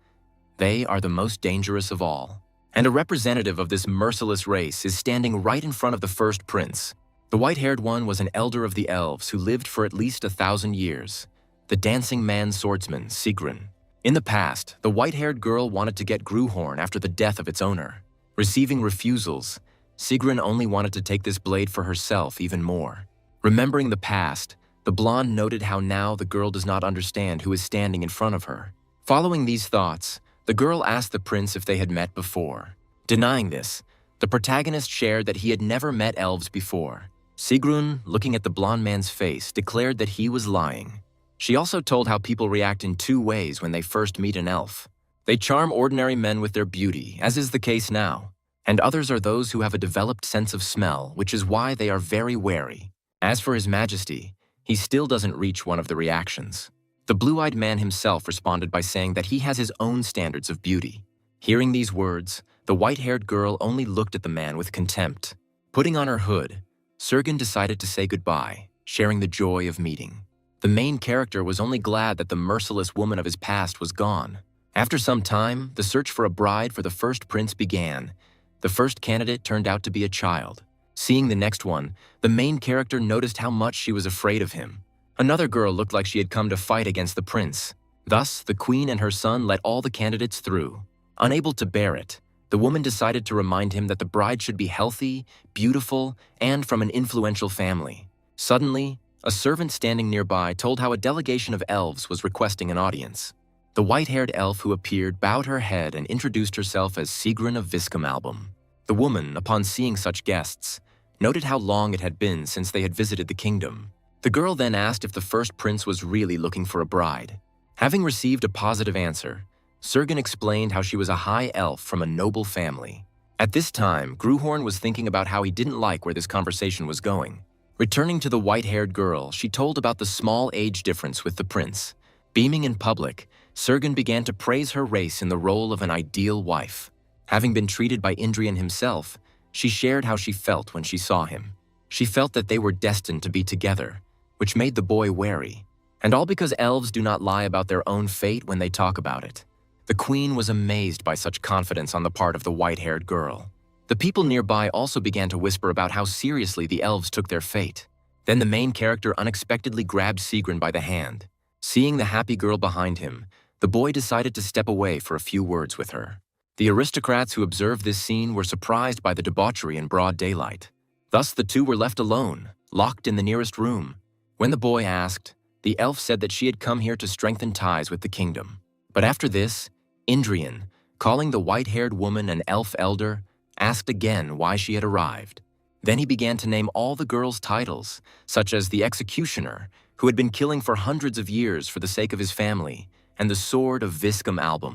They are the most dangerous of all. And a representative of this merciless race is standing right in front of the first prince. The white-haired one was an elder of the elves who lived for at least 1,000 years. The dancing man swordsman, Sigrun. In the past, the white-haired girl wanted to get Gruhorn after the death of its owner. Receiving refusals, Sigrun only wanted to take this blade for herself even more. Remembering the past, the blonde noted how now the girl does not understand who is standing in front of her. Following these thoughts, the girl asked the prince if they had met before. Denying this, the protagonist shared that he had never met elves before. Sigrun, looking at the blonde man's face, declared that he was lying. She also told how people react in two ways when they first meet an elf. They charm ordinary men with their beauty, as is the case now, and others are those who have a developed sense of smell, which is why they are very wary. As for His Majesty, he still doesn't reach one of the reactions. The blue-eyed man himself responded by saying that he has his own standards of beauty. Hearing these words, the white-haired girl only looked at the man with contempt. Putting on her hood, Sergen decided to say goodbye, sharing the joy of meeting. The main character was only glad that the merciless woman of his past was gone. After some time, the search for a bride for the first prince began. The first candidate turned out to be a child. Seeing the next one, the main character noticed how much she was afraid of him. Another girl looked like she had come to fight against the prince. Thus, the queen and her son let all the candidates through. Unable to bear it, the woman decided to remind him that the bride should be healthy, beautiful, and from an influential family. Suddenly, a servant standing nearby told how a delegation of elves was requesting an audience. The white-haired elf who appeared bowed her head and introduced herself as Sigrun of Viscum. The woman, upon seeing such guests, noted how long it had been since they had visited the kingdom. The girl then asked if the first prince was really looking for a bride. Having received a positive answer, Sergen explained how she was a high elf from a noble family. At this time, Gruhorn was thinking about how he didn't like where this conversation was going. Returning to the white-haired girl, she told about the small age difference with the prince. Beaming in public, Sergen began to praise her race in the role of an ideal wife. Having been treated by Indrian himself, she shared how she felt when she saw him. She felt that they were destined to be together, which made the boy wary. And all because elves do not lie about their own fate when they talk about it. The queen was amazed by such confidence on the part of the white-haired girl. The people nearby also began to whisper about how seriously the elves took their fate. Then the main character unexpectedly grabbed Sigrun by the hand. Seeing the happy girl behind him, the boy decided to step away for a few words with her. The aristocrats who observed this scene were surprised by the debauchery in broad daylight. Thus the two were left alone, locked in the nearest room. When the boy asked, the elf said that she had come here to strengthen ties with the kingdom. But after this, Indrian, calling the white-haired woman an elf elder, asked again why she had arrived. Then he began to name all the girl's titles, such as the executioner, who had been killing for hundreds of years for the sake of his family, and the sword of Viscum.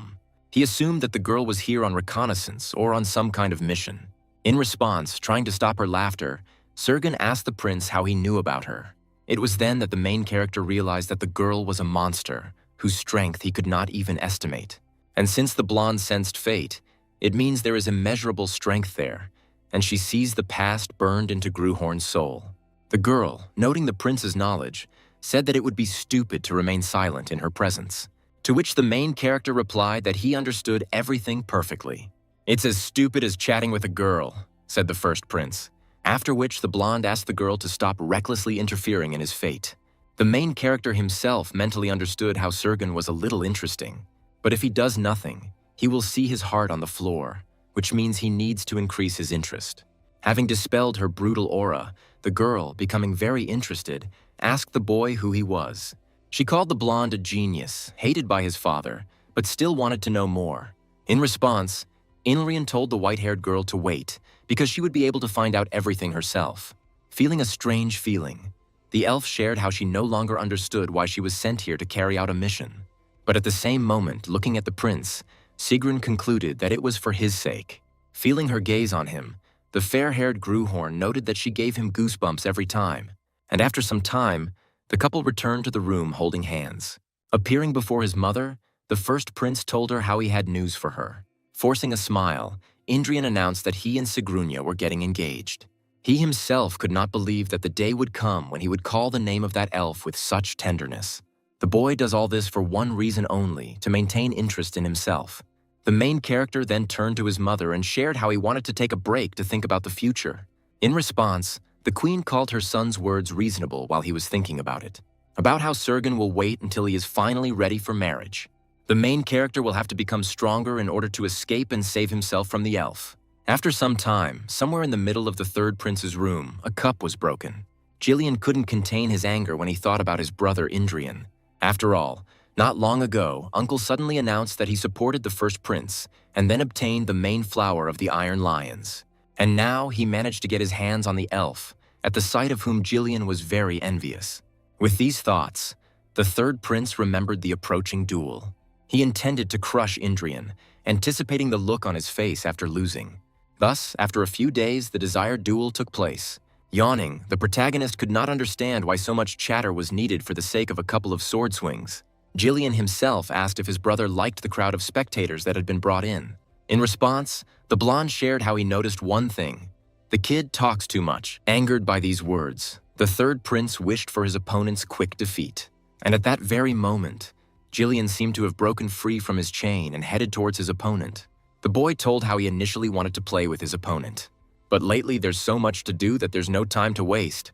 He assumed that the girl was here on reconnaissance or on some kind of mission. In response, trying to stop her laughter, Sergen asked the prince how he knew about her. It was then that the main character realized that the girl was a monster, whose strength he could not even estimate. And since the blonde sensed fate, it means there is immeasurable strength there, and she sees the past burned into Gruhorn's soul. The girl, noting the prince's knowledge, said that it would be stupid to remain silent in her presence, to which the main character replied that he understood everything perfectly. "It's as stupid as chatting with a girl," said the first prince, after which the blonde asked the girl to stop recklessly interfering in his fate. The main character himself mentally understood how Sergen was a little interesting, but if he does nothing, he will see his heart on the floor, which means he needs to increase his interest. Having dispelled her brutal aura, the girl, becoming very interested, asked the boy who he was. She called the blonde a genius, hated by his father, but still wanted to know more. In response, Inrian told the white-haired girl to wait, because she would be able to find out everything herself. Feeling a strange feeling, the elf shared how she no longer understood why she was sent here to carry out a mission. But at the same moment, looking at the prince, Sigrun concluded that it was for his sake. Feeling her gaze on him, the fair-haired Gruhorn noted that she gave him goosebumps every time, and after some time, the couple returned to the room holding hands. Appearing before his mother, the first prince told her how he had news for her. Forcing a smile, Indrian announced that he and Sigrunia were getting engaged. He himself could not believe that the day would come when he would call the name of that elf with such tenderness. The boy does all this for one reason only, to maintain interest in himself. The main character then turned to his mother and shared how he wanted to take a break to think about the future. In response, the queen called her son's words reasonable while he was thinking about it, about how Sergen will wait until he is finally ready for marriage. The main character will have to become stronger in order to escape and save himself from the elf. After some time, somewhere in the middle of the third prince's room, a cup was broken. Jillian couldn't contain his anger when he thought about his brother Indrian. After all, not long ago, Uncle suddenly announced that he supported the first prince and then obtained the main flower of the Iron Lions. And now he managed to get his hands on the elf, at the sight of whom Jillian was very envious. With these thoughts, the third prince remembered the approaching duel. He intended to crush Indrian, anticipating the look on his face after losing. Thus, after a few days, the desired duel took place. Yawning, the protagonist could not understand why so much chatter was needed for the sake of a couple of sword swings. Jillian himself asked if his brother liked the crowd of spectators that had been brought in. In response, the blonde shared how he noticed one thing. The kid talks too much. Angered by these words, the third prince wished for his opponent's quick defeat. And at that very moment, Jillian seemed to have broken free from his chain and headed towards his opponent. The boy told how he initially wanted to play with his opponent. "But lately there's so much to do that there's no time to waste,"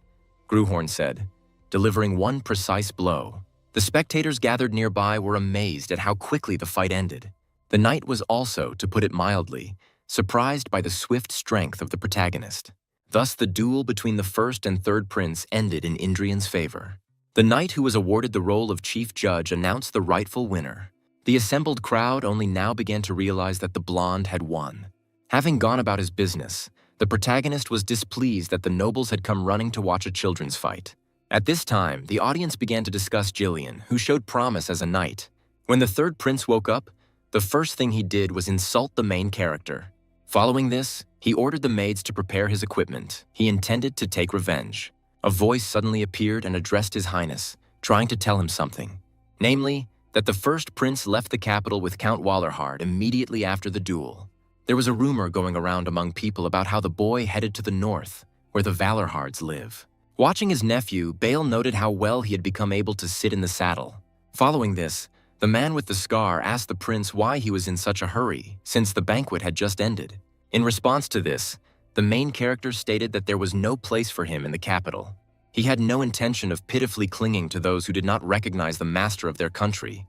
Gruhorn said, delivering one precise blow. The spectators gathered nearby were amazed at how quickly the fight ended. The knight was also, to put it mildly, surprised by the swift strength of the protagonist. Thus the duel between the first and third prince ended in Indrian's favor. The knight who was awarded the role of chief judge announced the rightful winner. The assembled crowd only now began to realize that the blonde had won. Having gone about his business, the protagonist was displeased that the nobles had come running to watch a children's fight. At this time, the audience began to discuss Jillian, who showed promise as a knight. When the third prince woke up, the first thing he did was insult the main character. Following this, he ordered the maids to prepare his equipment. He intended to take revenge. A voice suddenly appeared and addressed His Highness, trying to tell him something. Namely, that the first prince left the capital with Count Wallerhard immediately after the duel. There was a rumor going around among people about how the boy headed to the north, where the Valorhards live. Watching his nephew, Bale noted how well he had become able to sit in the saddle. Following this, the man with the scar asked the prince why he was in such a hurry, since the banquet had just ended. In response to this, the main character stated that there was no place for him in the capital. He had no intention of pitifully clinging to those who did not recognize the master of their country,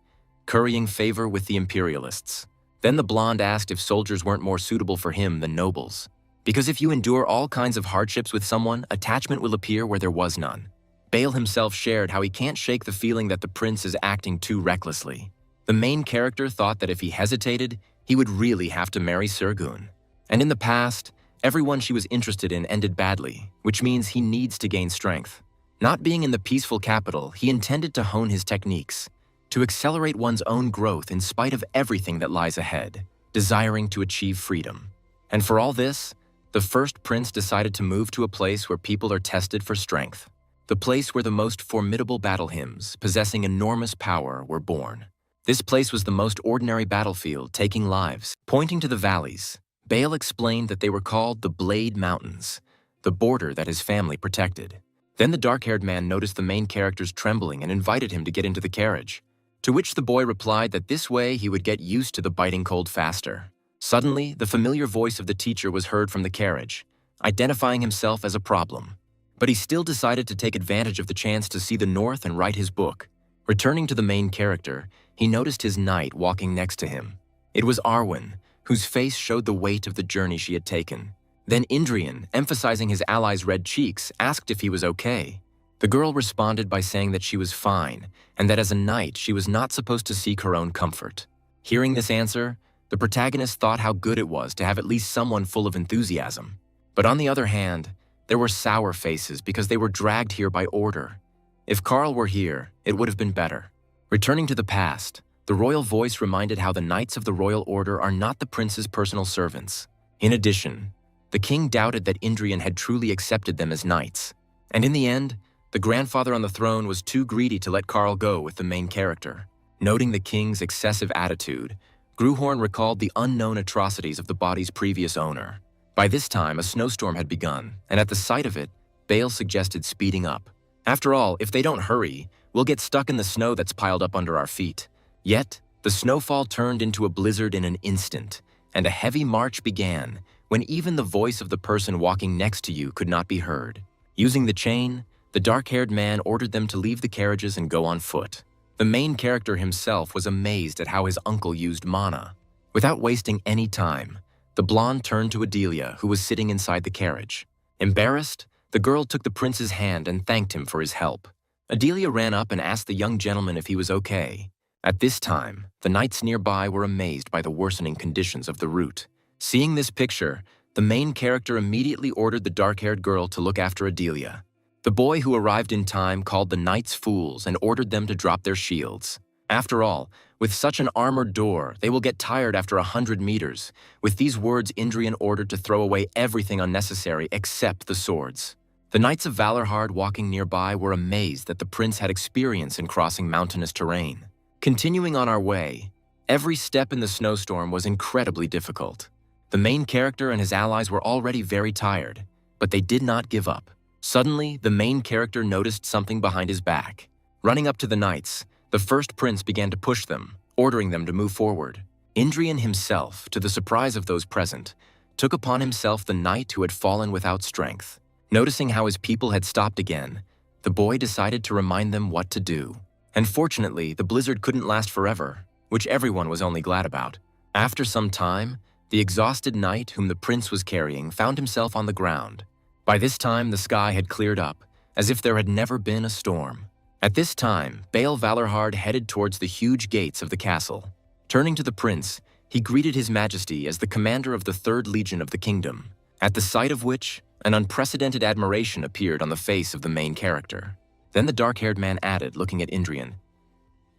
currying favor with the imperialists. Then the blonde asked if soldiers weren't more suitable for him than nobles. Because if you endure all kinds of hardships with someone, attachment will appear where there was none. Bale himself shared how he can't shake the feeling that the prince is acting too recklessly. The main character thought that if he hesitated, he would really have to marry Sergun. And in the past, everyone she was interested in ended badly, which means he needs to gain strength. Not being in the peaceful capital, he intended to hone his techniques, to accelerate one's own growth in spite of everything that lies ahead, desiring to achieve freedom. And for all this, the first prince decided to move to a place where people are tested for strength, the place where the most formidable battle hymns, possessing enormous power, were born. This place was the most ordinary battlefield, taking lives. Pointing to the valleys, Bale explained that they were called the Blade Mountains, the border that his family protected. Then the dark-haired man noticed the main character's trembling and invited him to get into the carriage, to which the boy replied that this way he would get used to the biting cold faster. Suddenly, the familiar voice of the teacher was heard from the carriage, identifying himself as a problem. But he still decided to take advantage of the chance to see the north and write his book. Returning to the main character, he noticed his knight walking next to him. It was Arwin, whose face showed the weight of the journey she had taken. Then Indrian, emphasizing his ally's red cheeks, asked if he was okay. The girl responded by saying that she was fine, and that as a knight she was not supposed to seek her own comfort. Hearing this answer, the protagonist thought how good it was to have at least someone full of enthusiasm. But on the other hand, there were sour faces because they were dragged here by order. If Carl were here, it would have been better. Returning to the past, the royal voice reminded how the knights of the royal order are not the prince's personal servants. In addition, the king doubted that Indrian had truly accepted them as knights. And in the end, the grandfather on the throne was too greedy to let Carl go with the main character. Noting the king's excessive attitude, Gruhorn recalled the unknown atrocities of the body's previous owner. By this time, a snowstorm had begun, and at the sight of it, Bale suggested speeding up. After all, if they don't hurry, we'll get stuck in the snow that's piled up under our feet. Yet, the snowfall turned into a blizzard in an instant, and a heavy march began when even the voice of the person walking next to you could not be heard. Using the chain, the dark-haired man ordered them to leave the carriages and go on foot. The main character himself was amazed at how his uncle used mana. Without wasting any time, the blonde turned to Adelia, who was sitting inside the carriage. Embarrassed, the girl took the prince's hand and thanked him for his help. Adelia ran up and asked the young gentleman if he was okay. At this time, the knights nearby were amazed by the worsening conditions of the route. Seeing this picture, the main character immediately ordered the dark-haired girl to look after Adelia. The boy who arrived in time called the knights fools and ordered them to drop their shields. After all, with such an armored door, they will get tired after 100 meters. With these words, Indrian ordered to throw away everything unnecessary except the swords. The Knights of Valorhard walking nearby were amazed that the prince had experience in crossing mountainous terrain. Continuing on our way, every step in the snowstorm was incredibly difficult. The main character and his allies were already very tired, but they did not give up. Suddenly, the main character noticed something behind his back. Running up to the knights, the first prince began to push them, ordering them to move forward. Indrian himself, to the surprise of those present, took upon himself the knight who had fallen without strength. Noticing how his people had stopped again, the boy decided to remind them what to do. And fortunately, the blizzard couldn't last forever, which everyone was only glad about. After some time, the exhausted knight whom the prince was carrying found himself on the ground. By this time, the sky had cleared up, as if there had never been a storm. At this time, Bale Valorhard headed towards the huge gates of the castle. Turning to the prince, he greeted his majesty as the commander of the 3rd Legion of the kingdom, at the sight of which, an unprecedented admiration appeared on the face of the main character. Then the dark-haired man added, looking at Indrian,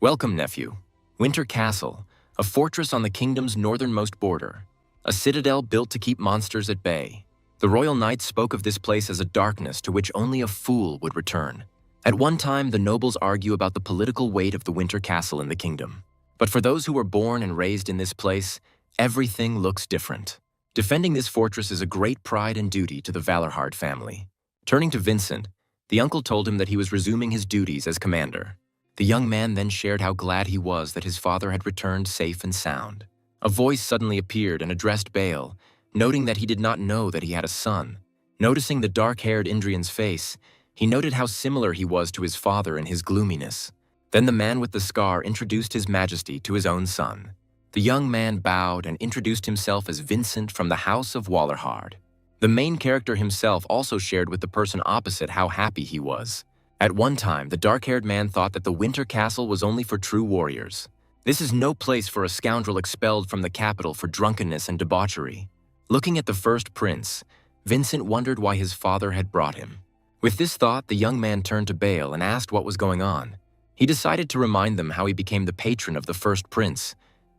"Welcome, nephew. Winter Castle, a fortress on the kingdom's northernmost border, a citadel built to keep monsters at bay. The royal knights spoke of this place as a darkness to which only a fool would return. At one time, the nobles argue about the political weight of the Winter Castle in the kingdom. But for those who were born and raised in this place, everything looks different. Defending this fortress is a great pride and duty to the Valorhard family." Turning to Vincent, the uncle told him that he was resuming his duties as commander. The young man then shared how glad he was that his father had returned safe and sound. A voice suddenly appeared and addressed Bale, noting that he did not know that he had a son. Noticing the dark-haired Indrian's face, he noted how similar he was to his father in his gloominess. Then the man with the scar introduced his majesty to his own son. The young man bowed and introduced himself as Vincent from the House of Valorhard. The main character himself also shared with the person opposite how happy he was. At one time, the dark-haired man thought that the Winter Castle was only for true warriors. This is no place for a scoundrel expelled from the capital for drunkenness and debauchery. Looking at the first prince, Vincent wondered why his father had brought him. With this thought, the young man turned to Bale and asked what was going on. He decided to remind them how he became the patron of the first prince,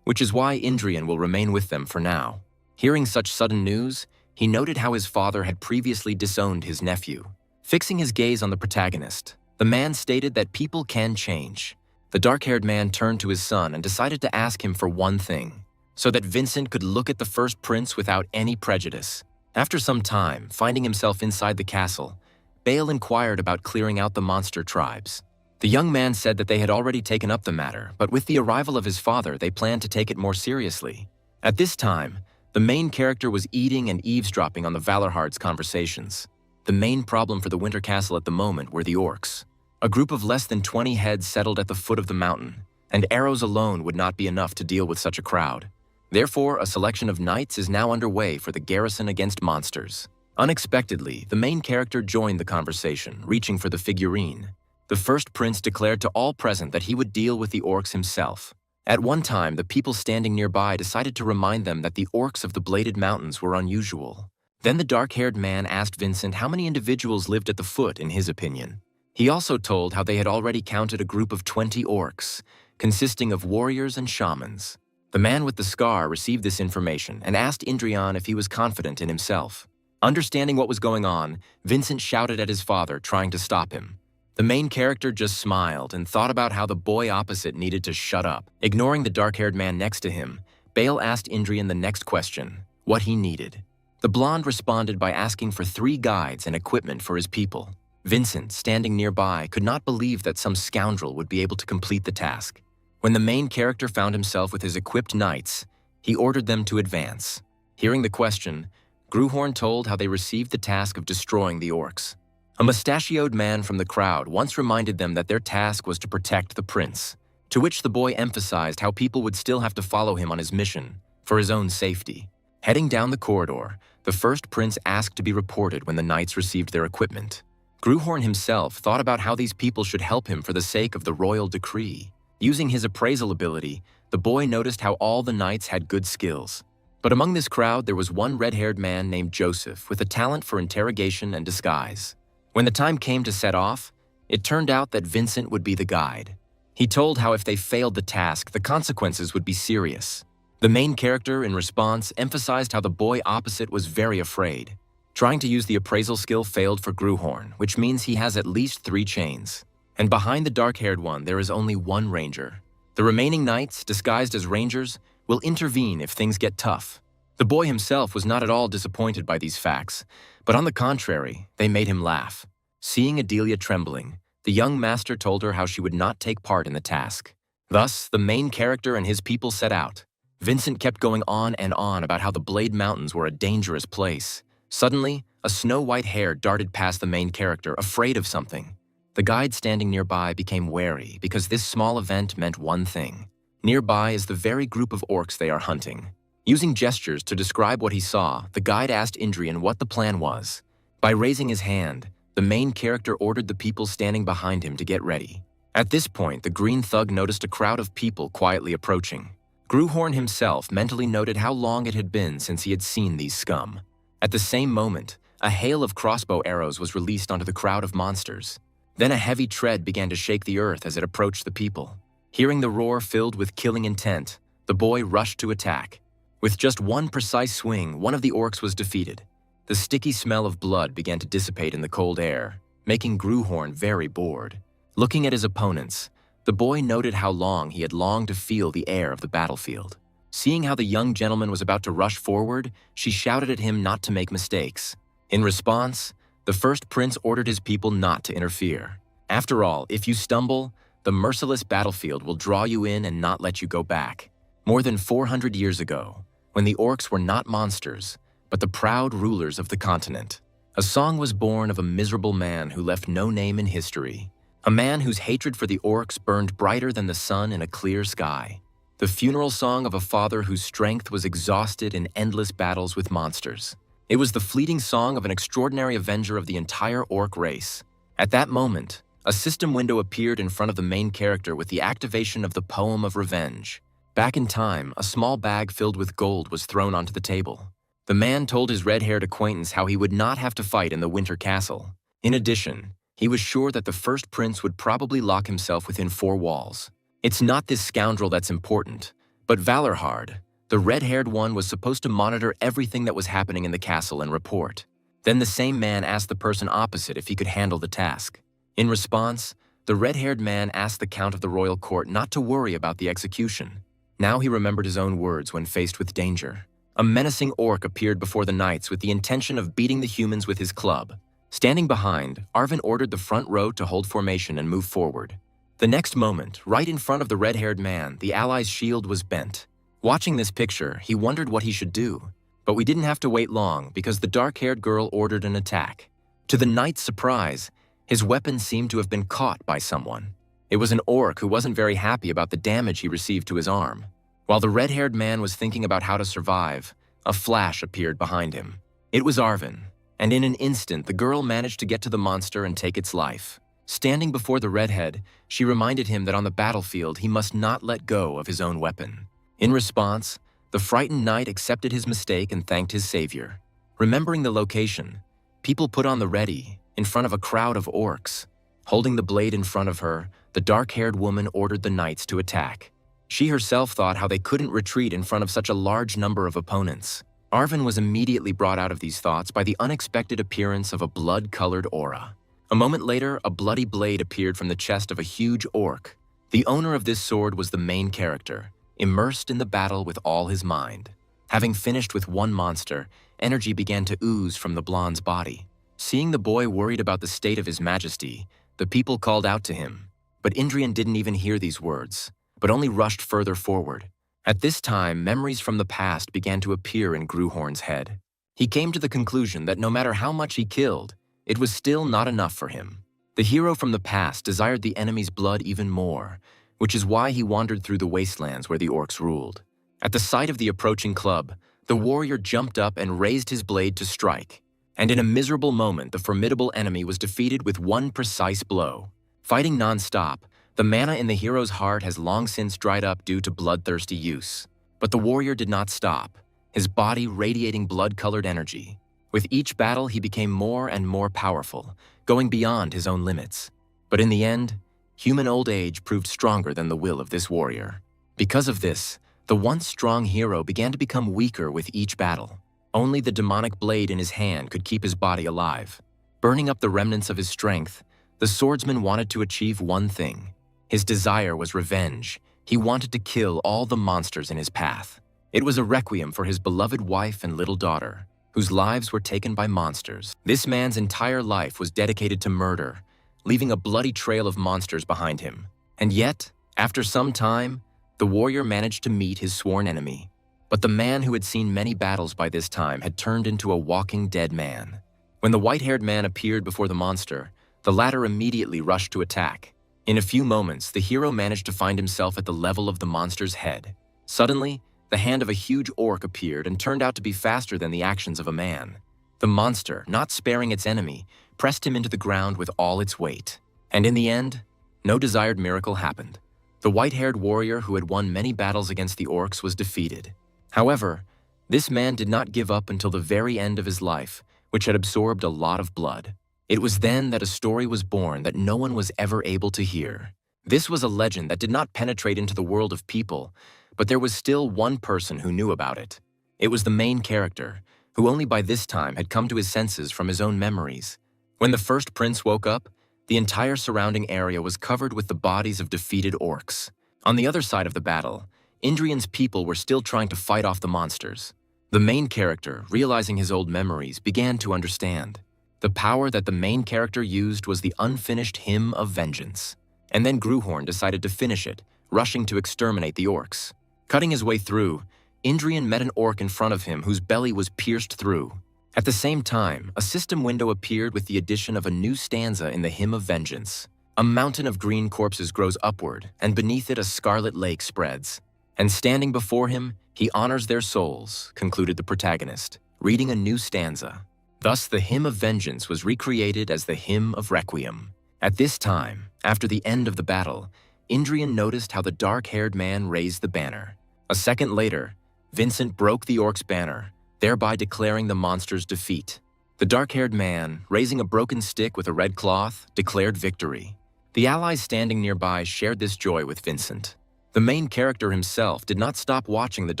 which is why Indrian will remain with them for now. Hearing such sudden news, he noted how his father had previously disowned his nephew. Fixing his gaze on the protagonist, the man stated that people can change. The dark-haired man turned to his son and decided to ask him for one thing. so that Vincent could look at the first prince without any prejudice. After some time, finding himself inside the castle, Bale inquired about clearing out the monster tribes. The young man said that they had already taken up the matter, but with the arrival of his father, they planned to take it more seriously. At this time, the main character was eating and eavesdropping on the Valorhard's conversations. The main problem for the Winter Castle at the moment were the orcs. A group of less than 20 heads settled at the foot of the mountain, and arrows alone would not be enough to deal with such a crowd. Therefore, a selection of knights is now underway for the garrison against monsters. Unexpectedly, the main character joined the conversation, reaching for the figurine. The first prince declared to all present that he would deal with the orcs himself. At one time, the people standing nearby decided to remind them that the orcs of the Bladed Mountains were unusual. Then the dark-haired man asked Vincent how many individuals lived at the foot, in his opinion. He also told how they had already counted a group of 20 orcs, consisting of warriors and shamans. The man with the scar received this information and asked Indrian if he was confident in himself. Understanding what was going on, Vincent shouted at his father, trying to stop him. The main character just smiled and thought about how the boy opposite needed to shut up. Ignoring the dark-haired man next to him, Bale asked Indrian the next question, what he needed. The blonde responded by asking for 3 guides and equipment for his people. Vincent, standing nearby, could not believe that some scoundrel would be able to complete the task. When the main character found himself with his equipped knights, he ordered them to advance. Hearing the question, Gruhorn told how they received the task of destroying the orcs. A mustachioed man from the crowd once reminded them that their task was to protect the prince, to which the boy emphasized how people would still have to follow him on his mission, for his own safety. Heading down the corridor, the first prince asked to be reported when the knights received their equipment. Gruhorn himself thought about how these people should help him for the sake of the royal decree. Using his appraisal ability, the boy noticed how all the knights had good skills. But among this crowd, there was one red-haired man named Joseph with a talent for interrogation and disguise. When the time came to set off, it turned out that Vincent would be the guide. He told how if they failed the task, the consequences would be serious. The main character, in response, emphasized how the boy opposite was very afraid. Trying to use the appraisal skill failed for Gruhorn, which means he has at least 3 chains. And behind the dark-haired one, there is only 1 ranger. The remaining knights, disguised as rangers, will intervene if things get tough. The boy himself was not at all disappointed by these facts, but on the contrary, they made him laugh. Seeing Adelia trembling, the young master told her how she would not take part in the task. Thus, the main character and his people set out. Vincent kept going on and on about how the Blade Mountains were a dangerous place. Suddenly, a snow-white hare darted past the main character, afraid of something. The guide standing nearby became wary because this small event meant one thing. Nearby is the very group of orcs they are hunting. Using gestures to describe what he saw, the guide asked Indrian what the plan was. By raising his hand, the main character ordered the people standing behind him to get ready. At this point, the green thug noticed a crowd of people quietly approaching. Gruhorn himself mentally noted how long it had been since he had seen these scum. At the same moment, a hail of crossbow arrows was released onto the crowd of monsters. Then a heavy tread began to shake the earth as it approached the people. Hearing the roar filled with killing intent, the boy rushed to attack. With just one precise swing, one of the orcs was defeated. The sticky smell of blood began to dissipate in the cold air, making Gruhorn very bored. Looking at his opponents, the boy noted how long he had longed to feel the air of the battlefield. Seeing how the young gentleman was about to rush forward, she shouted at him not to make mistakes. In response, the first prince ordered his people not to interfere. After all, if you stumble, the merciless battlefield will draw you in and not let you go back. More than 400 years ago, when the orcs were not monsters, but the proud rulers of the continent, a song was born of a miserable man who left no name in history. A man whose hatred for the orcs burned brighter than the sun in a clear sky. The funeral song of a father whose strength was exhausted in endless battles with monsters. It was the fleeting song of an extraordinary avenger of the entire orc race. At that moment, a system window appeared in front of the main character with the activation of the Poem of Revenge. Back in time, a small bag filled with gold was thrown onto the table. The man told his red-haired acquaintance how he would not have to fight in the Winter Castle. In addition, he was sure that the first prince would probably lock himself within 4 walls. It's not this scoundrel that's important, but Valorhard, the red-haired one, was supposed to monitor everything that was happening in the castle and report. Then the same man asked the person opposite if he could handle the task. In response, the red-haired man asked the Count of the royal court not to worry about the execution. Now he remembered his own words when faced with danger. A menacing orc appeared before the knights with the intention of beating the humans with his club. Standing behind, Arwin ordered the front row to hold formation and move forward. The next moment, right in front of the red-haired man, the allies' shield was bent. Watching this picture, he wondered what he should do. But we didn't have to wait long because the dark-haired girl ordered an attack. To the knight's surprise, his weapon seemed to have been caught by someone. It was an orc who wasn't very happy about the damage he received to his arm. While the red-haired man was thinking about how to survive, a flash appeared behind him. It was Arwin, and in an instant the girl managed to get to the monster and take its life. Standing before the redhead, she reminded him that on the battlefield he must not let go of his own weapon. In response, the frightened knight accepted his mistake and thanked his savior. Remembering the location, people put on the ready in front of a crowd of orcs. Holding the blade in front of her, the dark-haired woman ordered the knights to attack. She herself thought how they couldn't retreat in front of such a large number of opponents. Arwin was immediately brought out of these thoughts by the unexpected appearance of a blood-colored aura. A moment later, a bloody blade appeared from the chest of a huge orc. The owner of this sword was the main character, immersed in the battle with all his mind. Having finished with one monster, energy began to ooze from the blonde's body. Seeing the boy worried about the state of his majesty, the people called out to him. But Indrian didn't even hear these words, but only rushed further forward. At this time, memories from the past began to appear in Gruhorn's head. He came to the conclusion that no matter how much he killed, it was still not enough for him. The hero from the past desired the enemy's blood even more, which is why he wandered through the wastelands where the orcs ruled. At the sight of the approaching club, the warrior jumped up and raised his blade to strike. And in a miserable moment, the formidable enemy was defeated with one precise blow. Fighting non-stop, the mana in the hero's heart has long since dried up due to bloodthirsty use. But the warrior did not stop, his body radiating blood-colored energy. With each battle, he became more and more powerful, going beyond his own limits. But in the end, human old age proved stronger than the will of this warrior. Because of this, the once strong hero began to become weaker with each battle. Only the demonic blade in his hand could keep his body alive. Burning up the remnants of his strength, the swordsman wanted to achieve one thing. His desire was revenge. He wanted to kill all the monsters in his path. It was a requiem for his beloved wife and little daughter, whose lives were taken by monsters. This man's entire life was dedicated to murder, leaving a bloody trail of monsters behind him. And yet, after some time, the warrior managed to meet his sworn enemy. But the man who had seen many battles by this time had turned into a walking dead man. When the white-haired man appeared before the monster, the latter immediately rushed to attack. In a few moments, the hero managed to find himself at the level of the monster's head. Suddenly, the hand of a huge orc appeared and turned out to be faster than the actions of a man. The monster, not sparing its enemy, pressed him into the ground with all its weight. And in the end, no desired miracle happened. The white-haired warrior who had won many battles against the orcs was defeated. However, this man did not give up until the very end of his life, which had absorbed a lot of blood. It was then that a story was born that no one was ever able to hear. This was a legend that did not penetrate into the world of people, but there was still one person who knew about it. It was the main character, who only by this time had come to his senses from his own memories. When the first prince woke up, the entire surrounding area was covered with the bodies of defeated orcs. On the other side of the battle, Indrian's people were still trying to fight off the monsters. The main character, realizing his old memories, began to understand. The power that the main character used was the unfinished hymn of vengeance. And then Gruhorn decided to finish it, rushing to exterminate the orcs. Cutting his way through, Indrian met an orc in front of him whose belly was pierced through. At the same time, a system window appeared with the addition of a new stanza in the hymn of vengeance. A mountain of green corpses grows upward, and beneath it a scarlet lake spreads. And standing before him, he honors their souls, concluded the protagonist, reading a new stanza. Thus, the hymn of vengeance was recreated as the hymn of requiem. At this time, after the end of the battle, Indrian noticed how the dark-haired man raised the banner. A second later, Vincent broke the orc's banner, thereby declaring the monster's defeat. The dark-haired man, raising a broken stick with a red cloth, declared victory. The allies standing nearby shared this joy with Vincent. The main character himself did not stop watching the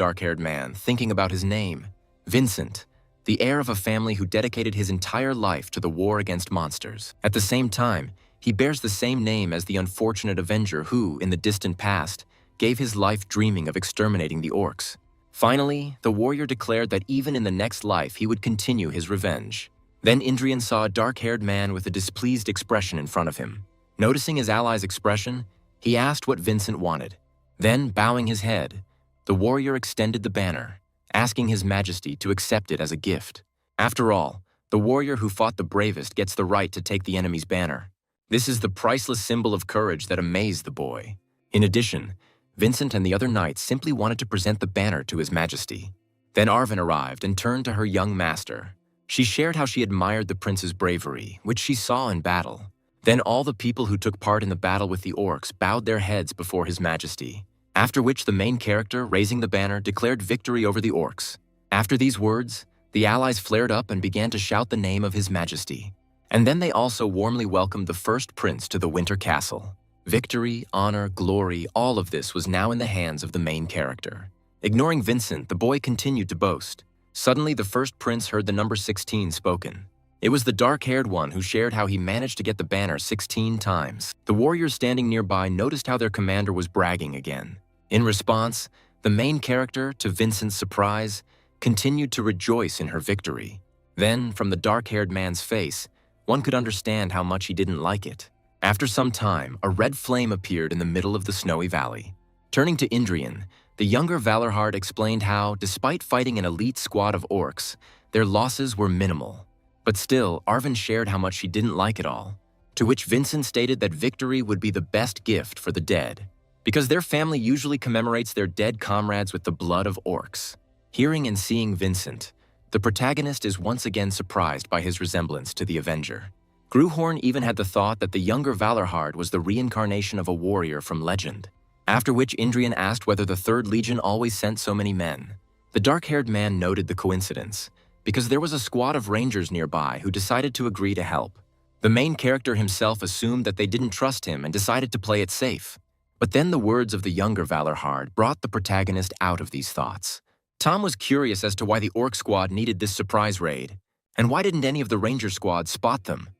dark-haired man, thinking about his name. Vincent, the heir of a family who dedicated his entire life to the war against monsters. At the same time, he bears the same name as the unfortunate avenger who, in the distant past, gave his life dreaming of exterminating the orcs. Finally, the warrior declared that even in the next life he would continue his revenge. Then Indrian saw a dark-haired man with a displeased expression in front of him. Noticing his ally's expression, he asked what Vincent wanted. Then, bowing his head, the warrior extended the banner, asking His Majesty to accept it as a gift. After all, the warrior who fought the bravest gets the right to take the enemy's banner. This is the priceless symbol of courage that amazed the boy. In addition, Vincent and the other knights simply wanted to present the banner to His Majesty. Then Arwin arrived and turned to her young master. She shared how she admired the prince's bravery, which she saw in battle. Then all the people who took part in the battle with the orcs bowed their heads before His Majesty, after which the main character, raising the banner, declared victory over the orcs. After these words, the allies flared up and began to shout the name of His Majesty. And then they also warmly welcomed the first prince to the Winter Castle. Victory, honor, glory, all of this was now in the hands of the main character. Ignoring Vincent, the boy continued to boast. Suddenly, the first prince heard the number 16 spoken. It was the dark-haired one who shared how he managed to get the banner 16 times. The warriors standing nearby noticed how their commander was bragging again. In response, the main character, to Vincent's surprise, continued to rejoice in her victory. Then, from the dark-haired man's face, one could understand how much he didn't like it. After some time, a red flame appeared in the middle of the snowy valley. Turning to Indrian, the younger Valorhard explained how, despite fighting an elite squad of orcs, their losses were minimal. But still, Arwin shared how much she didn't like it all, to which Vincent stated that victory would be the best gift for the dead, because their family usually commemorates their dead comrades with the blood of orcs. Hearing and seeing Vincent, the protagonist is once again surprised by his resemblance to the Avenger. Gruhorn even had the thought that the younger Valorhard was the reincarnation of a warrior from legend, after which Indrian asked whether the Third Legion always sent so many men. The dark-haired man noted the coincidence, because there was a squad of rangers nearby who decided to agree to help. The main character himself assumed that they didn't trust him and decided to play it safe. But then the words of the younger Valorhard brought the protagonist out of these thoughts. Tom was curious as to why the orc squad needed this surprise raid, and why didn't any of the ranger squad spot them?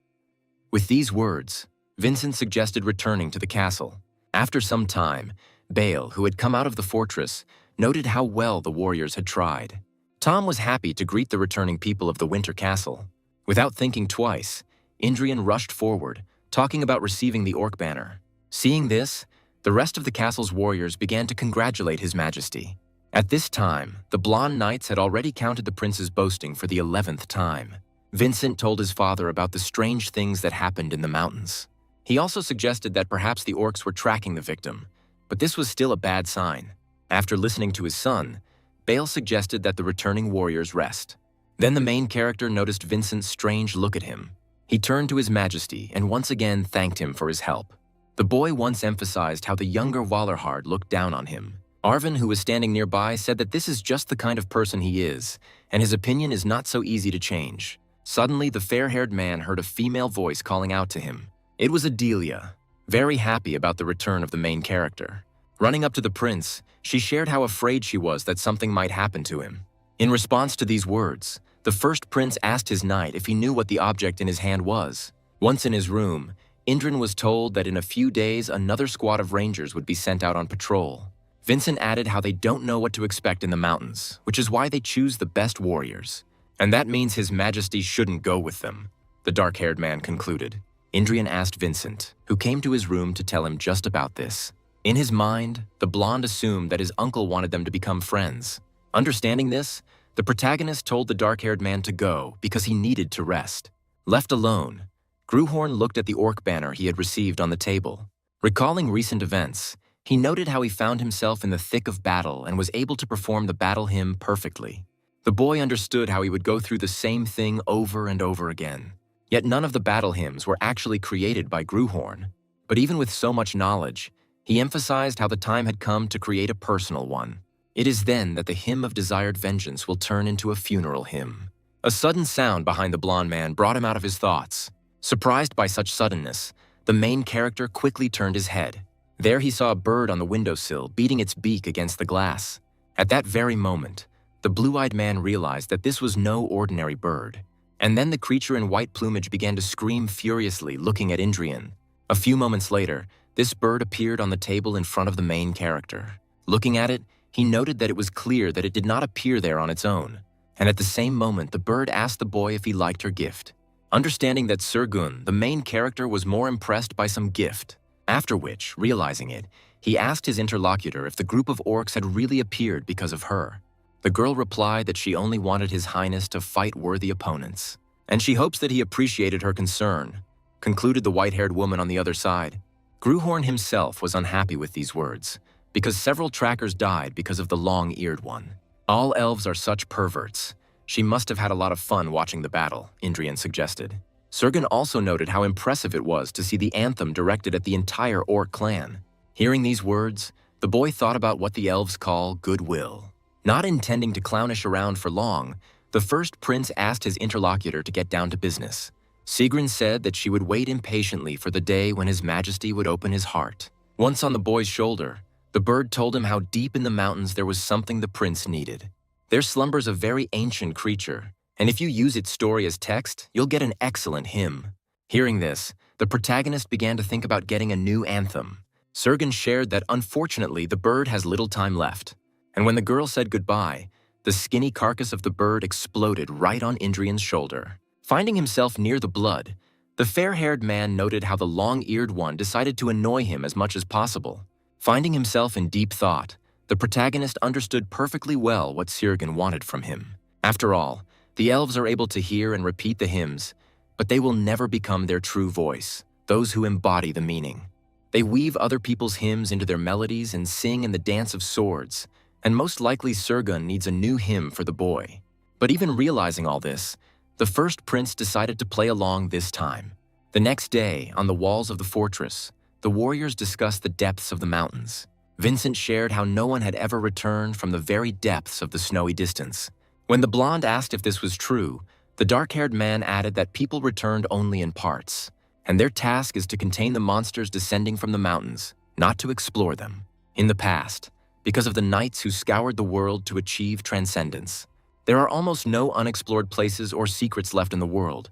With these words, Vincent suggested returning to the castle. After some time, Bale, who had come out of the fortress, noted how well the warriors had tried. Tom was happy to greet the returning people of the Winter Castle. Without thinking twice, Indrian rushed forward, talking about receiving the orc banner. Seeing this, the rest of the castle's warriors began to congratulate His Majesty. At this time, the blonde knights had already counted the prince's boasting for the 11th time. Vincent told his father about the strange things that happened in the mountains. He also suggested that perhaps the orcs were tracking the victim, but this was still a bad sign. After listening to his son, Bale suggested that the returning warriors rest. Then the main character noticed Vincent's strange look at him. He turned to His Majesty and once again thanked him for his help. The boy once emphasized how the younger Valorhard looked down on him. Arwin, who was standing nearby, said that this is just the kind of person he is, and his opinion is not so easy to change. Suddenly, the fair-haired man heard a female voice calling out to him. It was Adelia, very happy about the return of the main character. Running up to the prince, she shared how afraid she was that something might happen to him. In response to these words, the first prince asked his knight if he knew what the object in his hand was. Once in his room, Indrian was told that in a few days another squad of rangers would be sent out on patrol. Vincent added how they don't know what to expect in the mountains, which is why they choose the best warriors. And that means His Majesty shouldn't go with them, the dark-haired man concluded. Indrian asked Vincent, who came to his room to tell him just about this. In his mind, the blonde assumed that his uncle wanted them to become friends. Understanding this, the protagonist told the dark-haired man to go because he needed to rest. Left alone, Gruhorn looked at the orc banner he had received on the table. Recalling recent events, he noted how he found himself in the thick of battle and was able to perform the battle hymn perfectly. The boy understood how he would go through the same thing over and over again. Yet none of the battle hymns were actually created by Gruhorn. But even with so much knowledge, he emphasized how the time had come to create a personal one. It is then that the hymn of desired vengeance will turn into a funeral hymn. A sudden sound behind the blonde man brought him out of his thoughts. Surprised by such suddenness, the main character quickly turned his head. There he saw a bird on the windowsill beating its beak against the glass. At that very moment, the blue-eyed man realized that this was no ordinary bird. And then the creature in white plumage began to scream furiously, looking at Indrian. A few moments later, This bird appeared on the table in front of the main character. Looking at it, he noted that it was clear that it did not appear there on its own. And at the same moment, the bird asked the boy if he liked her gift. Understanding that Sergun, the main character, was more impressed by some gift. After which, realizing it, he asked his interlocutor if the group of orcs had really appeared because of her. The girl replied that she only wanted His Highness to fight worthy opponents, and she hopes that he appreciated her concern, concluded the white-haired woman on the other side. Gruhorn himself was unhappy with these words, because several trackers died because of the long-eared one. All elves are such perverts. She must have had a lot of fun watching the battle, Indrian suggested. Sergun also noted how impressive it was to see the anthem directed at the entire orc clan. Hearing these words, the boy thought about what the elves call goodwill. Not intending to clownish around for long, the first prince asked his interlocutor to get down to business. Sigrun said that she would wait impatiently for the day when His Majesty would open his heart. Once on the boy's shoulder, the bird told him how deep in the mountains there was something the prince needed. There slumbers a very ancient creature, and if you use its story as text, you'll get an excellent hymn. Hearing this, the protagonist began to think about getting a new anthem. Sergun shared that unfortunately the bird has little time left, and when the girl said goodbye, the skinny carcass of the bird exploded right on Indrian's shoulder. Finding himself near the blood, the fair-haired man noted how the long-eared one decided to annoy him as much as possible. Finding himself in deep thought, the protagonist understood perfectly well what Sergun wanted from him. After all, the elves are able to hear and repeat the hymns, but they will never become their true voice, those who embody the meaning. They weave other people's hymns into their melodies and sing in the dance of swords, and most likely Sergun needs a new hymn for the boy. But even realizing all this, the first prince decided to play along this time. The next day, on the walls of the fortress, the warriors discussed the depths of the mountains. Vincent shared how no one had ever returned from the very depths of the snowy distance. When the blonde asked if this was true, the dark-haired man added that people returned only in parts, and their task is to contain the monsters descending from the mountains, not to explore them. In the past, because of the knights who scoured the world to achieve transcendence, there are almost no unexplored places or secrets left in the world,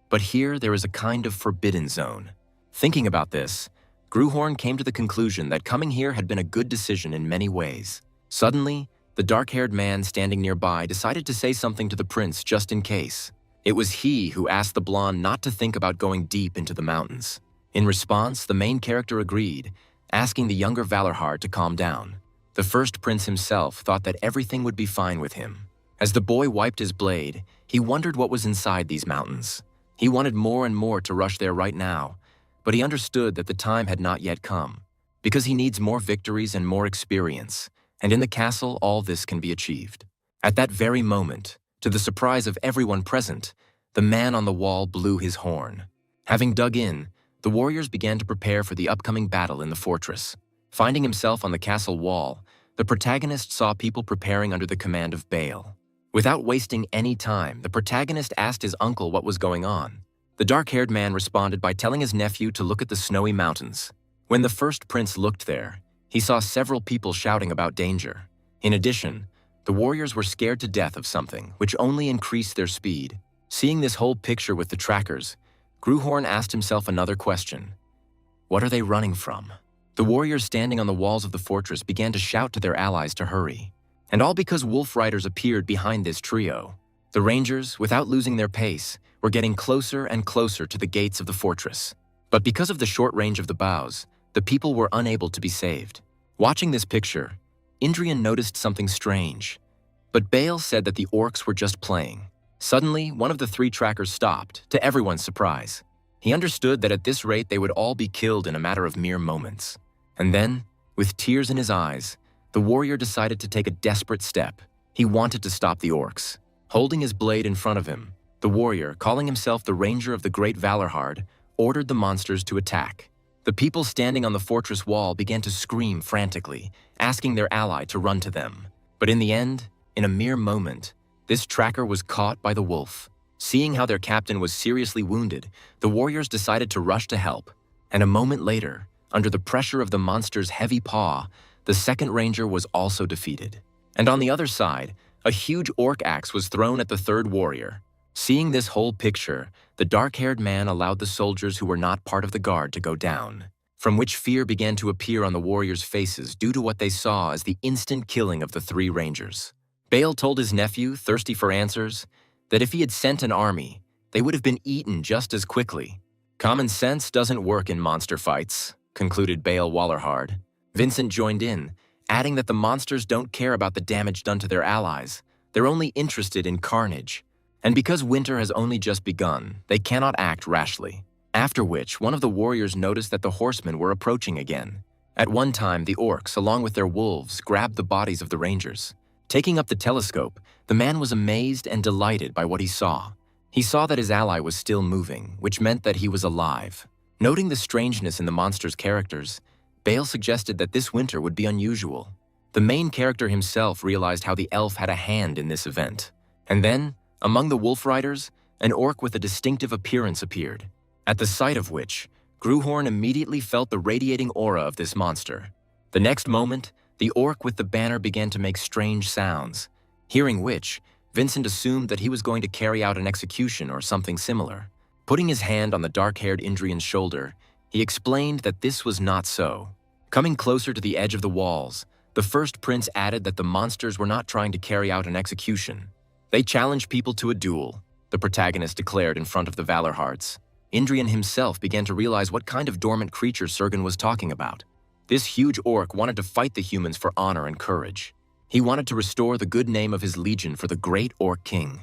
but here there is a kind of forbidden zone. Thinking about this, Gruhorn came to the conclusion that coming here had been a good decision in many ways. Suddenly, the dark-haired man standing nearby decided to say something to the prince just in case. It was he who asked the blonde not to think about going deep into the mountains. In response, the main character agreed, asking the younger Valorhard to calm down. The first prince himself thought that everything would be fine with him. As the boy wiped his blade, he wondered what was inside these mountains. He wanted more and more to rush there right now, but he understood that the time had not yet come, because he needs more victories and more experience, and in the castle all this can be achieved. At that very moment, to the surprise of everyone present, the man on the wall blew his horn. Having dug in, the warriors began to prepare for the upcoming battle in the fortress. Finding himself on the castle wall, the protagonist saw people preparing under the command of Baal. Without wasting any time, the protagonist asked his uncle what was going on. The dark-haired man responded by telling his nephew to look at the snowy mountains. When the first prince looked there, he saw several people shouting about danger. In addition, the warriors were scared to death of something, which only increased their speed. Seeing this whole picture with the trackers, Gruhorn asked himself another question. What are they running from? The warriors standing on the walls of the fortress began to shout to their allies to hurry. And all because wolf riders appeared behind this trio. The rangers, without losing their pace, were getting closer and closer to the gates of the fortress. But because of the short range of the bows, the people were unable to be saved. Watching this picture, Indrian noticed something strange. But Baal said that the orcs were just playing. Suddenly, one of the three trackers stopped, to everyone's surprise. He understood that at this rate they would all be killed in a matter of mere moments. And then, with tears in his eyes, the warrior decided to take a desperate step. He wanted to stop the orcs. Holding his blade in front of him, the warrior, calling himself the Ranger of the Great Valorhard, ordered the monsters to attack. The people standing on the fortress wall began to scream frantically, asking their ally to run to them. But in the end, in a mere moment, this tracker was caught by the wolf. Seeing how their captain was seriously wounded, the warriors decided to rush to help. And a moment later, under the pressure of the monster's heavy paw, the second ranger was also defeated. And on the other side, a huge orc axe was thrown at the third warrior. Seeing this whole picture, the dark-haired man allowed the soldiers who were not part of the guard to go down. from which fear began to appear on the warriors' faces due to what they saw as the instant killing of the 3 rangers. Bale told his nephew, thirsty for answers, that if he had sent an army, they would have been eaten just as quickly. Common sense doesn't work in monster fights, concluded Bale Wallerhard. Vincent joined in, adding that the monsters don't care about the damage done to their allies. They're only interested in carnage. And because winter has only just begun, they cannot act rashly. After which, one of the warriors noticed that the horsemen were approaching again. At one time, the orcs, along with their wolves, grabbed the bodies of the rangers. Taking up the telescope, the man was amazed and delighted by what he saw. He saw that his ally was still moving, which meant that he was alive. Noting the strangeness in the monster's characters, Bale suggested that this winter would be unusual. The main character himself realized how the elf had a hand in this event. And then, among the wolf riders, an orc with a distinctive appearance appeared, at the sight of which, Gruhorn immediately felt the radiating aura of this monster. The next moment, the orc with the banner began to make strange sounds, hearing which, Vincent assumed that he was going to carry out an execution or something similar. Putting his hand on the dark-haired Indrian's shoulder, he explained that this was not so. Coming closer to the edge of the walls, the first prince added that the monsters were not trying to carry out an execution. They challenged people to a duel, the protagonist declared in front of the Valorhards. Indrian himself began to realize what kind of dormant creature Sergen was talking about. This huge orc wanted to fight the humans for honor and courage. He wanted to restore the good name of his legion for the great orc king.